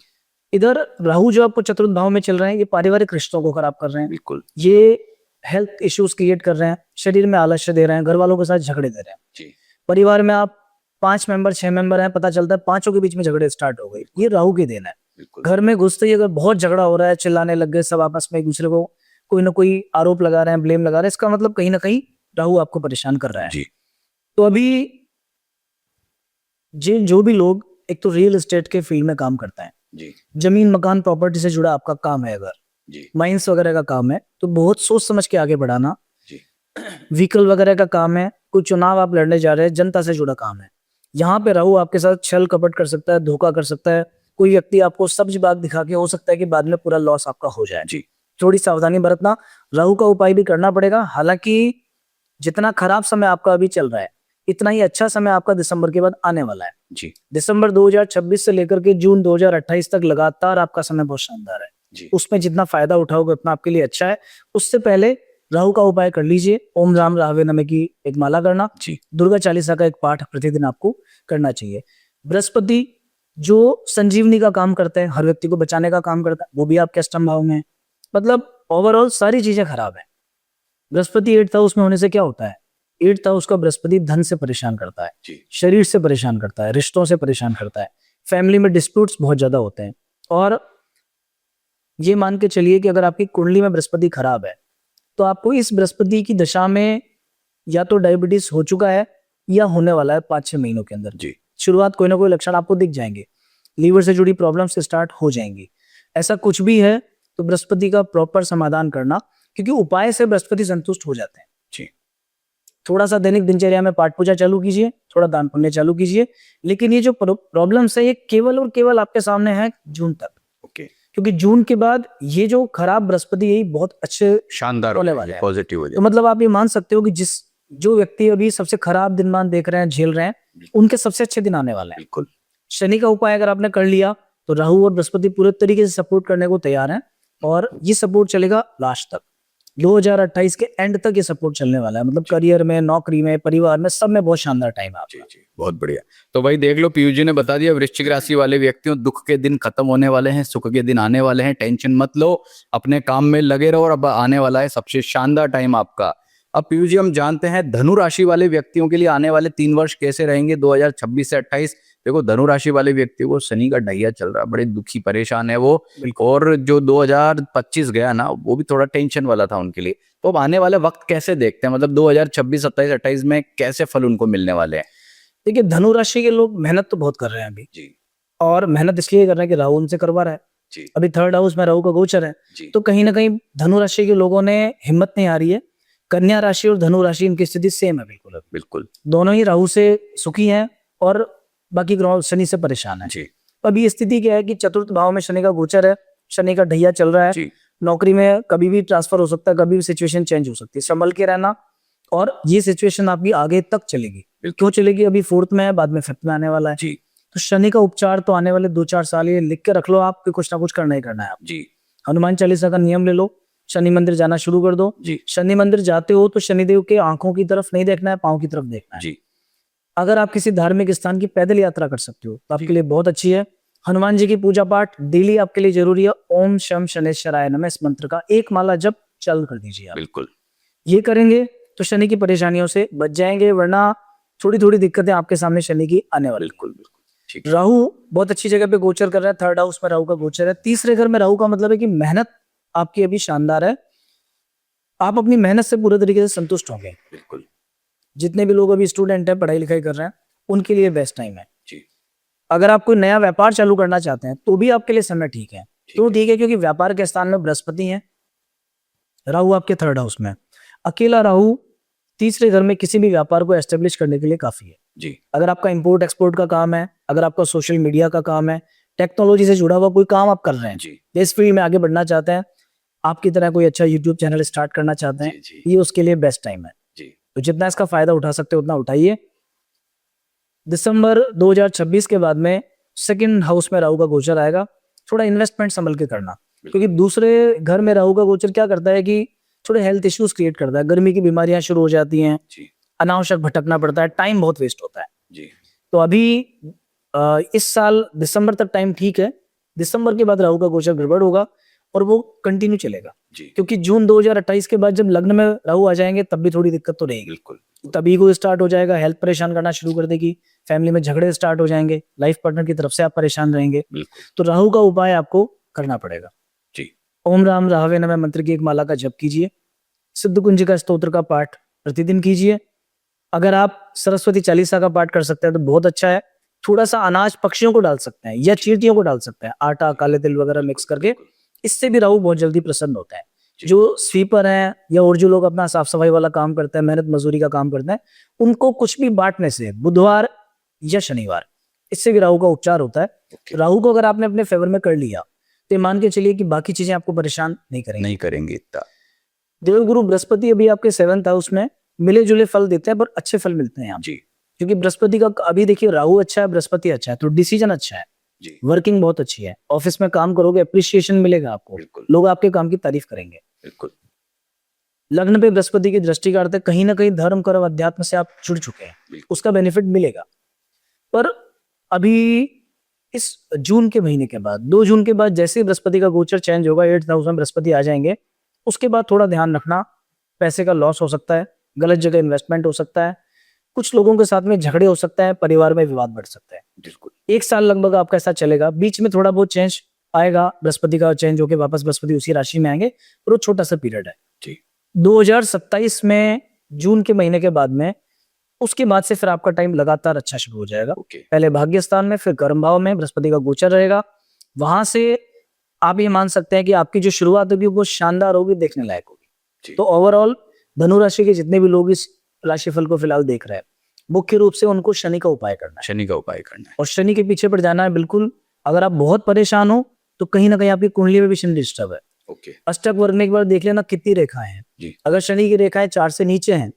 इधर राहु जो आपको चतुर्थ भाव में चल रहे हैं, ये पारिवारिक रिश्तों को खराब कर रहे हैं, बिल्कुल। ये हेल्थ इश्यूज क्रिएट कर रहे हैं, शरीर में आलस्य दे रहे हैं, घर वालों के साथ झगड़े दे रहे हैं। जी। परिवार में आप 5 मेंबर 6 मेंबर हैं, पता चलता है 5 के बीच में झगड़े स्टार्ट हो गए, ये राहु की देन है। बिल्कुल। घर में घुसते ही अगर बहुत झगड़ा हो रहा है, चिल्लाने लग गए सब आपस में, एक दूसरे को कोई ना कोई आरोप लगा रहे हैं, ब्लेम लगा रहे हैं, इसका मतलब कहीं ना कहीं राहु आपको परेशान कर रहा है। जी। तो अभी जो भी लोग एक तो रियल एस्टेट के फील्ड में काम करता है, जी। जमीन मकान प्रॉपर्टी से जुड़ा आपका काम है, अगर जी। माइंस वगैरह का काम है, तो बहुत सोच समझ के आगे बढ़ाना। जी। व्हीकल वगैरह का काम है, कोई चुनाव आप लड़ने जा रहे हैं, जनता से जुड़ा काम है, यहाँ पे राहु आपके साथ छल कपट कर सकता है, धोखा कर सकता है, कोई व्यक्ति आपको सब्ज बाग दिखा के, हो सकता है कि बाद में पूरा लॉस आपका हो जाए। जी। थोड़ी सावधानी बरतना, राहु का उपाय भी करना पड़ेगा। हालांकि जितना खराब समय आपका अभी चल रहा है, इतना ही अच्छा समय आपका दिसंबर के बाद आने वाला है। जी। दिसंबर 2026 से लेकर के जून 2028 तक लगातार आपका समय बहुत शानदार है। जी। उसमें जितना फायदा उठाओगे उतना आपके लिए अच्छा है। उससे पहले राहु का उपाय कर लीजिए, ओम राम राहवे नमः की एक माला करना, जी दुर्गा चालीसा का एक पाठ प्रतिदिन आपको करना चाहिए। बृहस्पति जो संजीवनी का काम करते हैं, हर व्यक्ति को बचाने का काम करता है, वो भी आपके अष्टम भाव में है। मतलब ओवरऑल सारी चीजें खराब है। बृहस्पति 8th हाउस में होने से क्या होता है, 8th हाउस का बृहस्पति धन से परेशान करता है, जी शरीर से परेशान करता है, रिश्तों से परेशान करता है, फैमिली में डिस्प्यूट्स बहुत ज्यादा होते हैं। और ये मान के चलिए कि अगर आपकी कुंडली में बृहस्पति खराब है तो आपको इस बृहस्पति की दशा में या तो डायबिटीज हो चुका है या होने वाला है 5-6 महीनों के अंदर। जी शुरुआत कोई ना कोई लक्षण आपको दिख जाएंगे, लीवर से जुड़ी प्रॉब्लम से स्टार्ट हो जाएंगी। ऐसा कुछ भी है तो बृहस्पति का प्रॉपर समाधान करना, क्योंकि उपाय से बृहस्पति संतुष्ट हो जाते हैं। जी थोड़ा सा दैनिक दिनचर्या में पाठ पूजा चालू कीजिए, थोड़ा दान पुण्य चालू कीजिए, लेकिन ये जो प्रॉब्लम्स है ये केवल और केवल आपके सामने है जून तक, ओके क्योंकि जून के बाद ये जो खराब बृहस्पति है ये बहुत अच्छे शानदार होने होने वाले वाले हैं। पॉजिटिव हो तो जाए। मतलब आप ये मान सकते हो कि जो व्यक्ति अभी सबसे खराब दिनमान देख रहे हैं, झेल रहे हैं, उनके सबसे अच्छे दिन आने वाले हैं। बिल्कुल शनि का उपाय अगर आपने कर लिया तो राहु और बृहस्पति पूरे तरीके से सपोर्ट करने को तैयार हैं, और ये सपोर्ट चलेगा लास्ट तक, 2028 के एंड तक ये सपोर्ट चलने वाला है। मतलब करियर में, नौकरी में, परिवार में, सब में बहुत शानदार टाइम है जी आपका। जी बहुत बढ़िया। तो भाई देख लो, पीयूष जी ने बता दिया, वृश्चिक राशि वाले व्यक्तियों, दुख के दिन खत्म होने वाले हैं, सुख के दिन आने वाले हैं, टेंशन मत लो, अपने काम में लगे रहो, और अब आने वाला है सबसे शानदार टाइम आपका। अब पीयूष जी हम जानते हैं धनु राशि वाले व्यक्तियों के लिए आने वाले 3 वर्ष कैसे रहेंगे, 2026 से 28। देखो धनु राशि वाले व्यक्तियों को शनि का ढैया चल रहा है, बड़े दुखी परेशान है वो, और जो 2025 गया ना वो भी थोड़ा टेंशन वाला था उनके लिए। तो अब आने वाले वक्त कैसे देखते हैं, मतलब 2026, 27, 28 में कैसे फल उनको मिलने वाले हैं? देखिए धनु राशि के लोग मेहनत तो बहुत कर रहे हैं अभी, जी और मेहनत इसलिए कर रहे हैं कि राहु उनसे करवा रहा है। जी अभी 3rd हाउस में राहु का गोचर है, जी तो कहीं ना कहीं धनु राशि के लोगों ने हिम्मत नहीं आ रही है। कन्या राशि और धनु राशि इनकी स्थिति सेम है बिल्कुल अभी। बिल्कुल दोनों ही राहु से सुखी हैं और बाकी ग्रह शनि से परेशान है। जी अभी स्थिति क्या है कि 4th भाव में शनि का गोचर है, शनि का ढैया चल रहा है, जी नौकरी में कभी भी ट्रांसफर हो सकता है, कभी भी सिचुएशन चेंज हो सकती है, संभल के रहना। और ये सिचुएशन आपकी आगे तक चलेगी। क्यों चलेगी, अभी 4th में है, बाद में 5th में आने वाला है। जी तो शनि का उपचार तो आने वाले 2-4 साल ये लिख के रख लो आप कि कुछ ना कुछ करना ही करना है आप। जी हनुमान चालीसा का नियम ले लो, शनि मंदिर जाना शुरू कर दो। जी शनि मंदिर जाते हो तो शनिदेव के आंखों की तरफ नहीं देखना है, पांव की तरफ देखना है। जी अगर आप किसी धार्मिक स्थान की पैदल यात्रा कर सकते हो तो आपके लिए बहुत अच्छी है। हनुमान जी की पूजा पाठ डेली आपके लिए जरूरी है। ओम शम शनेश्वराय नमः इस मंत्र का एक माला जप चल कर दीजिए आप। बिल्कुल ये करेंगे तो शनि की परेशानियों से बच जाएंगे, वरना थोड़ी थोड़ी दिक्कतें आपके सामने शनि की आने वाली। बिल्कुल बिल्कुल ठीक है। राहु बहुत अच्छी जगह पे गोचर कर रहा है, 3rd हाउस में राहु का गोचर है। तीसरे घर में राहु का मतलब है कि मेहनत आपकी अभी शानदार है, आप अपनी मेहनत से पूरे तरीके से संतुष्ट होंगे। बिल्कुल जितने भी लोग अभी स्टूडेंट हैं, पढ़ाई लिखाई कर रहे हैं, उनके लिए बेस्ट टाइम है। जी अगर आप कोई नया व्यापार चालू करना चाहते हैं तो भी आपके लिए समय ठीक है। तो ठीक है, क्योंकि व्यापार के स्थान में बृहस्पति है, राहु आपके 3rd हाउस में। अकेला राहु तीसरे घर में किसी भी व्यापार को एस्टेब्लिश करने के लिए काफी है। जी अगर आपका इंपोर्ट एक्सपोर्ट का काम है, अगर आपका सोशल मीडिया का काम है, टेक्नोलॉजी से जुड़ा हुआ कोई काम आप कर रहे हैं, जी इस फील्ड में आगे बढ़ना चाहते हैं, आपकी तरह कोई अच्छा यूट्यूब चैनल स्टार्ट करना चाहते हैं, जी ये उसके लिए बेस्ट टाइम है। जी तो जितना इसका फायदा उठा सकते हो उतना उठाइए। दिसंबर 2026 के बाद में 2nd हाउस में राहु का गोचर आएगा। थोड़ा इन्वेस्टमेंट संभल के करना, क्योंकि दूसरे घर में राहु का गोचर क्या करता है कि थोड़े हेल्थ इश्यूज क्रिएट करता है, गर्मी की बीमारियां शुरू हो जाती हैं, जी अनावश्यक भटकना पड़ता है, टाइम बहुत वेस्ट होता है। जी तो अभी इस साल दिसंबर तक टाइम ठीक है, दिसंबर के बाद राहु का गोचर गड़बड़ होगा और वो कंटिन्यू चलेगा। जी क्योंकि जून 2028 के बाद जब लग्न में राहु आ जाएंगे तब भी थोड़ी दिक्कत तो रहेगी। बिल्कुल तभी को स्टार्ट हो जाएगा, हेल्थ परेशान करना शुरू कर देगी, फैमिली में झगड़े स्टार्ट हो जाएंगे, लाइफ पार्टनर की तरफ से आप परेशान रहेंगे। बिल्कुल तो राहु का उपाय आपको करना पड़ेगा। जी ओम राम राहवे नमः मंत्र की एक माला का जप कीजिए, सिद्ध कुंजिका स्तोत्र का पाठ प्रतिदिन कीजिए। अगर आप सरस्वती चालीसा का पाठ कर सकते हैं तो बहुत अच्छा है। थोड़ा सा अनाज पक्षियों को डाल सकते हैं या चींटियों को डाल सकते हैं, आटा काले तिल वगैरह मिक्स करके, इससे भी राहु बहुत जल्दी प्रसन्न होता है। जो स्वीपर हैं या और जो लोग अपना साफ सफाई वाला काम करते हैं, मेहनत मजदूरी का काम करते हैं, उनको कुछ भी बांटने से बुधवार या शनिवार, इससे भी राहु का उपचार होता है। राहु को अगर आपने अपने फेवर में कर लिया तो मान के चलिए कि बाकी चीजें आपको परेशान नहीं करेंगी। नहीं करेंगे इतना। देवगुरु बृहस्पति अभी आपके 7th हाउस में मिले जुले फल देते हैं, पर अच्छे फल मिलते हैं यहाँ, जी क्योंकि बृहस्पति का अभी देखिए राहु अच्छा है, बृहस्पति अच्छा है, तो डिसीजन अच्छा है, जी वर्किंग बहुत अच्छी है, ऑफिस में काम करोगे अप्रिशिएशन मिलेगा आपको, बिल्कुल लोग आपके काम की तारीफ करेंगे। बिल्कुल लग्न पे बृहस्पति की दृष्टि करते कहीं ना कहीं धर्म कर्म अध्यात्म से आप जुड़ चुके हैं, उसका बेनिफिट मिलेगा। पर अभी इस जून के महीने के बाद 2 जून के बाद जैसे ही बृहस्पति का गोचर चेंज होगा, 8th हाउस में बृहस्पति आ जाएंगे, उसके बाद थोड़ा ध्यान रखना, पैसे का लॉस हो सकता है, गलत जगह इन्वेस्टमेंट हो सकता है, कुछ लोगों के साथ में झगड़े हो सकता है, परिवार में विवाद बढ़ सकता है। बिल्कुल 1 साल लगभग आपका ऐसा चलेगा, बीच में थोड़ा बहुत चेंज आएगा, बृहस्पति का चेंज होकर वापस बृहस्पति उसी राशि में आएंगे, पर वो छोटा सा पीरियड है जी। 2027 में जून के महीने के बाद में, उसके बाद से फिर आपका टाइम लगातार अच्छा शुरू हो जाएगा। ओके पहले भाग्य स्थान में, फिर कर्म भाव में बृहस्पति का गोचर रहेगा। वहां से आप ये मान सकते हैं कि आपकी जो शुरुआत होगी वो शानदार होगी, देखने लायक होगी। जी। तो ओवरऑल धनु राशि के जितने भी लोग इस राशिफल को फिलहाल देख रहे हैं, मुख्य रूप से उनको शनि का उपाय करना है, शनि का उपाय करना है। और शनि के पीछे पड़ जाना है बिल्कुल। अगर आप बहुत परेशान हो तो कहीं ना कहीं आपकी कुंडली में भी शनि डिस्टर्ब है। ओके अष्टक वर्ग में एक बार देख लेना कितनी रेखाएं हैं। जी। अगर शनि की रेखाएं 4 से नीचे हैं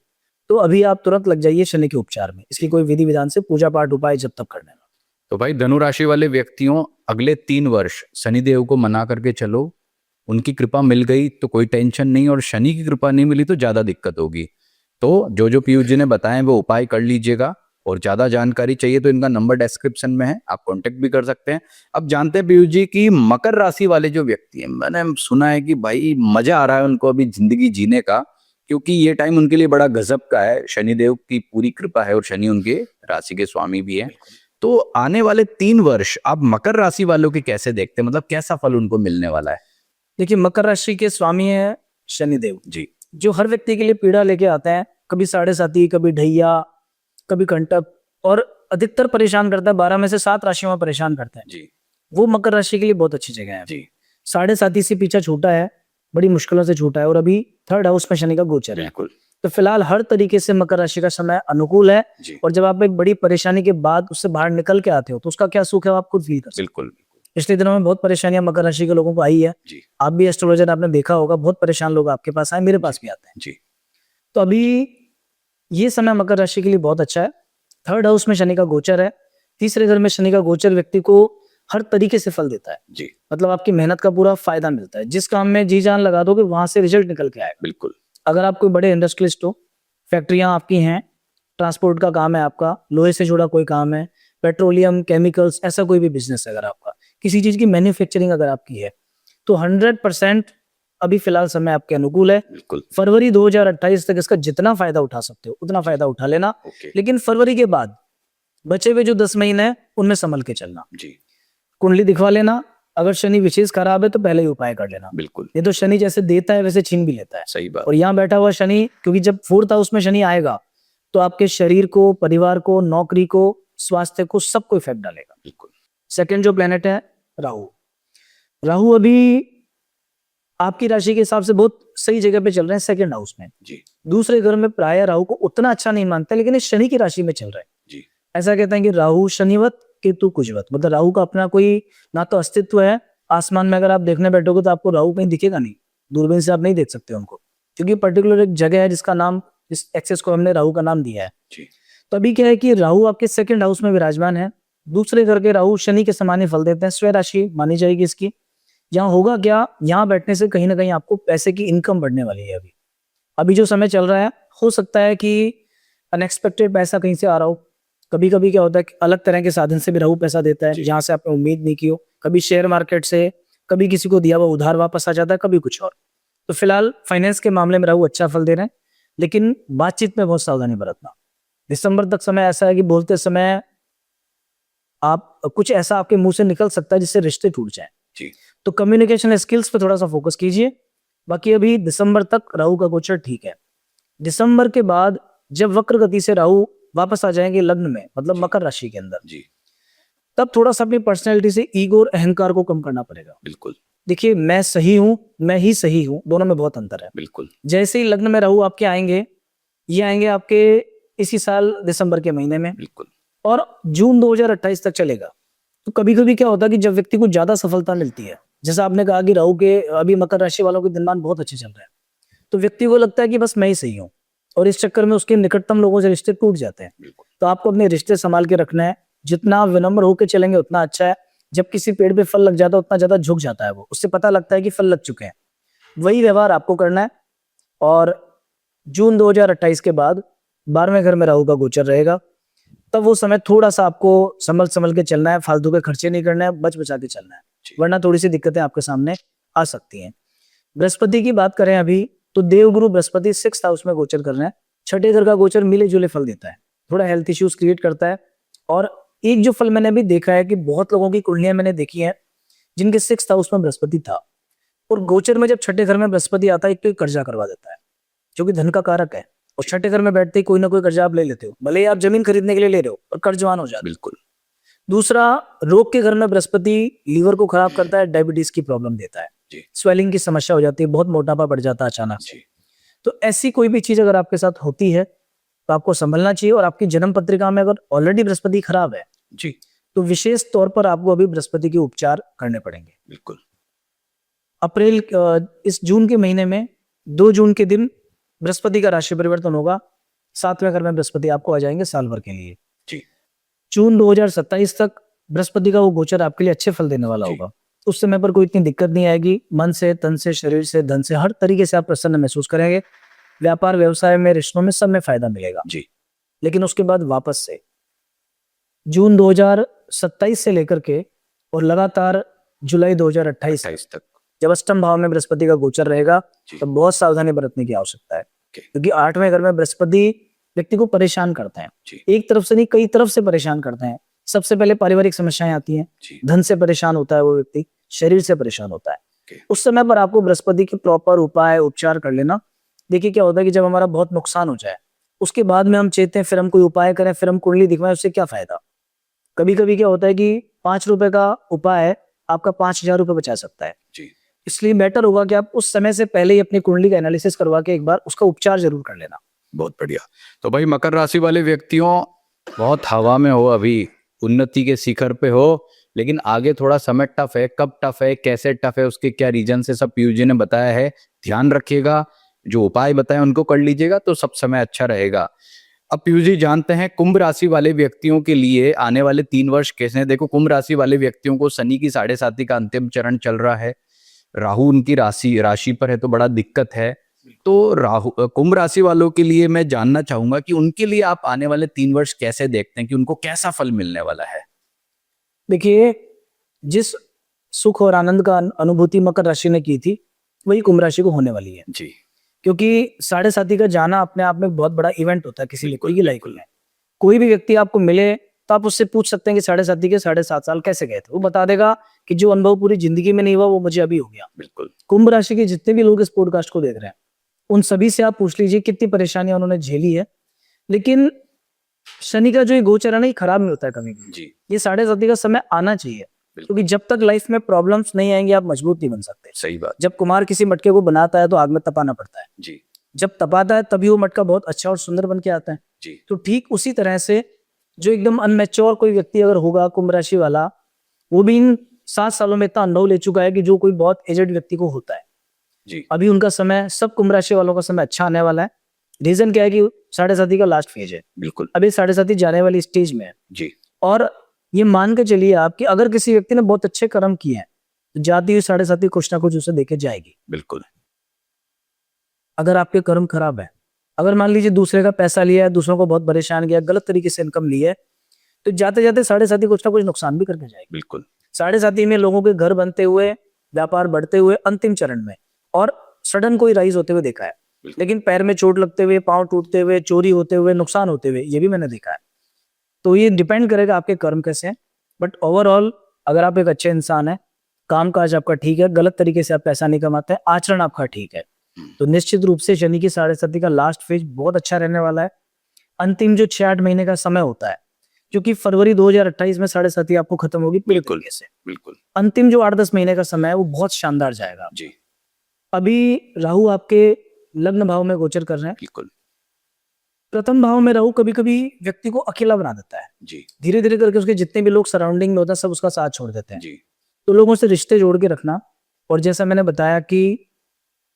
तो अभी आप तुरंत लग जाइए शनि के उपचार में। इसकी कोई विधि विधान से पूजा पाठ उपाय जब तक कर लेना। तो भाई धनु राशि वाले व्यक्तियों, अगले 3 वर्ष शनिदेव को मना करके चलो, उनकी कृपा मिल गई तो कोई टेंशन नहीं, और शनि की कृपा नहीं मिली तो ज्यादा दिक्कत होगी। तो जो पीयूष जी ने बताए वो उपाय कर लीजिएगा, और ज्यादा जानकारी चाहिए तो इनका नंबर डिस्क्रिप्शन में है, आप कांटेक्ट भी कर सकते हैं। अब जानते हैं पीयूष जी की मकर राशि वाले जो व्यक्ति हैं, मैंने सुना है कि भाई मजा आ रहा है उनको अभी जिंदगी जीने का, क्योंकि ये टाइम उनके लिए बड़ा गजब का है, शनिदेव की पूरी कृपा है और शनि उनके राशि के स्वामी भी है। तो आने वाले 3 वर्ष आप मकर राशि वालों के कैसे देखते हैं, मतलब कैसा फल उनको मिलने वाला है? देखिए, मकर राशि के स्वामी है शनिदेव जी जो हर व्यक्ति के लिए पीड़ा लेके आते हैं। कभी 7.5, कभी ढैया, कभी कंटक, और अधिकतर परेशान करता है। 12 में से 7 राशियों में परेशान करता है। जी वो मकर राशि के लिए बहुत अच्छी जगह है। जी 7.5 से पीछा छूटा है, बड़ी मुश्किलों से छूटा है, और अभी 3rd हाउस में शनि का गोचर है। बिल्कुल तो फिलहाल हर तरीके से मकर राशि का समय अनुकूल है। जी और जब आप एक बड़ी परेशानी के बाद उससे बाहर निकल के आते हो तो उसका क्या सुख है वो आप खुद फील कर सकते हो। बिल्कुल पिछले दिनों में बहुत परेशानियां मकर राशि के लोगों को आई है। जी आप भी एस्ट्रोलॉजर आपने देखा होगा, बहुत परेशान लोग आपके पास आए, मेरे पास भी आते हैं। जी तो अभी ये समय मकर राशि के लिए बहुत अच्छा है। 3rd हाउस में शनि का गोचर है। तीसरे घर में शनि का गोचर व्यक्ति को हर तरीके से फल देता है। जी मतलब आपकी मेहनत का पूरा फायदा मिलता है। जिस काम में जी जान लगा दोगे वहां से रिजल्ट निकल के आएगा। बिल्कुल अगर आप कोई बड़े इंडस्ट्रियलिस्ट हो, फैक्ट्रियां आपकी हैं, ट्रांसपोर्ट का काम है आपका, लोहे से जुड़ा कोई काम है, पेट्रोलियम, केमिकल्स, ऐसा कोई भी बिजनेस है अगर आपका, किसी चीज की मैन्युफैक्चरिंग अगर आपकी है, तो 100% अभी फिलहाल समय आपके अनुकूल है। बिल्कुल फरवरी 2028 तक इसका जितना फायदा उठा सकते हो उतना फायदा उठा लेना। ओके लेकिन फरवरी के बाद बचे हुए जो 10 महीने हैं उनमें संभल के चलना। जी कुंडली दिखवा लेना। अगर शनि विशेष खराब है तो पहले ही उपाय कर लेना। बिल्कुल ये तो शनि जैसे देता है वैसे छीन भी लेता है। सही बात। और यहाँ बैठा हुआ शनि, क्योंकि जब 4th हाउस में शनि आएगा तो आपके शरीर को, परिवार को, नौकरी को, स्वास्थ्य को, सबको इफेक्ट डालेगा। बिल्कुल सेकंड जो प्लेनेट है राहु। राहु अभी आपकी राशि के हिसाब से बहुत सही जगह पे चल रहे हैं, 2nd हाउस में। जी दूसरे घर में प्राय राहु को उतना अच्छा नहीं मानते, लेकिन इस शनि की राशि में चल रहे हैं। जी ऐसा कहते हैं कि राहु शनिवत केतु कुजवत, मतलब राहु का अपना कोई ना तो अस्तित्व है। आसमान में अगर आप देखने बैठोगे तो आपको राहु कहीं दिखेगा नहीं, दूरबीन से आप नहीं देख सकते उनको, क्योंकि पर्टिकुलर एक जगह है जिसका नाम, इस एक्सेस को हमने राहु का नाम दिया है। जी तो अभी क्या है कि राहु आपके 2nd हाउस में विराजमान है। दूसरे घर के राहु शनि के समान ही फल देते हैं। स्वय राशि मानी जाएगी इसकी। यहाँ होगा क्या, यहाँ बैठने से कहीं ना कहीं आपको पैसे की इनकम बढ़ने वाली है। अभी जो समय चल रहा है, हो सकता है कि अनएक्सपेक्टेड पैसा कहीं से आ रहा हो। कभी कभी क्या होता है कि अलग तरह के साधन से भी राहु पैसा देता है जी। जहां से आपने उम्मीद नहीं की हो। कभी शेयर मार्केट से, कभी किसी को दिया हुआ उधार वापस आ जाता है, कभी कुछ और। तो फिलहाल फाइनेंस के मामले में राहु अच्छा फल दे रहे हैं, लेकिन बातचीत में बहुत सावधानी बरतना। दिसंबर तक समय ऐसा है कि बोलते समय आप कुछ ऐसा आपके मुंह से निकल सकता है जिससे रिश्ते टूट जाएं। जी तो कम्युनिकेशन स्किल्स पे थोड़ा सा फोकस कीजिए। बाकी अभी दिसंबर तक राहु का गोचर ठीक है। दिसंबर के बाद जब वक्र गति से राहु वापस आ जाएंगे लग्न में, मतलब मकर राशि के अंदर, जी तब थोड़ा सा अपनी पर्सनैलिटी से ईगो और अहंकार को कम करना पड़ेगा। बिल्कुल देखिए, मैं सही हूं, मैं ही सही हूं, दोनों में बहुत अंतर है। बिल्कुल जैसे ही लग्न में राहु आपके आएंगे, ये आएंगे आपके इसी साल दिसंबर के महीने में, बिल्कुल और जून 2028 तक चलेगा। तो कभी कभी क्या होता है कि जब व्यक्ति को ज्यादा सफलता मिलती है, जैसा आपने कहा कि राहु के अभी मकर राशि वालों के दिनमान बहुत अच्छे चल रहे हैं, तो व्यक्ति को लगता है कि बस मैं ही सही हूँ, और इस चक्कर में उसके निकटतम लोगों से रिश्ते टूट जाते हैं। बिल्कुल तो आपको अपने रिश्ते संभाल के रखना है। जितना आप विनम्र होकर चलेंगे उतना अच्छा है। जब किसी पेड़ पे फल लग जाता है उतना ज्यादा झुक जाता है वो, उससे पता लगता है कि फल लग चुके हैं। वही व्यवहार आपको करना है। और जून 2028 के बाद 12वें घर में राहु का गोचर रहेगा, तब वो समय थोड़ा सा आपको संभल के चलना है, फालतू के खर्चे नहीं करना है, बच बचा के चलना है, वरना थोड़ी सी दिक्कतें आपके सामने आ सकती हैं। बृहस्पति की बात करें अभी, तो देवगुरु बृहस्पति 6th हाउस में गोचर कर रहे हैं। छठे घर का गोचर मिले जुले फल देता है, थोड़ा हेल्थ इश्यूज क्रिएट करता है। और एक जो फल मैंने अभी देखा है कि बहुत लोगों की कुंडलियां मैंने देखी हैं जिनके 6th हाउस में बृहस्पति था, और गोचर में जब छठे घर में बृहस्पति आता है, एक तो कर्जा करवा देता है जो कि धन का कारक है, और छठे घर में बैठते ही कोई ना कोई कर्जा आप ले लेते हो, भले ही आप जमीन खरीदने के लिए ले रहे हो और कर्जवान हो जाते हो। बिल्कुल। दूसरा, रोग के घर में बृहस्पति लीवर को खराब करता है, डायबिटीज की प्रॉब्लम देता है, स्वेलिंग की समस्या हो जाती है, बहुत मोटापा बढ़ जाता है अचानक से। तो ऐसी कोई भी चीज अगर आपके साथ होती है तो आपको संभलना चाहिए। और आपकी जन्म पत्रिका में अगर ऑलरेडी बृहस्पति खराब है जी, तो विशेष तौर पर आपको अभी बृहस्पति के उपचार करने पड़ेंगे। बिल्कुल। इस जून के महीने में 2 जून के दिन बृहस्पति का राशि परिवर्तन होगा, 7वें घर में बृहस्पति आपको आ जाएंगे साल भर के लिए जी। जून 2027 तक बृहस्पति का वो गोचर आपके लिए अच्छे फल देने वाला होगा। उस समय पर कोई इतनी दिक्कत नहीं आएगी, मन से, तन से, शरीर से, धन से, हर तरीके से आप प्रसन्न महसूस करेंगे। व्यापार व्यवसाय में, रिश्तों में, सब में फायदा मिलेगा जी। लेकिन उसके बाद वापस से जून 2027 से लेकर के और लगातार जुलाई 2028 तक जब अष्टम भाव में बृहस्पति का गोचर रहेगा तो बहुत सावधानी बरतने की आवश्यकता है, क्योंकि 8वें घर में बृहस्पति व्यक्ति को परेशान करते हैं, एक तरफ से नहीं कई तरफ से परेशान करते हैं। सबसे पहले पारिवारिक समस्याएं आती हैं, धन से परेशान होता है वो व्यक्ति, शरीर से परेशान होता है। उस समय पर आपको बृहस्पति के प्रॉपर उपाय उपचार कर लेना। देखिए क्या होता है कि जब हमारा बहुत नुकसान हो जाए उसके बाद में हम चाहते हैं फिर हम कोई उपाय करें, फिर हम कुंडली दिखवाएं, उससे क्या फायदा। कभी कभी क्या होता है कि 5 रुपए का उपाय आपका 5000 रुपए बचा सकता है। इसलिए बेटर होगा कि आप उस समय से पहले ही अपनी कुंडली का एनालिसिस करवा के एक बार उसका उपचार जरूर कर लेना। बहुत बढ़िया। तो भाई मकर राशि वाले व्यक्तियों, बहुत हवा में हो, अभी उन्नति के शिखर पे हो, लेकिन आगे थोड़ा समय टफ है। कब टफ है, कैसे टफ है, उसके क्या रीजन से, सब पीयूष जी ने बताया है। ध्यान रखिएगा, जो उपाय बताए उनको कर लीजिएगा तो सब समय अच्छा रहेगा। अब पीयूष जी जानते हैं कुंभ राशि वाले व्यक्तियों के लिए आने वाले 3 वर्ष कैसे हैं। देखो, कुंभ राशि वाले व्यक्तियों को शनि की 7.5 का अंतिम चरण चल रहा है, राहु उनकी राशि पर है तो बड़ा दिक्कत है। तो कुंभ राशि वालों के लिए मैं जानना चाहूंगा कि उनके लिए आप आने वाले 3 वर्ष कैसे देखते हैं, कि उनको कैसा फल मिलने वाला है। देखिए, जिस सुख और आनंद का अनुभूति मकर राशि ने की थी वही कुंभ राशि को होने वाली है जी। क्योंकि 7.5 का जाना अपने आप में बहुत बड़ा इवेंट होता है किसी लिए की लाइफ में। कोई भी व्यक्ति आपको मिले तो आप उससे पूछ सकते हैं कि 7.5 के 7.5 साल कैसे गए थे, वो बता देगा कि जो अनुभव पूरी जिंदगी में नहीं हुआ वो मुझे अभी हो गया। बिल्कुल। कुंभ राशि के जितने भी लोग इस पॉडकास्ट को देख रहे हैं उन सभी से आप पूछ लीजिए कितनी परेशानियां उन्होंने झेली है। लेकिन शनि का जो ये गोचर है ना, ये खराब नहीं होता है कभी भी। ये 7.5 का समय आना चाहिए, क्योंकि जब तक लाइफ में प्रॉब्लम्स नहीं आएंगे आप मजबूत नहीं बन सकते। सही बात। जब कुम्हार किसी मटके को बनाता है तो आग में तपाना पड़ता है जी। जब तपाता है तभी वो मटका बहुत अच्छा और सुंदर बन के आता है जी। तो ठीक उसी तरह से जो एकदम अनमेच्योर कोई व्यक्ति अगर होगा कुंभ राशि वाला, वो भी इन 7 सालों में इतना अनुभव ले चुका है कि जो कोई बहुत एजेड व्यक्ति को होता है जी। अभी उनका समय, सब कुंभ राशि वालों का समय अच्छा आने वाला है। रीजन क्या है कि 7.5 का लास्ट फेज है। बिल्कुल। अभी 7.5 जाने वाली स्टेज में है जी। और ये मान के चलिए आप कि अगर किसी व्यक्ति ने बहुत अच्छे कर्म किए हैं तो जाती हुई 7.5 कुछ ना कुछ उसे देके जाएगी। बिल्कुल। अगर आपके कर्म खराब है, अगर मान लीजिए दूसरे का पैसा लिया है, दूसरों को बहुत परेशान किया, गलत तरीके से इनकम ली है, तो जाते जाते 7.5 कुछ ना कुछ नुकसान भी करके जाएगी। बिल्कुल। 7.5 में लोगों के घर बनते हुए, व्यापार बढ़ते हुए अंतिम चरण में, और सडन कोई राइज होते हुए देखा है, लेकिन पैर में चोट लगते हुए, पांव टूटते हुए, चोरी होते हुए, नुकसान होते हुए, ये भी मैंने देखा है। तो ये डिपेंड करेगा आपके कर्म कैसे हैं। बट ओवरऑल अगर आप एक अच्छे इंसान है, काम काज आपका ठीक है, गलत तरीके से आप पैसा नहीं कमाते हैं, आचरण आपका ठीक है, तो निश्चित रूप से शनि की 7.5 का लास्ट फेज बहुत अच्छा रहने वाला है। अंतिम जो 6-8 महीने का समय होता है, क्योंकि फरवरी 2028 में 7.5 आपको खत्म होगी बिल्कुल से। बिल्कुल। अंतिम जो 8-10 महीने का समय है वो बहुत शानदार जाएगा जी। अभी राहु आपके लग्न भाव में गोचर कर रहे हैं। बिल्कुल। प्रथम भाव में राहु कभी कभी व्यक्ति को अकेला बना देता है जी। धीरे धीरे करके, उसके जितने भी लोग सराउंडिंग में होता है सब उसका साथ छोड़ देते हैं जी। तो लोगों से रिश्ते जोड़ के रखना। और जैसा मैंने बताया कि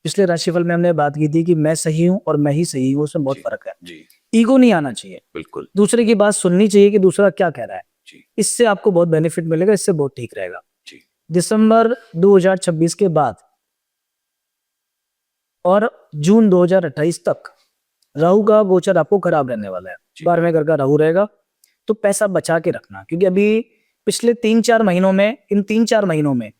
पिछले राशिफल में हमने बात की थी कि मैं सही हूं और मैं ही सही हूं, उसमें बहुत फर्क है। जी। ईगो नहीं आना चाहिए, बिल्कुल। दूसरे की बात सुननी चाहिए कि दूसरा क्या कह रहा है। जी। इससे आपको बहुत बेनिफिट मिलेगा, इससे बहुत ठीक रहेगा। जी। दिसंबर 2026 के बाद और जून 2028 तक राहु का गोचर आपको खराब रहने वाला है, जी। 12वें घर का राहु रहेगा, तो पैसा बचा के रखना, क्योंकि अभी पिछले 3-4 महीनों में, इन 3-4 महीनों में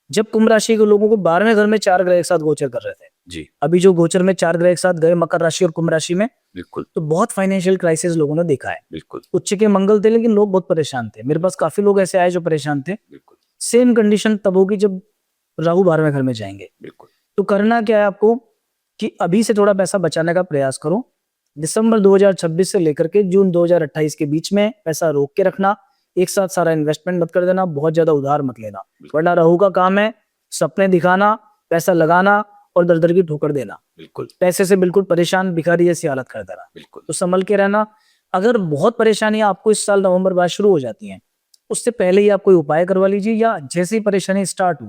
जब कुंभ राशि के लोगों को 12वें घर में 4 ग्रह एक साथ गोचर कर रहे थे, जी अभी जो गोचर में 4 ग्रह एक साथ गए मकर राशि और कुंभ राशि में, बिल्कुल तो बहुत फाइनेंशियल क्राइसिस लोगों ने देखा है। बिल्कुल उच्च के मंगल थे, लेकिन लोग बहुत परेशान थे। मेरे पास काफी लोग ऐसे आए जो परेशान थे। बिल्कुल सेम कंडीशन तब होगी जब राहु 12वें घर में जाएंगे। बिल्कुल तो करना क्या है आपको कि अभी से थोड़ा पैसा बचाने का प्रयास करो। दिसंबर 2026 से लेकर के जून 2028 के बीच में पैसा रोक के रखना। एक साथ सारा इन्वेस्टमेंट मत कर देना, बहुत ज्यादा उधार मत लेना, वरना राहु का काम है सपने दिखाना, पैसा लगाना और दर दर की ठोकर देना, बिल्कुल पैसे से बिल्कुल परेशान भिखारी जैसी हालत कर देना। बिल्कुल तो संभल के रहना। अगर बहुत परेशानियां आपको इस साल नवंबर बाद शुरू हो जाती हैं, उससे पहले ही आप कोई उपाय करवा लीजिए, या जैसे ही परेशानी स्टार्ट हो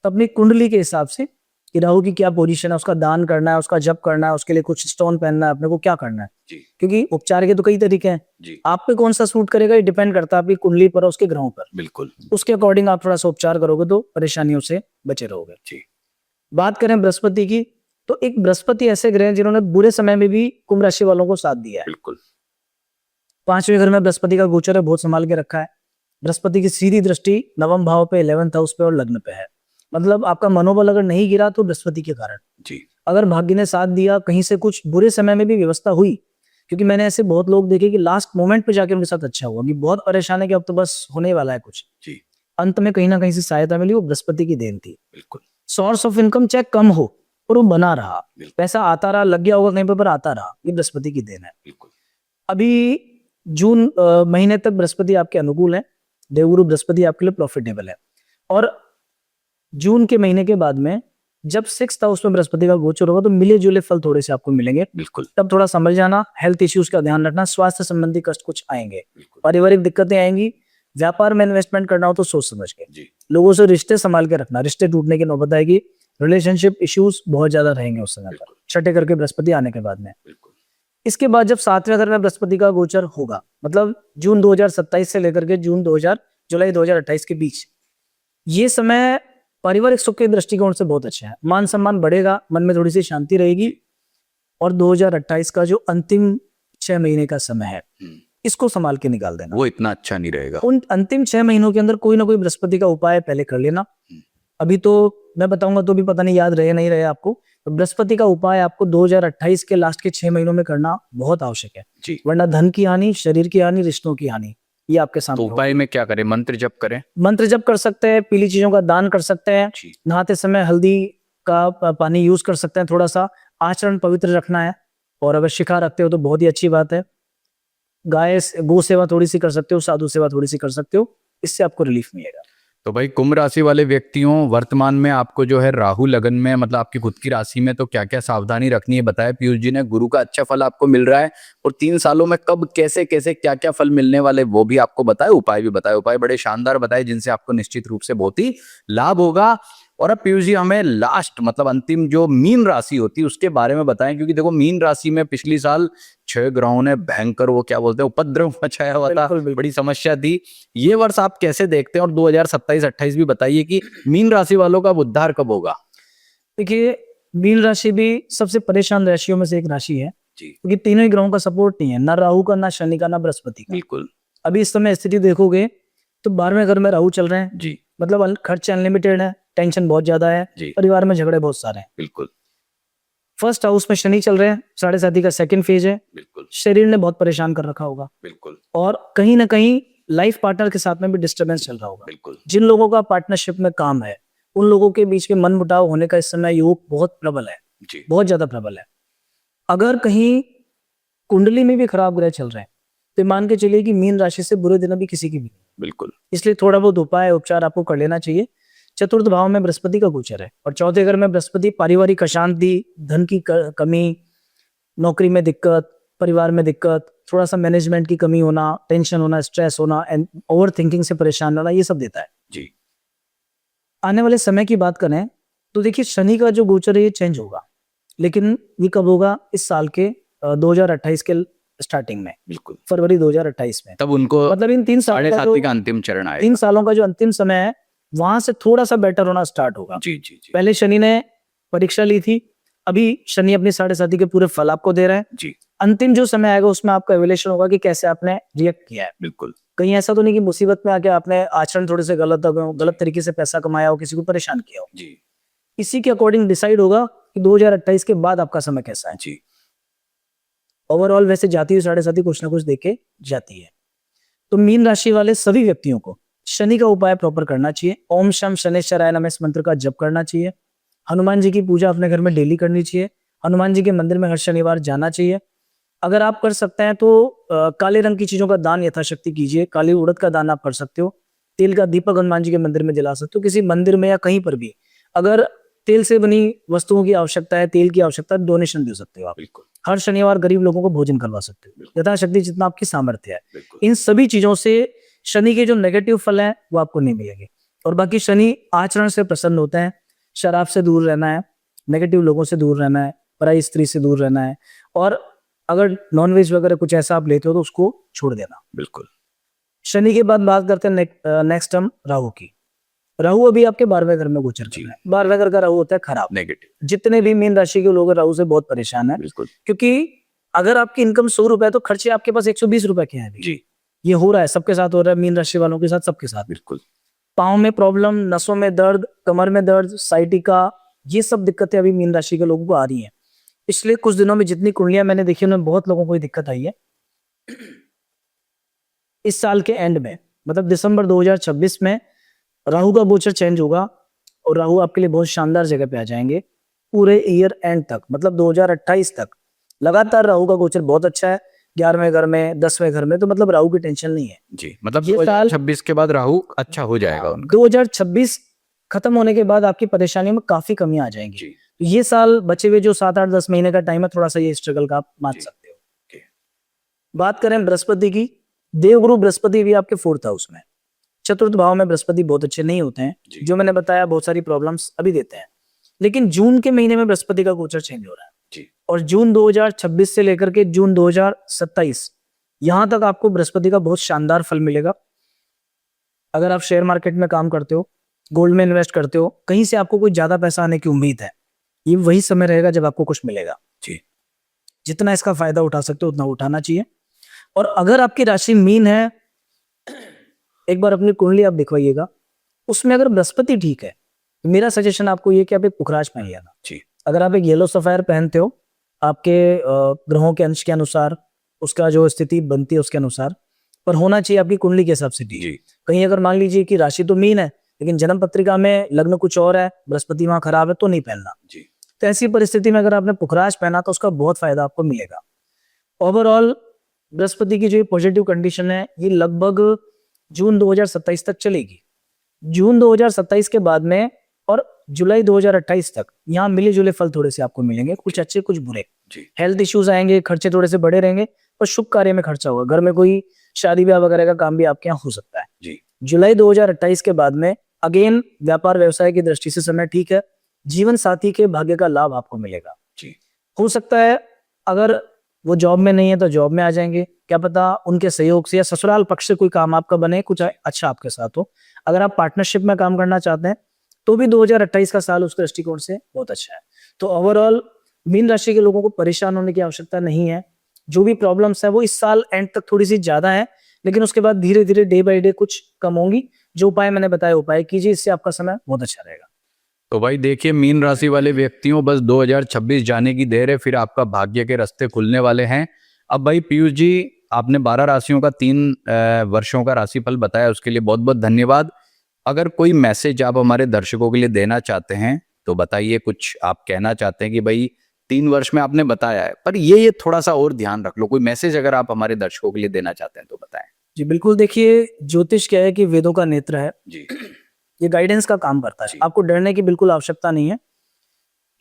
तो अपनी कुंडली के हिसाब से कि राहु की क्या पोजीशन है, उसका दान करना है, उसका जप करना है, उसके लिए कुछ स्टोन पहनना है, अपने को क्या करना है। जी क्योंकि उपचार के तो कई तरीके हैं, जी आप पे कौन सा सूट करेगा ये डिपेंड करता है आपकी कुंडली पर और उसके ग्रहों पर। बिल्कुल उसके अकॉर्डिंग आप थोड़ा सा उपचार करोगे तो परेशानियों से बचे रहोगे। जी बात करें बृहस्पति की, तो एक बृहस्पति ऐसे ग्रह हैं जिन्होंने बुरे समय में भी कुंभ राशि वालों को साथ दिया है। बिल्कुल 5वें घर में बृहस्पति का गोचर है, बहुत संभाल के रखा है। बृहस्पति की सीधी दृष्टि नवम भाव पे, 11th हाउस पे और लग्न पे है। मतलब आपका मनोबल अगर नहीं गिरा तो बृहस्पति के कारण। जी अगर भाग्य ने साथ दिया, कहीं से कुछ बुरे समय में भी व्यवस्था हुई, क्योंकि मैंने ऐसे बहुत लोग देखे कि लास्ट मोमेंट पे जाके उनके साथ अच्छा हुआ, कि बहुत परेशान है कि अब तो बस होने वाला है कुछ, जी अंत में कहीं ना कहीं से सहायता मिली, वो बृहस्पति की देन थी। बिल्कुल सोर्स ऑफ इनकम चाहे कम हो और वो बना रहा, बिल्कुल। पैसा आता रहा, लग गया होगा कहीं पर आता रहा, ये बृहस्पति की देन है। बिल्कुल अभी जून महीने तक बृहस्पति आपके अनुकूल है, देवगुरु बृहस्पति आपके लिए प्रॉफिटेबल है। और जून के महीने के बाद में जब 6th हाउस में बृहस्पति का गोचर होगा तो मिले जुले फल थोड़े से आपको मिलेंगे। बिल्कुल तब थोड़ा समझ जाना, हेल्थ इश्यूज का ध्यान रखना, स्वास्थ्य संबंधी कष्ट कुछ आएंगे, बिल्कुल पारिवारिक दिक्कतें आएंगी। व्यापार में इन्वेस्टमेंट करना हो तो सोच समझ के, जी लोगों से रिश्ते संभाल के रखना, रिश्ते टूटने की नौबत आएगी, रिलेशनशिप इश्यूज बहुत ज्यादा रहेंगे उस समय पर, बिल्कुल। छठे करके बृहस्पति आने के बाद में। बिल्कुल इसके बाद जब 7वें घर में बृहस्पति का गोचर होगा, मतलब जून 2027 से लेकर के जुलाई 2028 के बीच, ये समय पारिवारिक सुख के दृष्टिकोण से बहुत अच्छा है। मान सम्मान बढ़ेगा, मन में थोड़ी सी शांति रहेगी। और 2028 का जो अंतिम 6 महीने का समय है, इसको संभाल के निकाल देना। वो इतना अच्छा नहीं रहेगा। उन अंतिम 6 महीनों के अंदर कोई ना कोई बृहस्पति का उपाय पहले कर लेना। अभी तो मैं बताऊंगा तो भी पता नहीं याद रहे नहीं रहे आपको, तो बृहस्पति का उपाय आपको 2028 के लास्ट के 6 महीनों में करना बहुत आवश्यक है, जी वरना धन की हानि, शरीर की हानि, रिश्तों की हानि, ये आपके तो सामने होगा। उपाय में क्या करें? मंत्र जप करें? मंत्र जप कर सकते हैं, पीली चीजों का दान कर सकते हैं, जी नहाते समय हल्दी का पानी यूज कर सकते हैं, थोड़ा सा आचरण पवित्र रखना है। और अगर शिखा रखते हो तो बहुत ही अच्छी बात है। गो सेवा थोड़ी सी कर सकते हो, साधु सेवा थोड़ी सी कर सकते हो, इससे आपको रिलीफ मिलेगा। तो भाई कुंभ राशि वाले व्यक्तियों, वर्तमान में आपको जो है राहु लगन में, मतलब आपकी खुद की राशि में, तो क्या क्या सावधानी रखनी है बताया पीयूष जी ने। गुरु का अच्छा फल आपको मिल रहा है और 3 सालों में कब कैसे कैसे क्या क्या फल मिलने वाले वो भी आपको बताए, उपाय भी बताए। उपाय बड़े शानदार बताए जिनसे आपको निश्चित रूप से बहुत ही लाभ होगा। और अब पीयूष जी हमें लास्ट, मतलब अंतिम जो मीन राशि होती है उसके बारे में बताएं, क्योंकि देखो मीन राशि में पिछली साल 6 ग्रहों ने भयंकर, वो क्या बोलते हैं, उपद्रव मचाया हुआ था, बिल्कुल, बिल्कुल। बड़ी समस्या थी। ये वर्ष आप कैसे देखते हैं? और 2027-28 भी बताइए कि मीन राशि वालों का उद्धार कब होगा? देखिए, मीन राशि भी सबसे परेशान राशियों में से एक राशि है, जी क्योंकि तीनों ही ग्रहों का सपोर्ट नहीं है, ना राहु का, ना शनि का, ना बृहस्पति का। बिल्कुल अभी इस समय स्थिति देखोगे तो 12वें घर में राहु चल रहे हैं, जी मतलब खर्च अनलिमिटेड है, टेंशन बहुत ज्यादा है, जी परिवार में झगड़े बहुत सारे हैं। बिल्कुल 1st हाउस में शनि चल रहे हैं, 7.5 का 2nd फेज है, बिल्कुल शरीर ने बहुत परेशान कर रखा होगा, बिल्कुल और कहीं ना कहीं लाइफ पार्टनर के साथ में भी डिस्टर्बेंस चल रहा होगा। बिल्कुल जिन लोगों का पार्टनरशिप में काम है, उन लोगों के बीच में मनमुटाव होने का इस समय योग बहुत प्रबल है, जी बहुत ज्यादा प्रबल है। अगर कहीं कुंडली में भी खराब ग्रह चल रहे हैं तो मान के चलिए कि मीन राशि से बुरे दिन अभी किसी की भी नहीं। बिल्कुल इसलिए थोड़ा बहुत उपाय उपचार आपको कर लेना चाहिए। 4th भाव में बृहस्पति का गोचर है और 4थे घर में बृहस्पति पारिवारिक अशांति, धन की कमी, नौकरी में दिक्कत, परिवार में दिक्कत, थोड़ा सा मैनेजमेंट की कमी होना, टेंशन होना, स्ट्रेस होना, एंड ओवर थिंकिंग से परेशान होना, ये सब देता है। जी आने वाले समय की बात करें तो देखिए, शनि का जो गोचर है ये चेंज होगा, लेकिन ये कब होगा? इस साल के 2028 के स्टार्टिंग में, बिल्कुल फरवरी 2028 में। तब उनको मतलब इन 3 साल का 7.5 का अंतिम चरण आएगा। 3 सालों का जो अंतिम समय है, वहां से थोड़ा सा बेटर होना स्टार्ट होगा। जी जी जी पहले शनि ने परीक्षा ली थी, अभी शनि अपनी 7.5 के पूरे फल आपको दे रहे हैं। जी अंतिम जो समय आएगा उसमें आपका एवोल्यूशन होगा कि कैसे आपने रिएक्ट किया है। बिल्कुल कहीं ऐसा तो नहीं कि मुसीबत में आके आपने आचरण थोड़े से गलत हो, गलत तरीके से पैसा कमाया हो, किसी को परेशान किया हो। जी इसी के अकॉर्डिंग डिसाइड होगा कि 2028 के बाद आपका समय कैसा है। जी ओवरऑल वैसे जाती हुई 7.5 कुछ ना कुछ देके जाती है। तो मीन राशि वाले सभी व्यक्तियों को शनि का उपाय प्रॉपर करना चाहिए। ओम शम शनैश्चराय नमः इस मंत्र का जप करना चाहिए। हनुमान जी की पूजा अपने घर में डेली करनी चाहिए। हनुमान जी के मंदिर में हर शनिवार जाना चाहिए। अगर आप कर सकते हैं तो काले रंग की चीजों का दान यथाशक्ति कीजिए। काली उड़द का दान आप कर सकते हो। तेल का दीपक हनुमान जी के मंदिर में जला सकते हो। किसी मंदिर में या कहीं पर भी अगर तेल से बनी वस्तुओं की आवश्यकता है, तेल की आवश्यकता है, डोनेशन दे सकते हो आप। बिल्कुल हर शनिवार गरीब लोगों को भोजन करवा सकते हो बिल्कुल। यथाशक्ति जितना आपकी सामर्थ्य है। बिल्कुल इन सभी चीजों से शनि के जो नेगेटिव फल हैं वो आपको नहीं मिलेंगे। और बाकी शनि आचरण से प्रसन्न होते हैं। शराब से दूर रहना है, नेगेटिव लोगों से दूर रहना है, पराई स्त्री से दूर रहना है, और अगर नॉनवेज वगैरह कुछ ऐसा आप लेते हो तो उसको छोड़ देना। बिल्कुल शनि के बाद बात करते हैं नेक्स्ट हम राहु की। राहु अभी आपके 12वें घर में गोचर कर रहा है। 12वें घर का राहु होता है खराब। नेगेटिव जितने भी मीन राशि के लोग हैं, राहु से बहुत परेशान है। बिल्कुल क्योंकि अगर आपकी इनकम 100 रुपए है तो खर्चे आपके पास 120 रुपए के हैं अभी। जी ये हो रहा है, सबके साथ हो रहा है, मीन राशि वालों के साथ, सबके साथ। बिल्कुल पाँव में प्रॉब्लम, नसों में दर्द, कमर में दर्द, साइटिका, ये सब दिक्कतें अभी मीन राशि के लोगों को आ रही हैं। पिछले कुछ दिनों में जितनी कुंडलियां मैंने देखी उनमें बहुत लोगों को ये दिक्कत आई है। इस साल के एंड में मतलब दिसंबर 2026 में राहु का गोचर चेंज होगा और राहु आपके लिए बहुत शानदार जगह पे आ जाएंगे। पूरे ईयर एंड तक मतलब 2028 तक लगातार राहु का गोचर बहुत अच्छा है। 11वें घर में, 10वें घर में, तो मतलब राहु की टेंशन नहीं है। जी मतलब ये साल 2026 के बाद राहु अच्छा हो जाएगा उनका। 2026 खत्म होने के बाद आपकी परेशानियों में काफी कमी आ जाएंगी। जी तो ये साल बचे हुए जो 7, 8, 10 महीने का टाइम है, थोड़ा सा ये स्ट्रगल का आप मान जी। सकते हो। ओके। बात करें बृहस्पति की, देवगुरु बृहस्पति भी आपके 4th हाउस में। चतुर्थ भाव में बृहस्पति बहुत अच्छे नहीं होते हैं, जी। जो मैंने बताया बहुत सारी प्रॉब्लम्स अभी देते हैं। लेकिन जून के महीने में बृहस्पति का गोचर चेंज हो रहा है जी और जून 2026 से लेकर के जून 2027 यहां तक आपको बृहस्पति का बहुत शानदार फल मिलेगा। अगर आप शेयर मार्केट में काम करते हो, गोल्ड में इन्वेस्ट करते हो, कहीं से आपको कोई ज्यादा पैसा आने की उम्मीद है, ये वही समय रहेगा जब आपको कुछ मिलेगा। जी जितना इसका फायदा उठा सकते हो उतना उठाना चाहिए। और अगर आपकी राशि मीन है, एक बार अपनी कुंडली आप दिखवाइएगा, उसमें अगर बृहस्पति ठीक है तो मेरा सजेशन आपको ये कि आप एक पुखराज पहनिए ना। जी अगर आप एक येलो सफायर पहनते हो, आपके ग्रहों के अंश के अनुसार, उसका जो स्थिति बनती है उसके अनुसार, पर होना चाहिए आपकी कुंडली के हिसाब से ठीक। जी कहीं अगर मान लीजिए कि राशि तो मीन है लेकिन जन्म पत्रिका में लग्न कुछ और है, बृहस्पति वहां खराब है, तो नहीं पहनना। जी तो ऐसी परिस्थिति में अगर आपने पुखराज पहना तो उसका बहुत फायदा आपको मिलेगा। ओवरऑल बृहस्पति की जो ये पॉजिटिव कंडीशन है ये लगभग जून 2027 तक चलेगी। जून 2027 के बाद में और जुलाई 2028 तक यहाँ मिले जुले फल थोड़े से आपको मिलेंगे, कुछ अच्छे कुछ बुरे। जी हेल्थ इश्यूज आएंगे, खर्चे थोड़े से बढ़े रहेंगे, पर शुभ कार्य में खर्चा होगा। घर में कोई शादी ब्याह वगैरह का काम भी आपके यहाँ हो सकता है। जी जुलाई 2028 के बाद में अगेन व्यापार व्यवसाय की दृष्टि से समय ठीक है। जीवन साथी के भाग्य का लाभ आपको मिलेगा। जी हो सकता है अगर वो जॉब में नहीं है तो जॉब में आ जाएंगे, क्या पता उनके सहयोग से या ससुराल पक्ष से कोई काम आपका बने, कुछ अच्छा आपके साथ हो। अगर आप पार्टनरशिप में काम करना चाहते हैं तो भी 2028 का साल उस दृष्टिकोण से बहुत अच्छा है। तो ओवरऑल मीन राशि के लोगों को परेशान होने की आवश्यकता नहीं है। जो भी प्रॉब्लम्स है वो इस साल एंड तक थोड़ी सी ज्यादा है, लेकिन उसके बाद धीरे धीरे डे बाय डे कुछ कम होंगी। जो उपाय मैंने बताया उपाय कीजिए, इससे आपका समय बहुत अच्छा रहेगा। तो भाई देखिए, मीन राशि वाले व्यक्तियों बस 2026 जाने की देर है, फिर आपका भाग्य के रास्ते खुलने वाले हैं। अब भाई पीयूष जी, आपने 12 राशियों का 3 वर्षों का राशिफल बताया, उसके लिए बहुत बहुत धन्यवाद। अगर कोई मैसेज आप हमारे दर्शकों के लिए देना चाहते हैं तो बताइए। कुछ आप कहना चाहते हैं कि भाई 3 वर्ष में आपने बताया है, पर ये थोड़ा सा और ध्यान रख लो, कोई मैसेज अगर आप हमारे दर्शकों के लिए देना चाहते हैं तो बताएं। जी बिल्कुल, देखिए ज्योतिष क्या है कि वेदों का नेत्र है, जी ये गाइडेंस का काम करता है। जी। आपको डरने की बिल्कुल आवश्यकता नहीं है।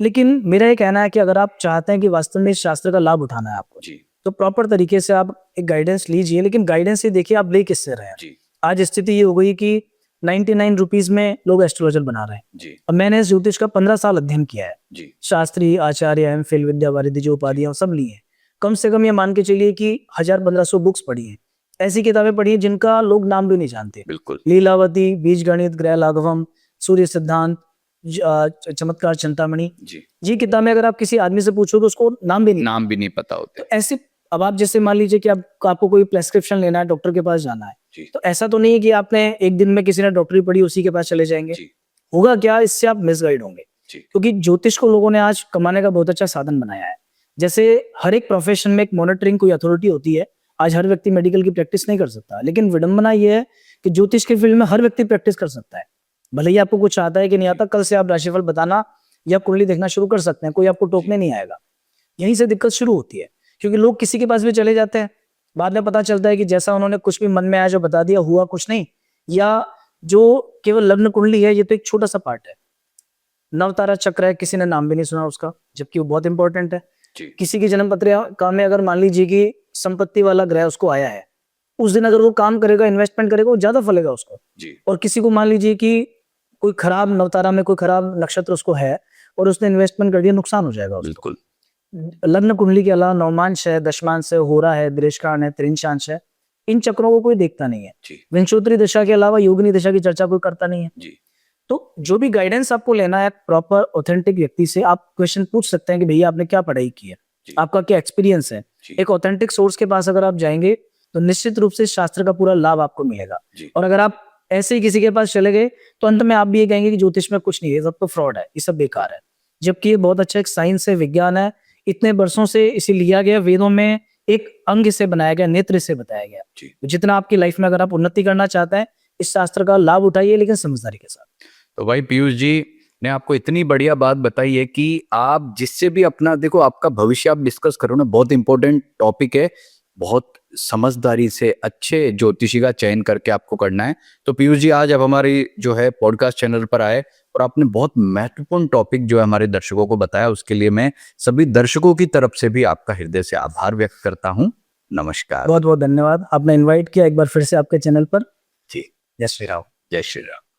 लेकिन मेरा ये कहना है कि अगर आप चाहते हैं कि वास्तव में इस शास्त्र का लाभ उठाना है आपको, जी तो प्रॉपर तरीके से आप एक गाइडेंस लीजिए। लेकिन गाइडेंस ही देखिए आप ले किससे रहे हैं। जी आज स्थिति ये हो गई कि 99 रुपीज में लोग एस्ट्रोलॉजर बना रहे हैं। जी अब मैंने इस ज्योतिष का 15 साल अध्ययन किया है। जी शास्त्री, आचार्य, एमफिल, विद्या वारिधि जो उपाधियां सब ली हैं। कम से कम ये मान के चलिए कि 1000-1500 बुक्स पढ़ी हैं। ऐसी किताबें पढ़ी हैं जिनका लोग नाम भी नहीं जानते। बिल्कुल। लीलावती, बीज गणित, ग्रह लाघवम, सूर्य सिद्धांत, चमत्कार चिंतामणि। जी, ये किताबें अगर आप किसी आदमी से पूछोगे उसको नाम भी नहीं। नाम भी नहीं पता होते। तो ऐसे अब आप जैसे मान लीजिए कि आपको कोई प्रेस्क्रिप्शन लेना है, डॉक्टर के पास जाना है, जी, तो ऐसा तो नहीं है कि आपने एक दिन में किसी ने डॉक्टरी पढ़ी उसी के पास चले जाएंगे। जी, होगा क्या, इससे आप मिसगाइड होंगे। जी, क्योंकि ज्योतिष को लोगों ने आज कमाने का बहुत अच्छा साधन बनाया है। जैसे हर एक प्रोफेशन में एक मॉनिटरिंग कोई अथॉरिटी होती है। आज हर व्यक्ति मेडिकल की प्रैक्टिस नहीं कर सकता, लेकिन विडंबना यह है कि ज्योतिष के फील्ड में हर व्यक्ति प्रैक्टिस कर सकता है। भले ही आपको कुछ आता है कि नहीं आता, कल से आप राशिफल बताना या कुंडली देखना शुरू कर सकते हैं, कोई आपको टोकने नहीं आएगा। यहीं से दिक्कत शुरू होती है, क्योंकि लोग किसी के पास भी चले जाते हैं, बाद में पता चलता है कि जैसा उन्होंने कुछ भी मन में आया जो बता दिया, हुआ कुछ नहीं, या जो केवल लग्न कुंडली है ये तो एक छोटा सा पार्ट है। नवतारा चक्र है, किसी ने नाम भी नहीं सुना उसका, जबकि वो बहुत इंपॉर्टेंट है। जी, किसी की जन्म पत्रिका में अगर मान लीजिए कि संपत्ति वाला ग्रह उसको आया है, उस दिन अगर वो काम करेगा, इन्वेस्टमेंट करेगा, वो ज्यादा फलेगा उसको। जी, और किसी को मान लीजिए कि कोई खराब नवतारा में कोई खराब नक्षत्र उसको है और उसने इन्वेस्टमेंट कर दिया, नुकसान हो जाएगा उसको। बिल्कुल। लग्न कुंडली के अलावा नवमांश है, दशमांश है, होरा है, दृष्टान है, त्रिंशांश है, इन चक्रों को कोई देखता नहीं है। जी, विंशोत्तरी दशा के अलावा योगिनी दशा की चर्चा कोई करता नहीं है। जी, तो जो भी गाइडेंस आपको लेना है प्रॉपर ऑथेंटिक व्यक्ति से, आप क्वेश्चन पूछ सकते हैं कि भैया आपने क्या पढ़ाई की है, जी, आपका क्या एक्सपीरियंस है। जी, एक ऑथेंटिक सोर्स के पास अगर आप जाएंगे तो निश्चित रूप से शास्त्र का पूरा लाभ आपको मिलेगा। जी, और अगर आप ऐसे ही किसी के पास चले गए तो अंत में आप भी ये कहेंगे कि ज्योतिष में कुछ नहीं है, ये सब तो फ्रॉड है, ये सब बेकार है। जबकि ये बहुत अच्छा एक साइंस है, विज्ञान है, इतने वर्षों से इसे लिया गया, वेदों में एक अंग से बनाया गया, नेत्र से बताया गया। जी। तो जितना आपकी लाइफ में अगर आप उन्नति करना चाहते हैं, इस शास्त्र का लाभ उठाइए, लेकिन समझदारी के साथ। तो भाई पीयूष जी ने आपको इतनी बढ़िया बात बताई है कि आप जिससे भी अपना देखो, आपका भविष्य आप डिस्कस करो ना, बहुत इंपॉर्टेंट टॉपिक है, बहुत समझदारी से अच्छे ज्योतिषी का चयन करके आपको करना है। तो पीयूष जी आज आप हमारी जो है पॉडकास्ट चैनल पर आए और आपने बहुत महत्वपूर्ण टॉपिक जो है हमारे दर्शकों को बताया, उसके लिए मैं सभी दर्शकों की तरफ से भी आपका हृदय से आभार व्यक्त करता हूँ। नमस्कार। बहुत बहुत धन्यवाद, आपने इनवाइट किया एक बार फिर से आपके चैनल पर। जी, जय श्री राम। जय श्री राम।